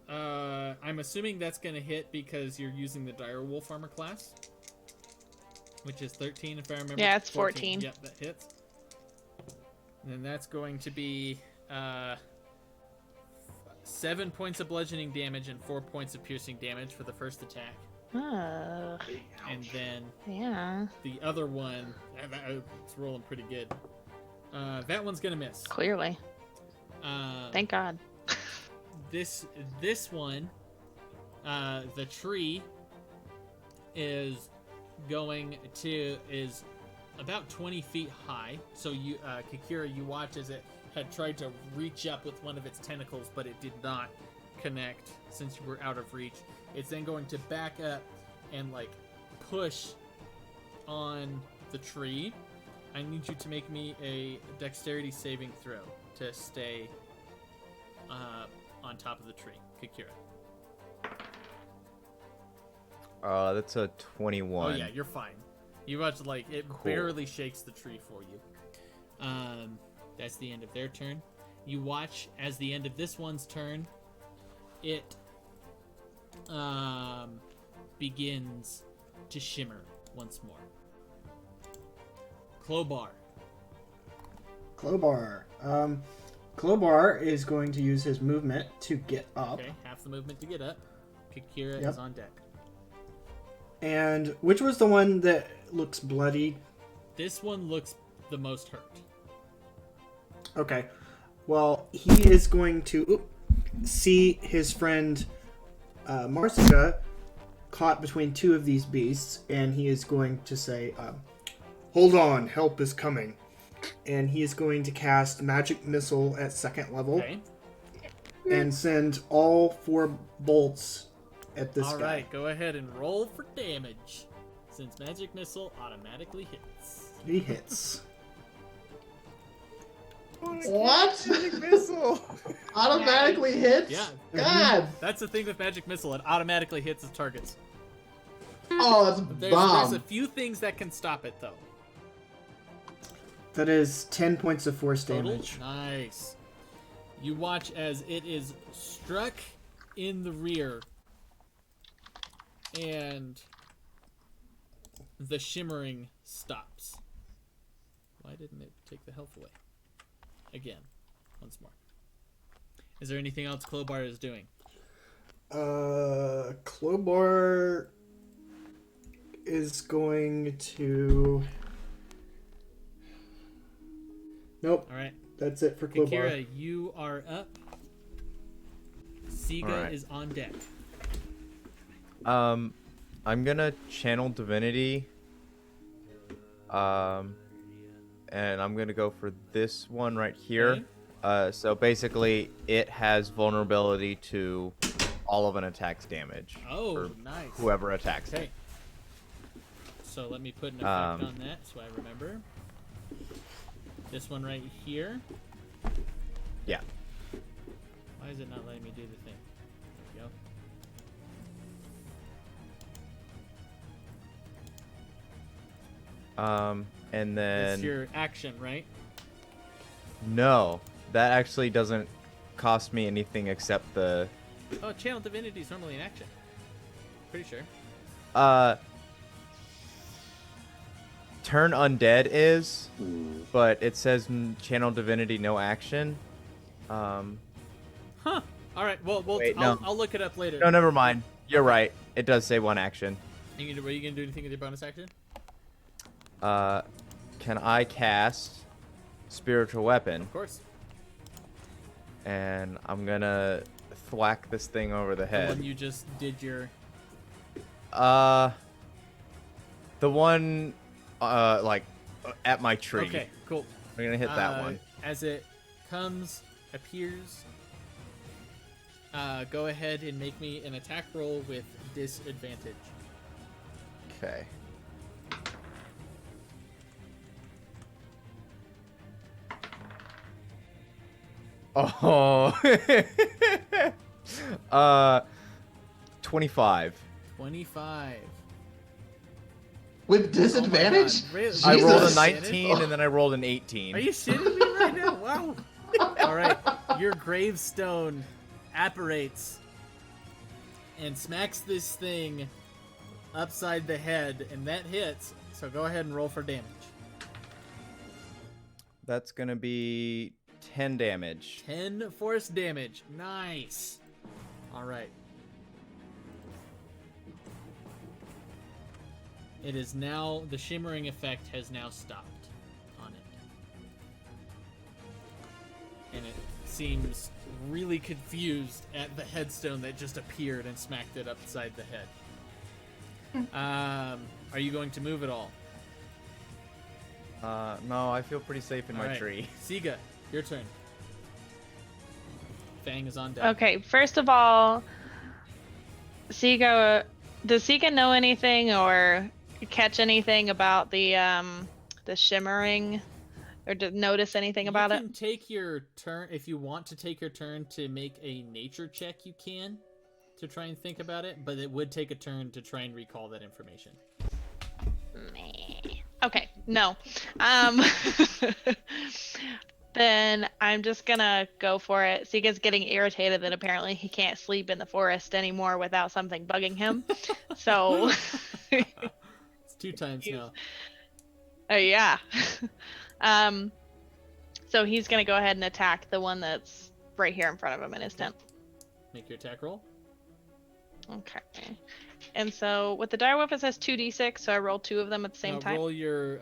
I'm assuming that's going to hit because you're using the Direwolf armor class, which is 13 if I remember. Yeah, it's 14. Yep, that hits. And then that's going to be 7 points of bludgeoning damage and 4 points of piercing damage for the first attack. And then Yeah. the other one, it's rolling pretty good. That one's going to miss. Clearly. Thank God. This one, the tree is about 20 feet high. So you, Kikira, you watch as it had tried to reach up with one of its tentacles, but it did not connect since you were out of reach. It's then going to back up and push on the tree, I need you to make me a dexterity saving throw to stay on top of the tree. Kikira. That's a 21. Oh yeah, you're fine. You watch it barely shakes the tree for you. That's the end of their turn. You watch as the end of this one's turn, it begins to shimmer once more. Clobar. Clobar is going to use his movement to get up. Okay, half the movement to get up. Kikira Yep. is on deck. And which was the one that looks bloody? This one looks the most hurt. Okay. Well, he is going to see his friend Marsica caught between two of these beasts, and he is going to say, "Hold on, help is coming." And he is going to cast Magic Missile at 2nd level Okay. and send all 4 bolts at this All guy. right, go ahead and roll for damage, since Magic Missile automatically hits. He hits. What? Missile. Automatically hits? Yeah. God. That's the thing with Magic Missile; it automatically hits its targets. Oh, that's There's bomb. a few things that can stop it, though. That is 10 points of force Total? damage. Nice. You watch as it is struck in the rear, and the shimmering stops. Why didn't it take the health away? Again, once more. Is there anything else Clobar is doing? Clobar is going to... Nope, All right. that's it for Clobar. Kikira, you are up. Siga Alright. is on deck. I'm gonna channel divinity. And I'm gonna go for this one right here. Okay. So basically, it has vulnerability to all of an attack's damage. Oh, for nice. whoever attacks Okay. it. So let me put an effect on that so I remember. This one right here. Yeah. Why is it not letting me do the thing? There we go. And then It's your action, right? no, that actually doesn't cost me anything except the Oh, Channel Divinity is normally an action. Pretty sure. Turn undead is, but it says channel divinity no action. Huh. All right. Well, Wait, I'll, no. I'll look it up later. No, never mind. You're right. It does say one action. Are you gonna do anything with your bonus action? Can I cast spiritual weapon? Of course. And I'm gonna thwack this thing over the The head. one you just did your. The one, at my tree. Okay. Cool. I'm gonna hit that one. As it appears, go ahead and make me an attack roll with disadvantage. Okay. Oh. 25. 25. With disadvantage? Oh my God. Really? I rolled a Jesus. 19 and then I rolled an 18. Are you shitting me right now? Wow. All right. Your gravestone apparates and smacks this thing upside the head, and that hits. So go ahead and roll for damage. That's gonna be 10 damage. 10 force damage. Nice. All right. It is now, the shimmering effect has now stopped on it. And it seems really confused at the headstone that just appeared and smacked it upside the head. Are you going to move at all? No, I feel pretty safe in All my right. tree. Siga, your turn. Fang is on deck. Okay, first of all, does Siga know anything or catch anything about the the shimmering, or to notice anything about You it? can take your turn if you want to take your turn to make a nature check. You can to try and think about it, but it would take a turn to try and recall that information. Meh. Okay, no. Then I'm just gonna go for it. Seaga's getting irritated that apparently he can't sleep in the forest anymore without something bugging him. So, It's 2 times now. yeah. So he's gonna go ahead and attack the one that's right here in front of him in his tent. Make your attack roll. Okay. And so with the direwolf it says 2d6, so I roll 2 of them at the same time. Roll your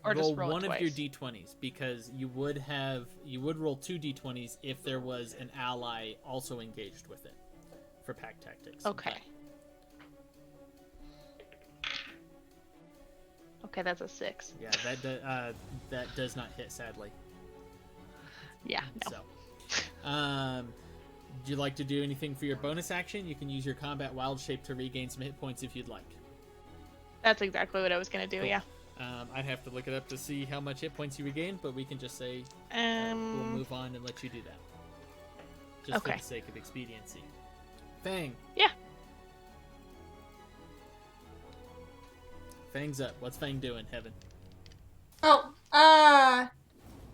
Or roll just roll it one of your twice. d20s, because you would roll 2 d20s if there was an ally also engaged with it for pack tactics. Okay. Okay, that's a 6. Yeah, that does not hit, sadly. Yeah. No. So, would you like to do anything for your bonus action? You can use your combat wild shape to regain some hit points if you'd like. That's exactly what I was gonna do. Yeah. I'd have to look it up to see how much hit points you regain, but we can just say we'll move on and let you do that. Just for Okay. the sake of expediency. Fang. Yeah. Fang's up. What's Fang doing, Heaven? Oh,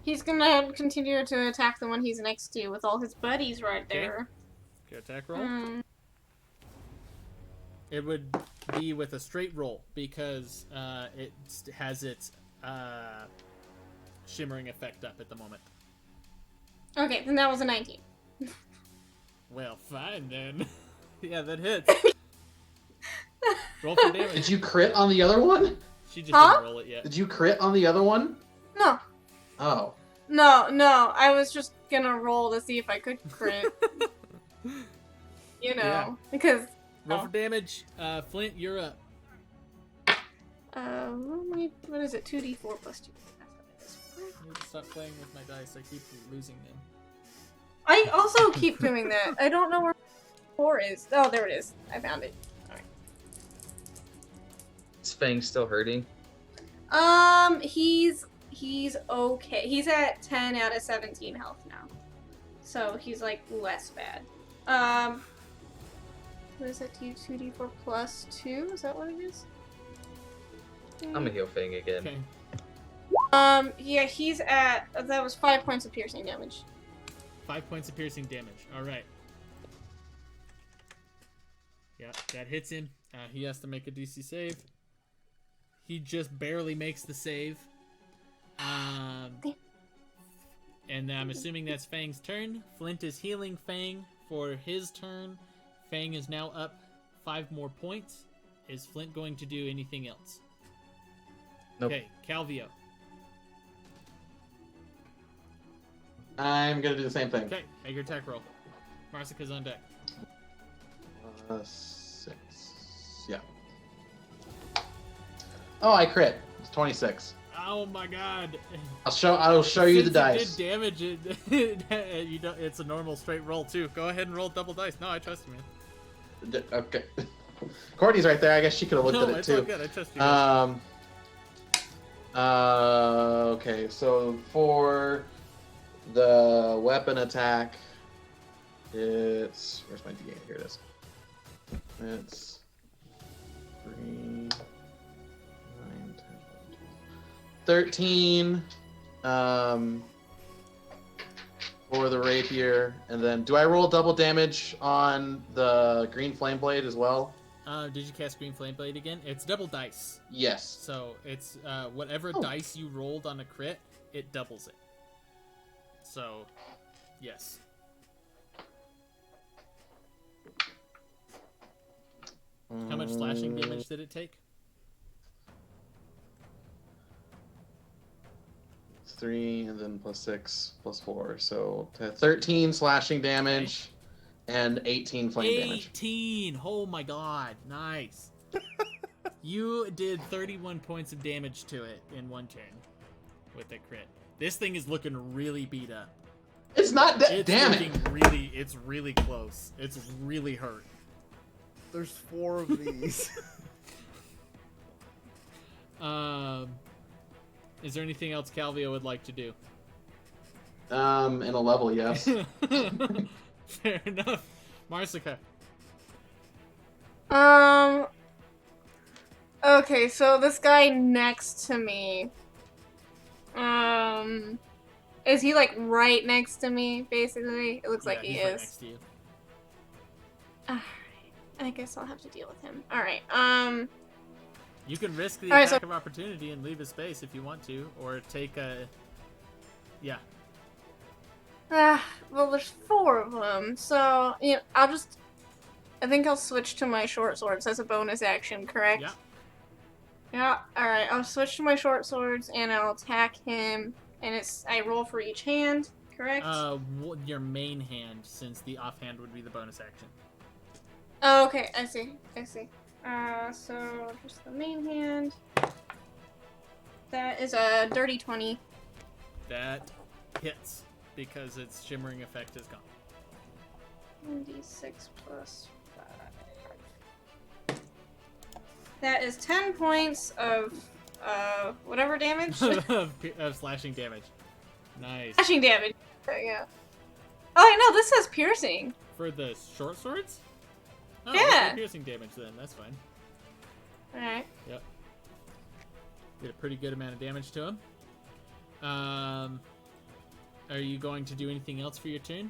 he's gonna continue to attack the one he's next to with all his buddies right Okay. there. Your attack roll? It would be with a straight roll because it has its shimmering effect up at the moment. Okay, then that was a 19. Well, fine then. Yeah, that hits. Roll for damage. Did you crit on the other one? She just Huh? didn't roll it yet. Did you crit on the other one? No. Oh. No, I was just gonna roll to see if I could crit. You know, Yeah. because... Roll for damage. Flint, you're up. What is it? 2d4 plus 2. I need to stop playing with my dice. I keep losing them. I also keep doing that. I don't know where 4 is. Oh, there it is. I found it. Is Fang still hurting? He's okay. He's at 10 out of 17 health now. So he's like less bad. What is it? 2d4 plus 2? Is that what it is? I'm gonna heal Fang again. Okay. Yeah, he's at, that was 5 points of piercing damage. 5 points of piercing damage. Alright. Yeah, that hits him. He has to make a DC save. He just barely makes the save. And I'm assuming that's Fang's turn. Flint is healing Fang for his turn. Fang is now up 5 more points. Is Flint going to do anything else? Nope. Okay, Calvio. I'm gonna do the same thing. Okay, make your attack roll. Marsica's on deck. 6. Yeah. Oh, I crit. It's 26. Oh my god. I'll show you the Since dice. It did damage. You don't, it's a normal straight roll too. Go ahead and roll double dice. No, I trust you, man. Okay. Courtney's right there. I guess she could have looked No, at it it's too. all good. I trust you. Okay, so for the weapon attack, it's where's my D8? Here it is. It's 3, 9, 10, 13. For the rapier, and then do I roll double damage on the green flame blade as well? Did you cast Green Flame Blade again? It's double dice. Yes. So it's whatever dice you rolled on a crit, it doubles it. So, yes. How much slashing damage did it take? 3 and then plus 6 plus 4, so 13 slashing damage and 18 flame damage. 18! Oh my god, nice. You did 31 points of damage to it in one turn with the crit. This thing is looking really beat up. It's not It's damn it. looking it's really close. It's really hurt. There's 4 of these. Is there anything else Calvio would like to do? In a level, yes. Fair enough. Marsica. Okay, so this guy next to me, is he like right next to me, basically? It looks like he he's right is. next to you. Alright, I guess I'll have to deal with him. Alright, You can risk the Alright, attack so- of opportunity and leave a space if you want to, or take a... Yeah. well, there's 4 of them, so, you know, I think I'll switch to my short swords as a bonus action, correct? Yeah. Yeah, alright, I'll switch to my short swords and I'll attack him, and I roll for each hand, correct? Your main hand, since the offhand would be the bonus action. Oh, okay, I see. So just the main hand. That is a dirty 20. That hits, because its shimmering effect is gone. 1d6 plus 5. That is 10 points of, whatever damage. of slashing damage. Nice. Slashing damage. Yeah. Oh, I know, this says piercing. For the short swords? Oh, Yeah. okay, piercing damage then, that's fine. Alright. Yep. Did a pretty good amount of damage to him. Are you going to do anything else for your turn?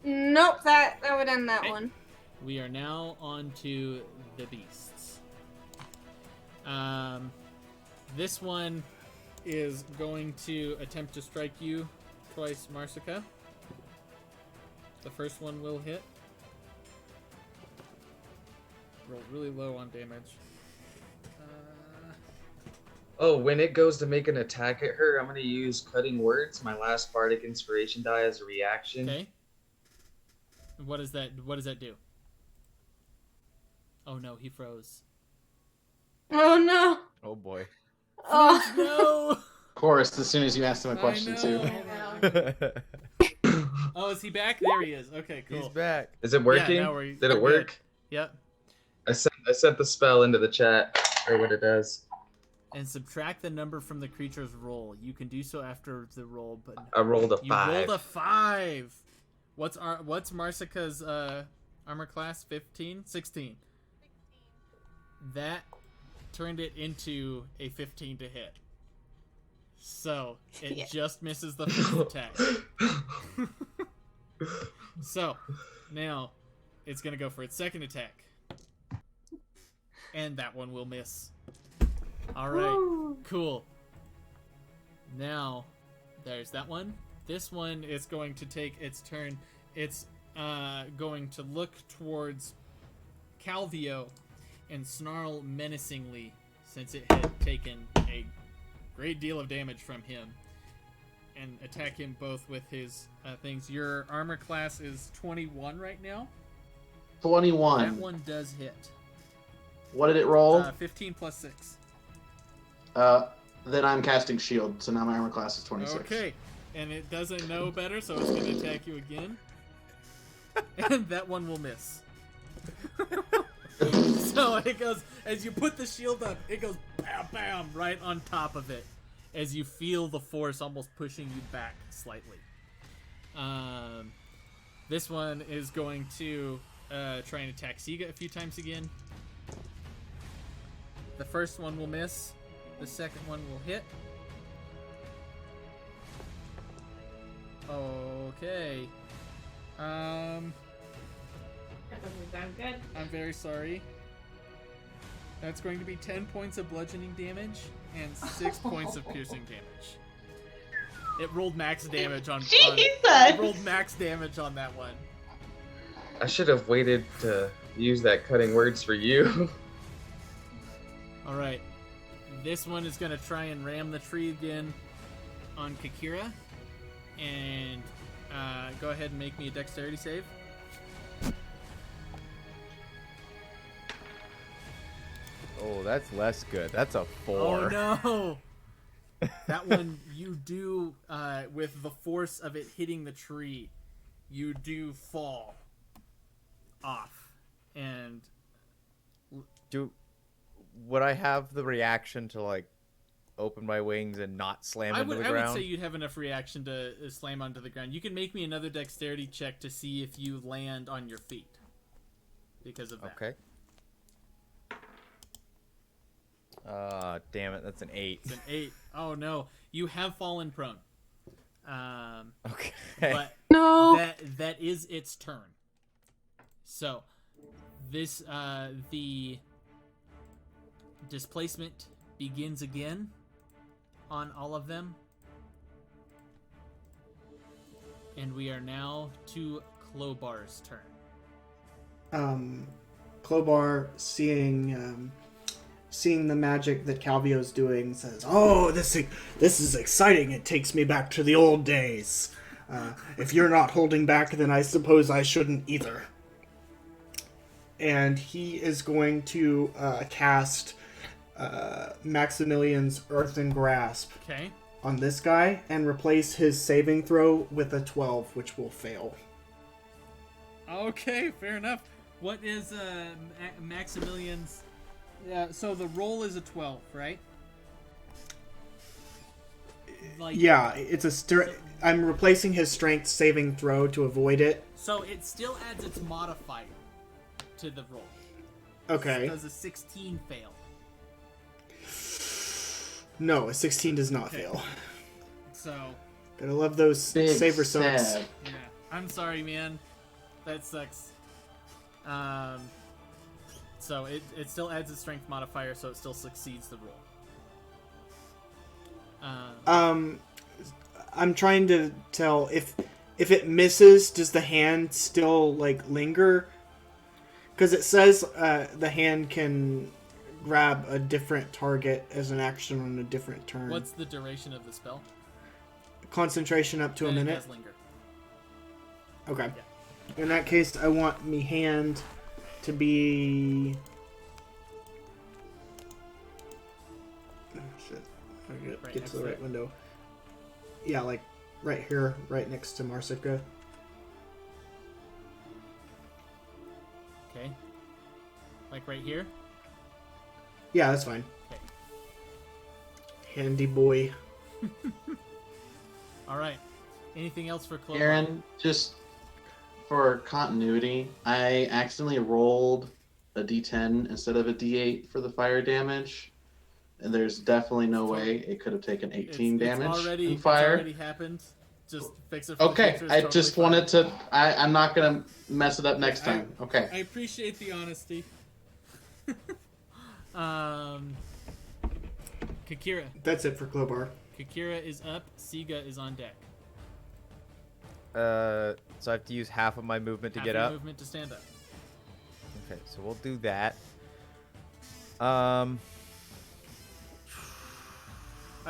Nope, that would end that Okay. one. We are now on to the beasts. This one is going to attempt to strike you twice, Marsica. The first one will hit. Roll really low on damage. Oh, when it goes to make an attack at her, I'm going to use Cutting Words, my last Bardic Inspiration die, as a reaction. Okay. What does that do? Oh no, he froze. Oh no. Oh boy. Oh. No! Of course, as soon as you asked him a question, I too. know. Oh, is he back? There he is. Okay, cool. He's back. Is it working? now we're- Did it we're work? good. Yep. I sent the spell into the chat, or what it does. And subtract the number from the creature's roll. You can do so after the roll, but I rolled a you 5. rolled a 5. What's Marsica's armor class? 15? 16. That turned it into a 15 to hit. So it Yeah. just misses the first attack. So now it's gonna go for its second attack, and that one will miss. All right, Woo. cool. Now there's that one. This one is going to take its turn. It's going to look towards Calvio and snarl menacingly, since it had taken a great deal of damage from him, and attack him both with his things. Your armor class is 21 right now. 21. That one does hit. What did it roll? 15 plus 6. Then I'm casting shield, so now my armor class is 26. Okay, and it doesn't know better, so it's going to attack you again. And that one will miss. So it goes, as you put the shield up, it goes bam, bam, right on top of it, as you feel the force almost pushing you back slightly. This one is going to try and attack Siga a few times again. The first one will miss. The second one will hit. Okay. That doesn't sound good. I'm very sorry. That's going to be 10 points of bludgeoning damage and 6 points of piercing damage. It rolled max damage on. It rolled max damage on that one. I should have waited to use that Cutting Words for you. All right. This one is going to try and ram the tree again on Kakira. And go ahead and make me a dexterity save. Oh, that's less good. That's a 4. Oh no! That one, you do, with the force of it hitting the tree, you do fall off. And Would I have the reaction to like open my wings and not slam I into would the ground? say you'd have enough reaction to slam onto the ground. You can make me another dexterity check to see if you land on your feet. Because of that. Okay. Damn it, that's an 8. It's an 8. Oh no, you have fallen prone. Okay. But No. that is its turn. So, this the displacement begins again on all of them, and we are now to Klobar's turn. Klobar, seeing the magic that Calvio's doing, says, "Oh, this is exciting. It takes me back to the old days. If you're not holding back, then I suppose I shouldn't either." And he is going to cast Maximilian's Earthen Grasp Okay. on this guy and replace his saving throw with a 12, which will fail. Okay, fair enough. What is Maximilian's? Yeah. So the roll is a 12, right? Like, Yeah, it's I'm replacing his strength saving throw to avoid it. So it still adds its modifier to the roll. Okay. Does a 16 fail? No, a 16 does not Okay. fail. So, Gotta love those Big saver sucks. sad. yeah. I'm sorry, man. That sucks. So it still adds its strength modifier, so it still succeeds the roll. I'm trying to tell if it misses, does the hand still like linger? Because it says the hand can grab a different target as an action on a different turn. What's the duration of the spell? Concentration up to a Then it minute? does linger. Okay. In that case, I want me hand to be... Oh, shit. I gotta Right get next to the to right it? window. Yeah, like right here, right next to Marsica. Okay. Like right here? Yeah, that's fine. Okay. Handy boy. Alright. Anything else for Clover? Aaron, just for continuity, I accidentally rolled a d10 instead of a d8 for the fire damage, and there's definitely no way it could have taken 18 damage in fire. It's already happened. Just fix it for the Okay, future, it's I totally just fine. wanted to. I'm not gonna mess it up next I- time. Okay. I appreciate the honesty. Kakira. That's it for Klobar. Kakira is up. Siga is on deck. So I have to use half of my movement to Half get your up. movement to stand up. Okay, so we'll do that. I'm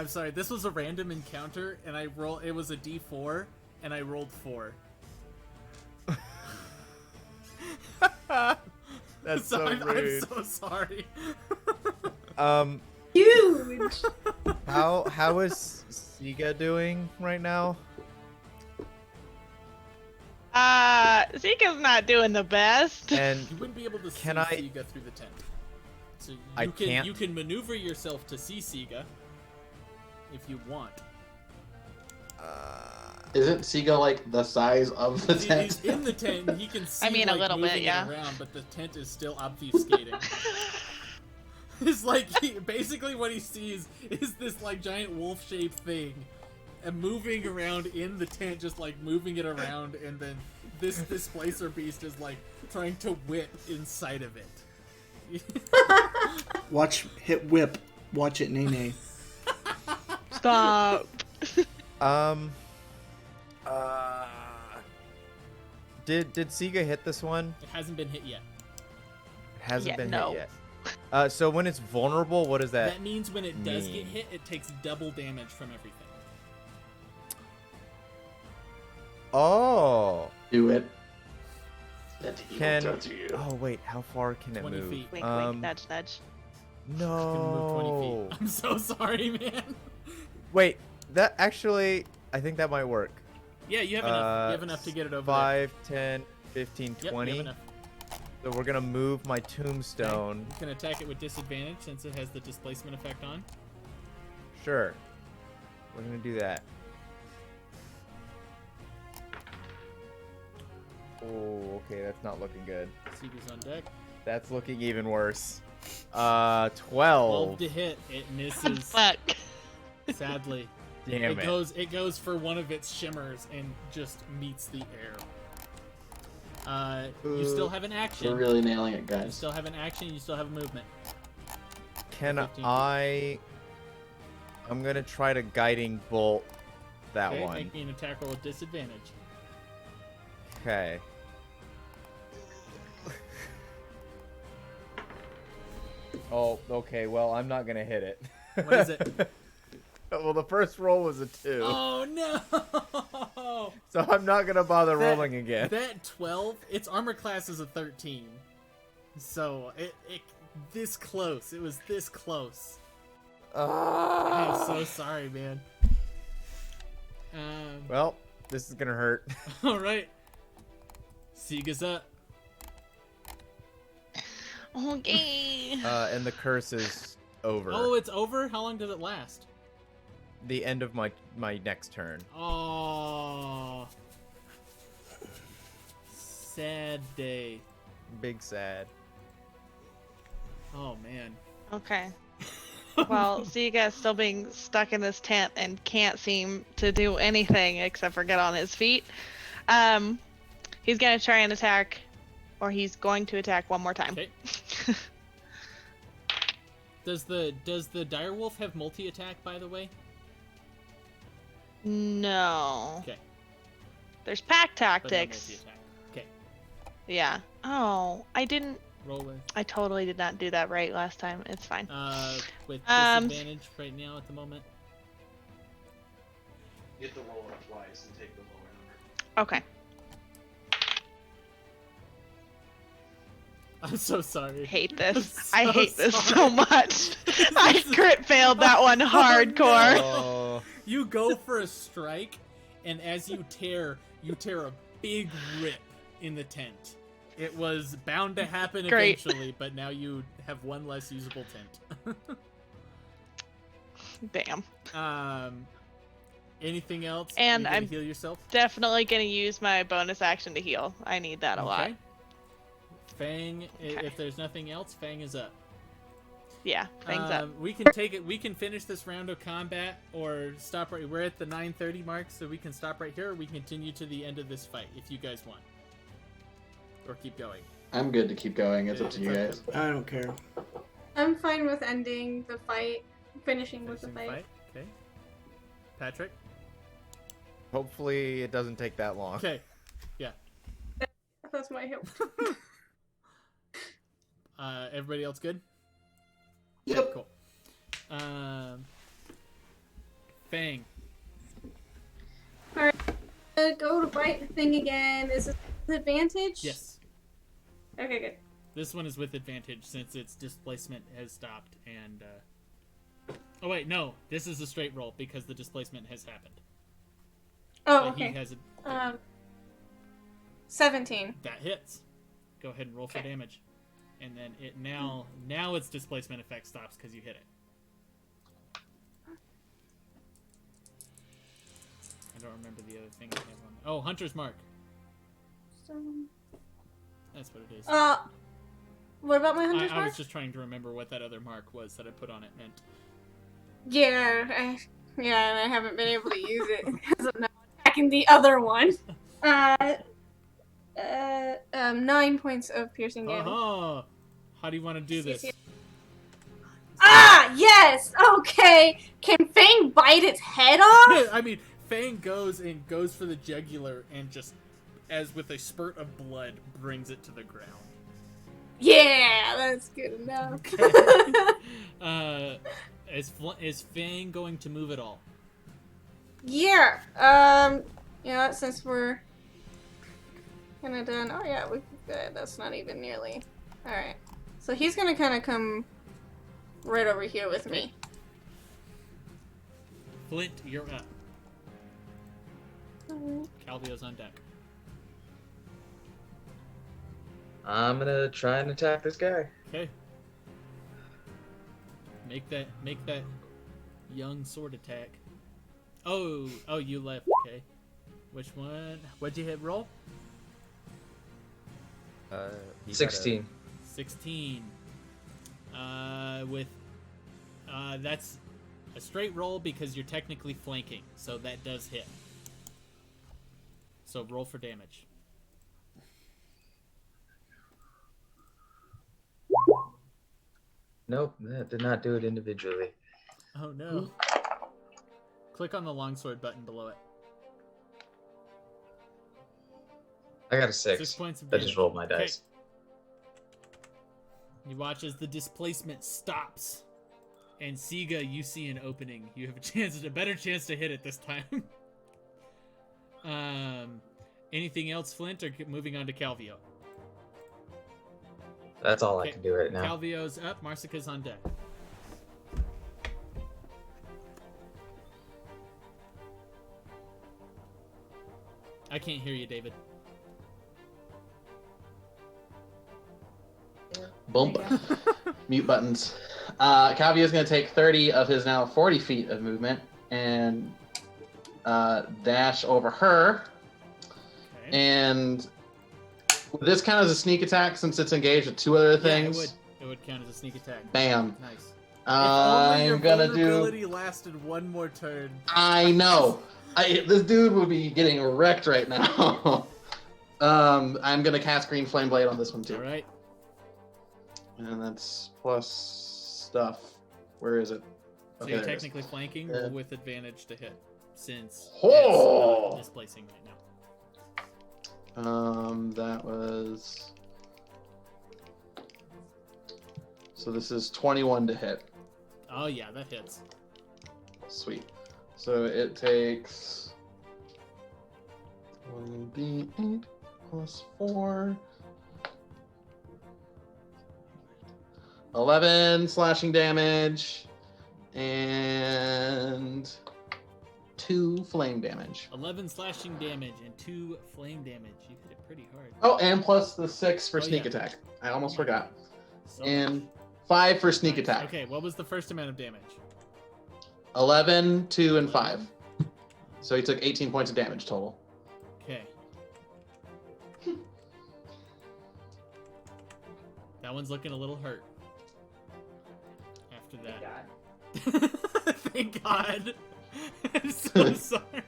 sorry. This was a random encounter, and it was a D4, and I rolled 4. That's So so I'm rude. so sorry. Huge. How is Siga doing right now? Zika's not doing the best. And You wouldn't be able to see Can I- Siga through the tent. So I can can't- you can maneuver yourself to see Siga if you want. Isn't Seagull like the size of the See, tent? he's in the tent. And he can see I mean, a like, little bit, moving it yeah. around, but the tent is still obfuscating. It's like basically what he sees is this like giant wolf-shaped thing, and moving around in the tent, just like moving it around, and then this displacer beast is like trying to whip inside of it. Hit whip. Watch it, nay. Stop. Did Siga hit this one? It hasn't been hit yet. It hasn't Yeah, been no. hit yet. So when it's vulnerable, what does that? That means when it does get mean? hit, it takes double damage from everything. Oh. Do it. That evil Can does to you. oh wait, how far can it 20 move? feet. Wink, wink, nudge, nudge. It can move 20 No. feet. I'm so sorry, man. Wait, that actually, I think that might work. Yeah, you have enough. You have enough to get it over 5, 10, 15, there. Yep, 20. you have enough. So we're gonna move my tombstone. You can attack it with disadvantage since it has the displacement effect on. Sure. We're gonna do that. Oh, okay, that's not looking good. Seaga's on deck. That's looking even worse. 12 12. to hit. It misses. Fuck. Sadly. Damn it. It goes for one of its shimmers and just meets the air. You still have an action. We're really nailing it, You guys. still have an action. You still have a movement. Can 15. I'm gonna try to guiding bolt that Okay, one. make me an attack roll with disadvantage. Okay. Oh, okay. Well, I'm not gonna hit it. What is it? Well, the first roll was a 2. Oh no! So I'm not gonna bother rolling again. That 12, its armor class is a 13. So it this close. It was this close. I'm so sorry, man. Well, this is gonna hurt. All right. Seaga's up. Okay. And the curse is over. Oh, it's over? How long does it last? The end of my next turn. Oh. Sad day. Big sad. Oh, man. Okay. Well, Ziga's still being stuck in this tent and can't seem to do anything except for get on his feet. He's gonna try and attack, or he's going to attack one more time. Okay. Does the direwolf have multi-attack, by the way? No. Okay. There's pack But no tactics. multi-attack. Okay. Yeah. Oh, I didn't. Roll with. I totally did not do that right last time. It's fine. With Um, disadvantage right now at the moment. You have to roll it twice and take the lower number. Okay. I'm so sorry. Hate this. I'm I so hate this sorry. so much. I crit failed that one hardcore. Oh. You go for a strike, and as you tear a big rip in the tent. It was bound to happen Great. eventually, but now you have one less usable tent. Damn. Anything else? And You gonna I'm- heal yourself. Definitely gonna use my bonus action to heal. I need that a lot. Okay. Fang. Okay. If there's nothing else, Fang is up. Yeah, things up. We can take it. We can finish this round of combat, or stop right. We're at the 9:30 mark, so we can stop right here, or we can continue to the end of this fight if you guys want, or keep going. I'm good to keep going. It's up to you guys. I don't care. I'm fine with ending the fight, finishing with the Finishing fight. Okay. Patrick. Hopefully it doesn't take that long. Okay. Yeah. That's my hope. Everybody else good? Yep. Cool. Fang. Go to bite the thing again. Is this with advantage? Yes. Okay, good. This one is with advantage since its displacement has stopped and. Oh wait, no. This is a straight roll because the displacement has happened. Oh, But he okay. has a, 17. that hits. Go ahead and roll for Okay. damage, and then it now its displacement effect stops because you hit it. I don't remember the other thing I have on. Oh, Hunter's Mark. That's what it is. What about my hunter's I mark? was just trying to remember what that other mark was that I put on it meant. Yeah, and I haven't been able to use it because I'm now attacking the other one. 9 points of piercing damage. Oh, how do you want to do this? Ah, yes. Okay. Can Fang bite its head off? I mean, Fang goes for the jugular and just, as with a spurt of blood, brings it to the ground. Yeah, that's good enough. Is Fang going to move at all? Yeah. Yeah. Since we're kind of done. Oh yeah, that's not even nearly. All right. So he's gonna kind of come right over here with me. Flint, you're up. Calvio's on deck. I'm gonna try and attack this guy. Okay. Make that. young sword attack. Oh, you left. Okay. Which one? What'd you hit? Roll. You 16. 16. That's a straight roll because you're technically flanking, so that does hit. So roll for damage. Nope, that did not do it individually. Oh no. Click on the longsword button below it. I got a 6. 6 points of I damage. just rolled my Okay. dice. You watch as the displacement stops. And Siga, you see an opening. You have a better chance to hit it this time. Anything else, Flint, or moving on to Calvio? That's all I Okay. can do right now. Calvio's up. Marsica's on deck. I can't hear you, David. Bump. Mute buttons. Calvio's going to take 30 of his now 40 feet of movement and dash over her. Okay. And would this count as a sneak attack since it's engaged with 2 other things? Yeah, it would count as a sneak attack. Bam. Nice. If only I'm your gonna do. vulnerability lasted one more turn. I know. This dude would be getting wrecked right now. I'm gonna cast Green Flame Blade on this one too. All right. And that's plus stuff. Where is it? So Okay, you're there it is. technically flanking Yeah. with advantage to hit, since Oh! it's displacing right now. That was. So this is 21 to hit. Oh yeah, that hits. Sweet. So it takes 1d8 plus 4. 11 slashing damage and 2 flame damage. 11 slashing damage and 2 flame damage. You hit it pretty hard. Oh, and plus the 6 for Oh, sneak yeah. attack. I almost forgot. So And much. 5 for sneak Nice. attack. Okay, what was the first amount of damage? 11, 2, and 5. So he took 18 points of damage total. Okay. That one's looking a little hurt. After that. Thank God. I'm so sorry.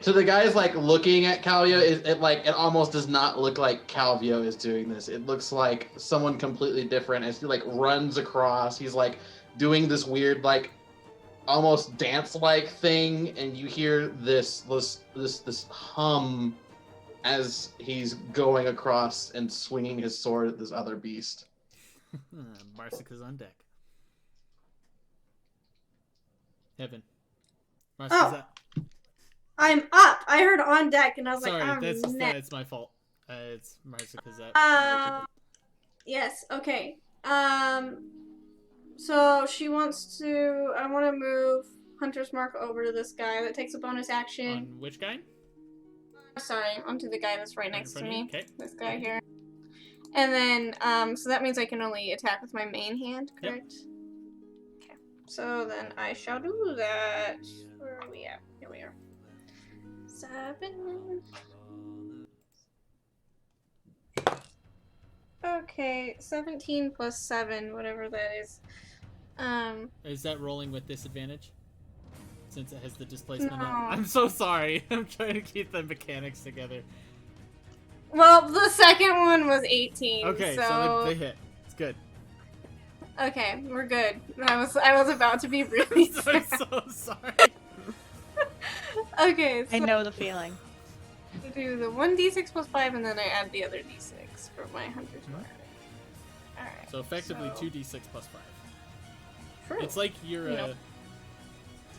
So the guy's like looking at Calvio. It almost does not look like Calvio is doing this. It looks like someone completely different as he like runs across. He's like doing this weird like almost dance-like thing, and you hear this hum as he's going across and swinging his sword at this other beast. Marsica's on deck. Heaven. Marsica's Oh. up. I'm up. I heard on deck, and I was Sorry, like, I'm that's next. my fault. It's Marsica's up. Yes. Okay. So she wants to. I want to move Hunter's Mark over to this guy. That takes a bonus action. On which guy? Sorry, onto the guy that's right next to front of you? me. Okay. This guy here. And then, so that means I can only attack with my main hand, Yep. correct? Okay. So then I shall do that. Where are we at? Here we are. 7. Okay, 17 plus 7, whatever that is. Is that rolling with disadvantage? Since it has the displacement No. on? I'm so sorry. I'm trying to keep the mechanics together. Well, the second one was 18. Okay, so, so they hit. It's good. okay, we're good. I was about to be really I'm sad. so sorry. Okay, so I know the feeling. I do the 1d6 plus 5, and then I add the other d6 for my Hunter's Mark. Alright. So effectively so- 2d6 plus 5. True. It's like you're Yep.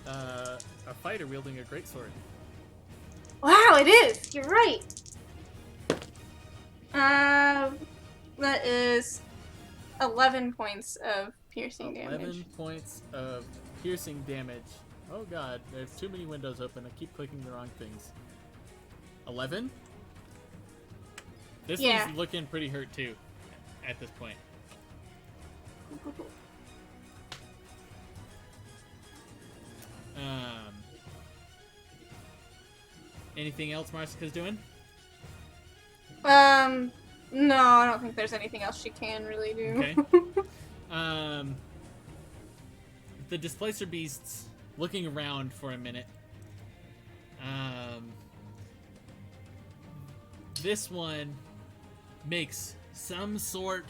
a fighter wielding a greatsword. Wow, it is! You're right! That is 11 points of piercing 11 damage. points of piercing damage. Oh god, there's too many windows open. I keep clicking the wrong things. 11? This Yeah. one's looking pretty hurt too, at this point. Anything else Marsica's doing? No, I don't think there's anything else she can really do. Okay. The Displacer Beast's looking around for a minute. This one makes some sort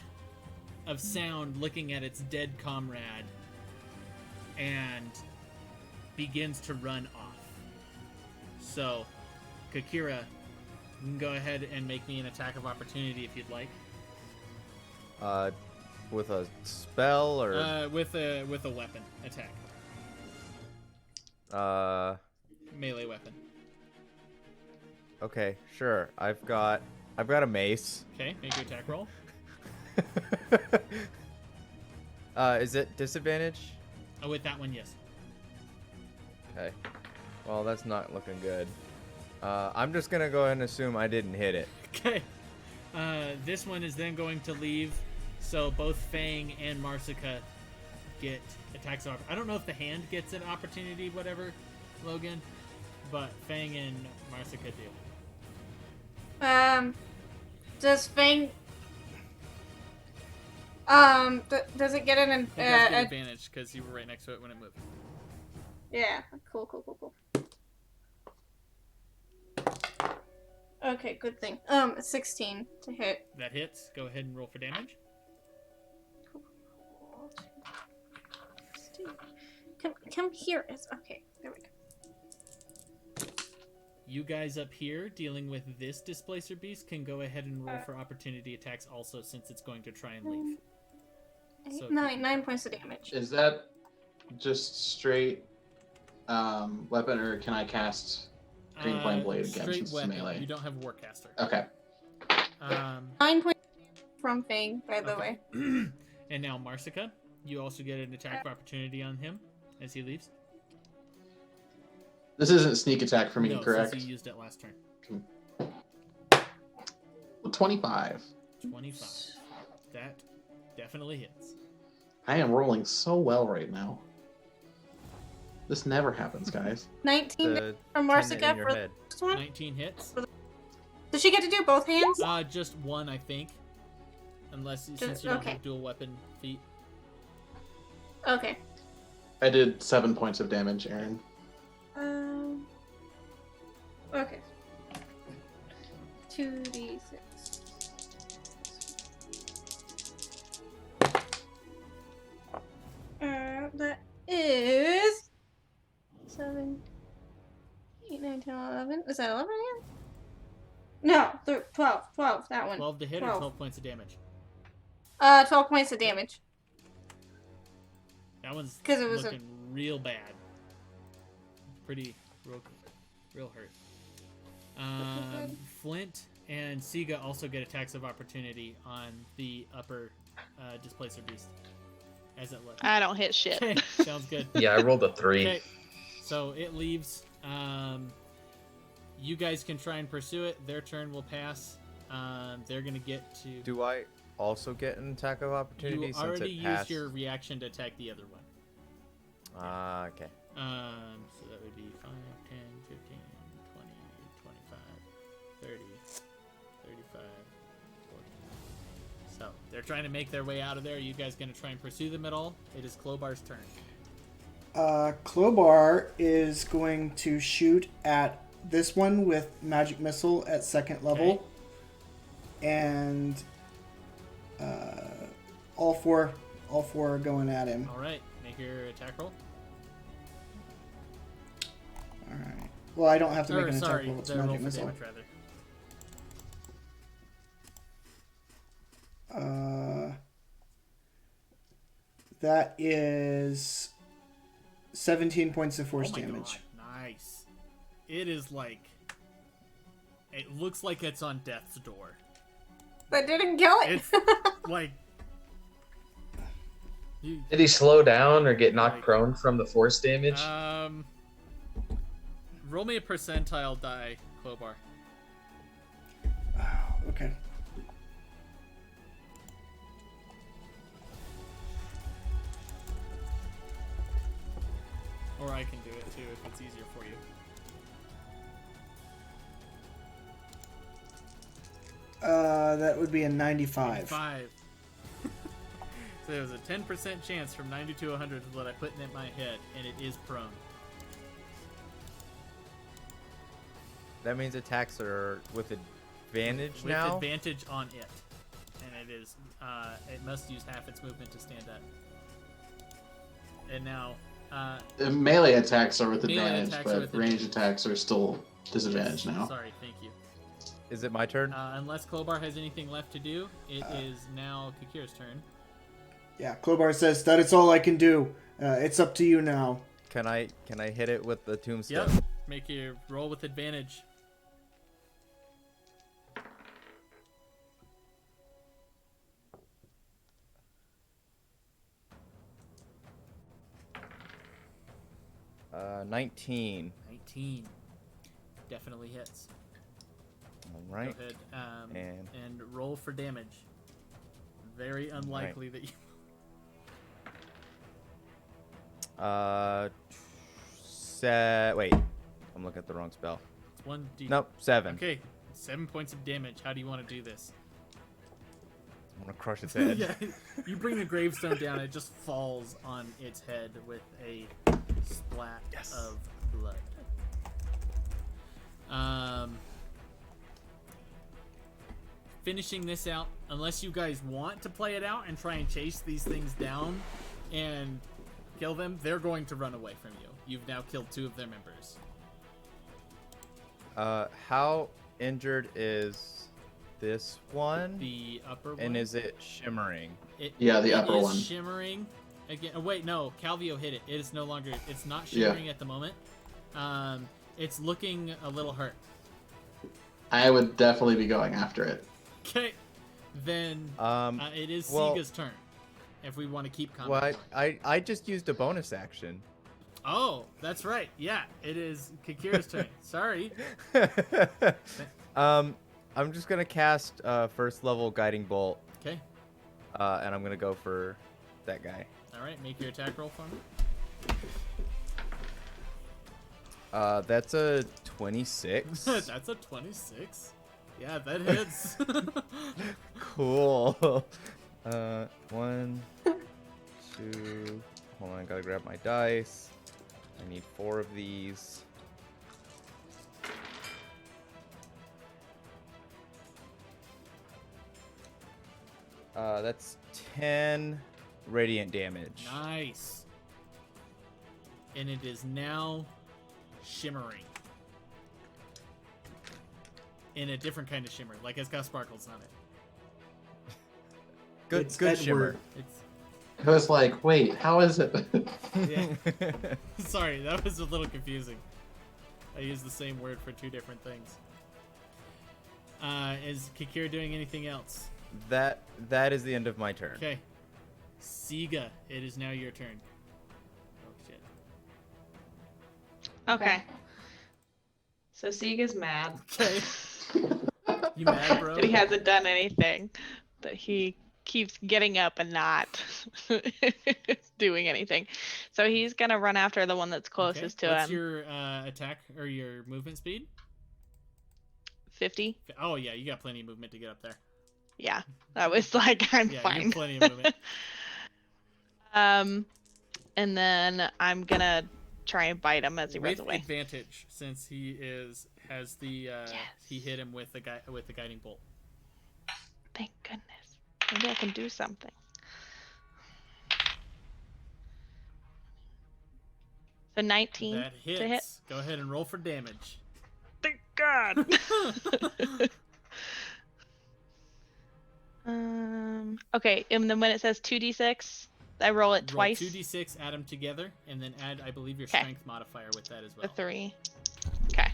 of sound looking at its dead comrade and begins to run off. So, Kakira, you can go ahead and make me an attack of opportunity if you'd like. With a spell or With a weapon attack. Melee weapon. Okay, sure. I've got a mace. Okay, make your attack roll. Is it disadvantage? Oh, with that one, yes. Okay. Well, that's not looking good. I'm just gonna go ahead and assume I didn't hit it. Okay. This one is then going to leave, so both Fang and Marsica get attacks of. I don't know if the hand gets an opportunity, whatever, Logan, but Fang and Marsica do. Does Fang... does it get an... You guys get advantage because you were right next to it when it moved. Yeah, cool. Okay, good thing. 16 to hit. That hits. Go ahead and roll for damage. Come here. It's okay. There we go. You guys up here dealing with this Displacer Beast can go ahead and roll for opportunity attacks also, since it's going to try and leave. So 9 points of damage. Is that just straight weapon, or can I cast Green Flame Blade again straight since it's weapon. melee? You don't have Warcaster. Okay. 9 points from Fang, by the way. And now Marsica, you also get an attack of opportunity on him as he leaves. This isn't sneak attack for me, No, correct? since you used it last turn. 25. 25. That definitely hits. I am rolling so well right now. This never happens, guys. 19 The from tendon Marsica in your for the head. first one. 19 hits. Does she get to do both hands? Just one, I think. Since you don't have dual weapon feat. Okay. I did 7 points of damage, Aaron. Okay. 2d6. That is 7, 8, 9, 10, 11. Is that 11 again? No, 12. 12, that one. 12 to hit 12. or 12 points of damage? 12 points of damage. That one's 'Cause it was looking real bad. Pretty real hurt. Flint and Siga also get attacks of opportunity on the upper Displacer Beast as it looks. I don't hit shit. Okay, sounds good. Yeah, I rolled a 3. Okay, so it leaves. You guys can try and pursue it. Their turn will pass. They're gonna get to. Do I also get an attack of opportunity You since already it used passed? your reaction to attack the other one. Okay. So that would be 5, 10, 15, 20, 25, 30, 35, 40. So they're trying to make their way out of there. Are you guys going to try and pursue them at all? It is Klobar's turn. Klobar is going to shoot at this one with magic missile at 2nd level. Okay. And all four are going at him. All right, make your attack roll. All right. Well, I don't have to make an Sorry, attack roll. It's the roll magic for missile. damage rather. That is 17 points of force Oh my damage. God, nice. It is like. It looks like it's on death's door. That didn't kill it. It's like. Did he slow down or get knocked Like- prone from the force damage? Roll me a percentile die, Klobar. Okay. Or I can do it too if it's easier for you. That would be a 95. 5. So there was a 10% chance from 90 to 100 is what I put in my head, and it is prone. That means attacks are with advantage With now? advantage on it. And it is, it must use half its movement to stand up. And now, The melee attacks are with Melee advantage, attacks are but with ranged advantage. attacks are still disadvantaged now. Sorry, thank you. Is it my turn? Unless Klobar has anything left to do, it is now Kakira's turn. Yeah, Klobar says that it's all I can do. It's up to you now. Can I hit it with the tombstone? Yep. Make your roll with advantage. Uh, 19. 19. Definitely hits. All right. Go ahead And- and roll for damage. Very unlikely that you. Wait. I'm looking at the wrong spell. It's 1d. Nope, 7. Okay, 7 points of damage. How do you want to do this? I'm gonna crush its head. Yeah, you bring the gravestone down, it just falls on its head with a splat Yes. of blood. Finishing this out, unless you guys want to play it out and try and chase these things down and kill them, they're going to run away from you. You've now killed 2 of their members. How injured is this one? The upper one. And is it shimmering? Yeah, the it upper is one. shimmering. Again, oh, wait, no, Calvio hit it. It is no longer. It's not shimmering at the moment. It's looking a little hurt. I would definitely be going after it. Okay, then it is well- Siga's turn. If we want to keep combat. Well, going. I just used a bonus action. Oh, that's right. Yeah, it is Kakira's turn. Sorry. I'm just gonna cast first level guiding bolt, Okay. and I'm gonna go for that guy. All right. Make your attack roll for me. That's a 26. That's a 26. Yeah, that hits. Cool. 1, 2. Hold on, I gotta grab my dice. I need 4 of these. That's 10 radiant damage. Nice. And it is now shimmering. In a different kind of shimmer. Like it's got sparkles on it. Good, It's good Edward. shimmer. It's I was like, wait, how is it? yeah. Sorry, that was a little confusing. I used the same word for 2 different things. Is Kakira doing anything else? That is the end of my turn. Okay. Siga, it is now your turn. Oh shit. Okay. So Siga's mad. Okay. You mad, bro? That he hasn't done anything. That he keeps getting up and not doing anything. So he's gonna run after the one that's closest to What's him. your attack or your movement speed? 50. Oh yeah, you got plenty of movement to get up there. Yeah. I was like, I'm Yeah, you fine. have plenty of movement. And then I'm gonna try and bite him as he runs With away. advantage, since he has the he hit him with the guiding bolt. Thank goodness. Maybe I can do something. So 19 That hits. to hit. Go ahead and roll for damage. Thank God. Okay, and then when it says 2d6, I roll it twice. Roll 2d6, add them together, and then add, I believe, your 'Kay. strength modifier with that as well. A 3. Okay.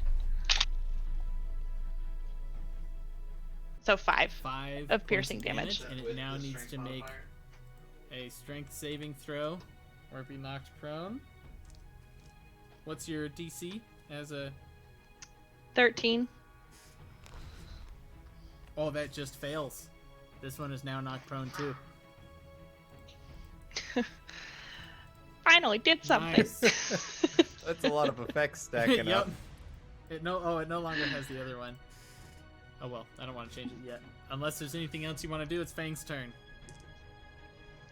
So 5. 5 of points piercing damage. and it now needs to make a strength saving throw or be knocked prone. What's your DC as a... 13. Oh, that just fails. This one is now knocked prone too. Finally did something. Nice. That's a lot of effects stacking Yep. up. It no longer has the other one. Oh well, I don't want to change it yet. Unless there's anything else you want to do, it's Fang's turn.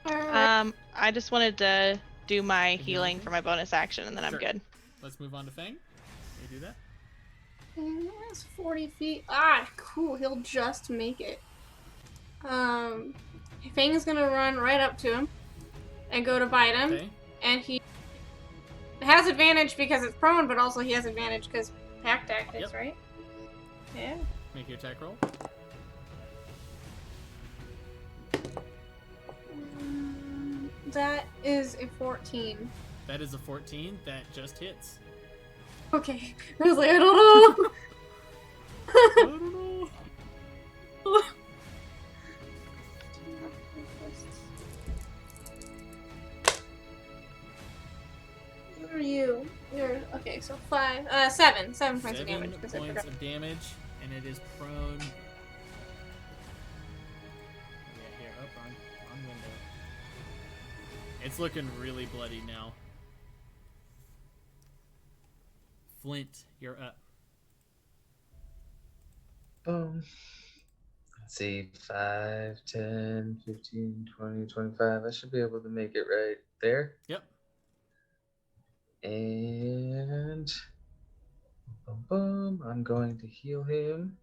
I just wanted to do my You healing anything? for my bonus action, and then Sure. I'm good. Let's move on to Fang. You do that? That's 40 feet. Ah, cool. He'll just make it. Fang is gonna run right up to him and go to bite him. Okay. And he has advantage because it's prone, but also he has advantage because pack tactics, Yep. right? Yeah. Make your attack roll. That is a 14. That is a 14. That just hits. Okay. I was like, I don't know. I don't know. What are you? You're okay. So 7 points of 7 damage. Because I points forgot. of damage, and it is prone. Yeah, here, up on window. It's looking really bloody now. Flint, you're up. Boom. Let's see, 5, 10, 15, 20, 25. I should be able to make it right there. Yep. And boom, boom. I'm going to heal him.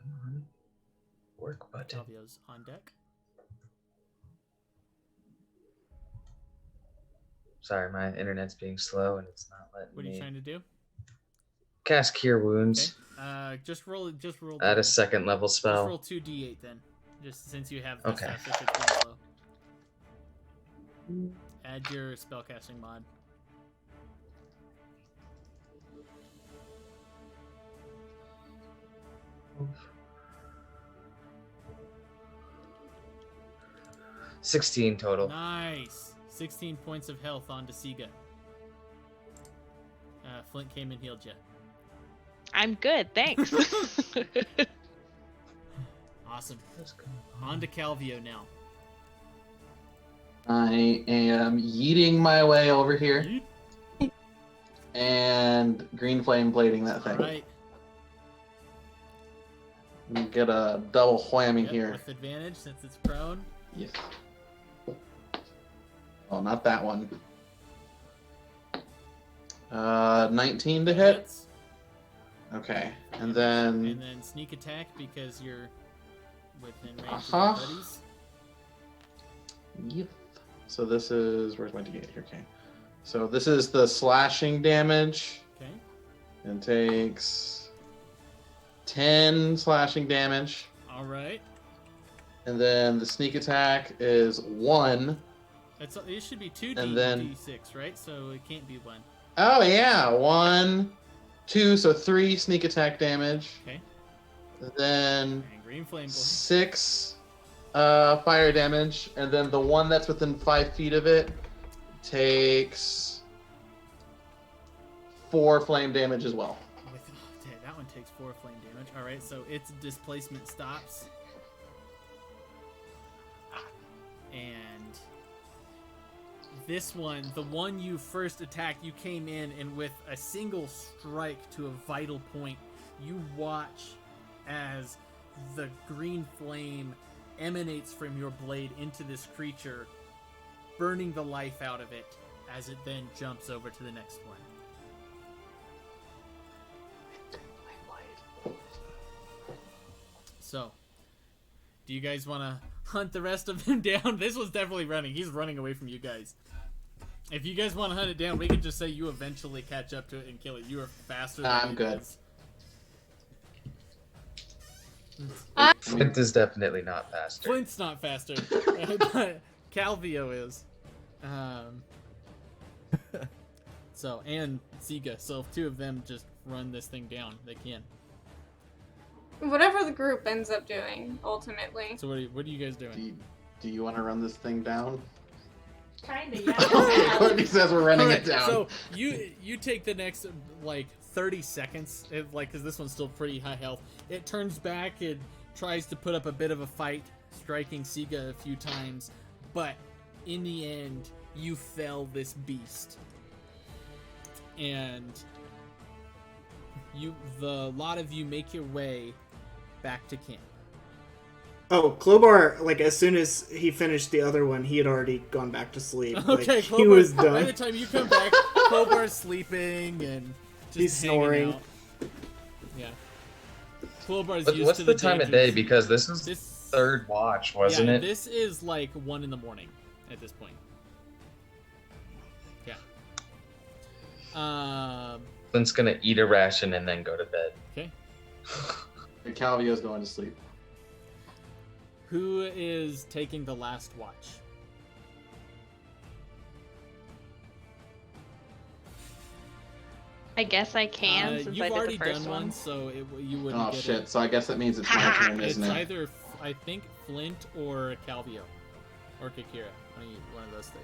Come on. Work button. Calvio's on deck. Sorry, my internet's being slow and it's not letting What are you me trying to do? cast Cure Okay. Wounds. Just roll. Add a second level Just spell. roll 2d8 then. Just since you have this Okay. stuff, if it's being slow. Add your spellcasting mod. Oof. 16 total. Nice. 16 points of health onto Siga. Flint came and healed you. I'm good, thanks. Awesome. On to Calvio now. I am yeeting my way over here Yeet. and green flame blading that All thing. right. Get a double whammy Yep, here. with advantage since it's prone. Yes. Oh, not that one. 19 to hit. Hits. Okay, and And then then sneak attack because you're within range Uh-huh. of your buddies. yep. So this is where's my D8 here? Okay. So this is the slashing damage. Okay. And takes 10 slashing damage. All right. And then the sneak attack is 1. It should be 2d And then- d6, right? So it can't be 1. Oh yeah, 1, 2, so 3 sneak attack damage. Okay. Then And green flame blade. 6 fire damage, and then the one that's within 5 feet of it takes 4 flame damage as well. Okay, that one takes 4 flame damage. All right, so its displacement stops. And this one, the one you first attacked, you came in and with a single strike to a vital point, you watch as the green flame emanates from your blade into this creature, burning the life out of it as it then jumps over to the next one. So, do you guys want to hunt the rest of them down? This one's definitely running. He's running away from you guys. If you guys want to hunt it down, we can just say you eventually catch up to it and kill it. You are faster than I'm it good. is. Flint is definitely not faster. Flint's not faster, but Calvio is. So, and Siga. So if 2 of them just run this thing down, they can. Whatever the group ends up doing, ultimately. So what are you guys doing? Do you want to run this thing down? Kinda, yeah. Courtney says we're running Alright, it down. So you take the next like 30 seconds, because this one's still pretty high health. It turns back, it tries to put up a bit of a fight, striking Siga a few times, but in the end, you fell this beast. And the lot of you make your way back to camp. Oh, Klobar, like, as soon as he finished the other one, he had already gone back to sleep. Okay, like, Klobar, he was by done. the time you come back, Klobar's sleeping and just He's hanging snoring. out. Yeah. Klobar's But used what's to the time of day? dangers. Because this is This third watch, wasn't yeah, it? this is like 1 in the morning at this point. Yeah. Clint's gonna eat a ration and then go to bed. Okay. And Calvio's going to sleep. Who is taking the last watch? I guess I can since I You've did already the first done one, so you wouldn't Oh get shit! it. So I guess that means it's my turn, It's isn't it? either, I think, Flint or Calvio. Or Kikira. One of those three.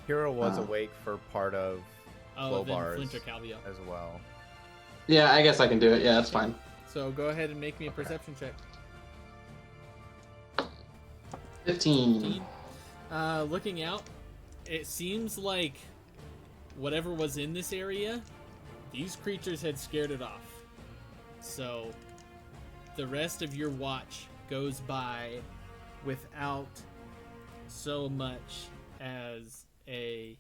Hero was Oh. awake for part of Oh, then Klobar's Flint or Calvio. as well. Yeah, I guess I can do it. Yeah, that's fine. So go ahead and make me a perception check. 15. Looking out, it seems like whatever was in this area, these creatures had scared it off. So the rest of your watch goes by without so much as a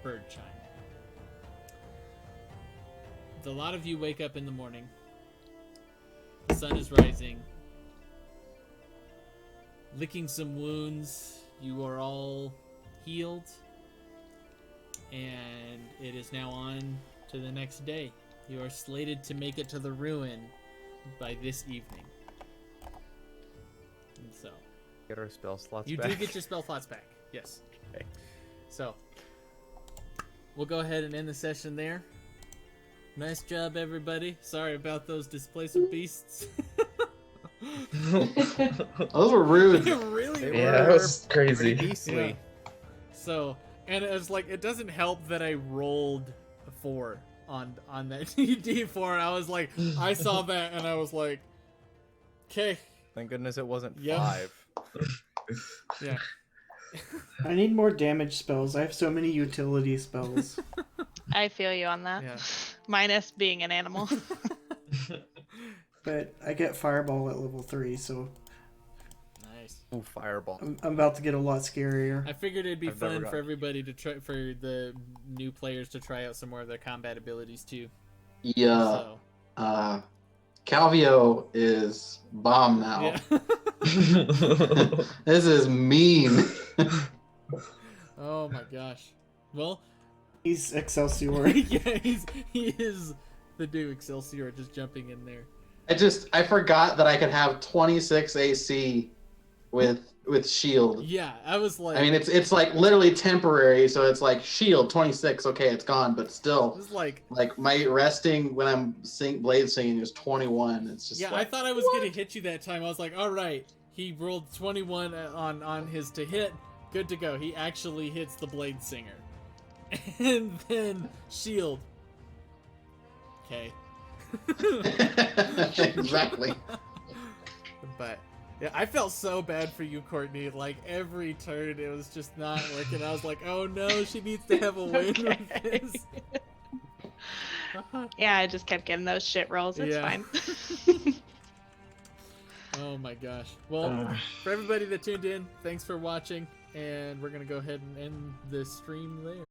bird chime. A lot of you wake up in the morning. The sun is rising. Licking some wounds. You are all healed. And it is now on to the next day. You are slated to make it to the ruin by this evening. And so, Get our spell slots you back. do get your spell slots back. Yes. Okay. So, we'll go ahead and end the session there. Nice job, everybody. Sorry about those displacer beasts. Those were rude. They really They were. Yeah, that was Pretty crazy. beastly. Yeah. So, and it was like, it doesn't help that I rolled a 4 on that D4. I was like, I saw that and I was like, okay, Thank goodness it wasn't Yep. 5. yeah. I need more damage spells. I have so many utility spells. I feel you on that. Yeah. Minus being an animal. But I get Fireball at level 3, so Nice. Ooh, fireball. I'm about to get a lot scarier. I figured it'd be I've never fun got- for everybody to try, for the new players to try out some more of their combat abilities too. Yeah. So, Calvio is bomb now. yeah. This is mean. Oh my gosh. Well, He's Excelsior. yeah, he is the new Excelsior just jumping in there. I forgot that I could have 26 AC with shield. Yeah, I was like, I mean, it's like literally temporary, so it's like shield 26. Okay, it's gone, but it still, was like, like my resting when I'm blade singing is 21. It's just yeah, like, I thought I was gonna hit you that time. I was like, all right, he rolled 21 on his to hit, good to go. He actually hits the blade singer, and then shield. Okay. exactly. But yeah, I felt so bad for you, Courtney. Like every turn, it was just not working. I was like, oh no, she needs to have a win with this. Yeah, I just kept getting those shit rolls. It's Yeah. fine. Oh my gosh. Well, for everybody that tuned in, thanks for watching, and we're gonna go ahead and end the stream there.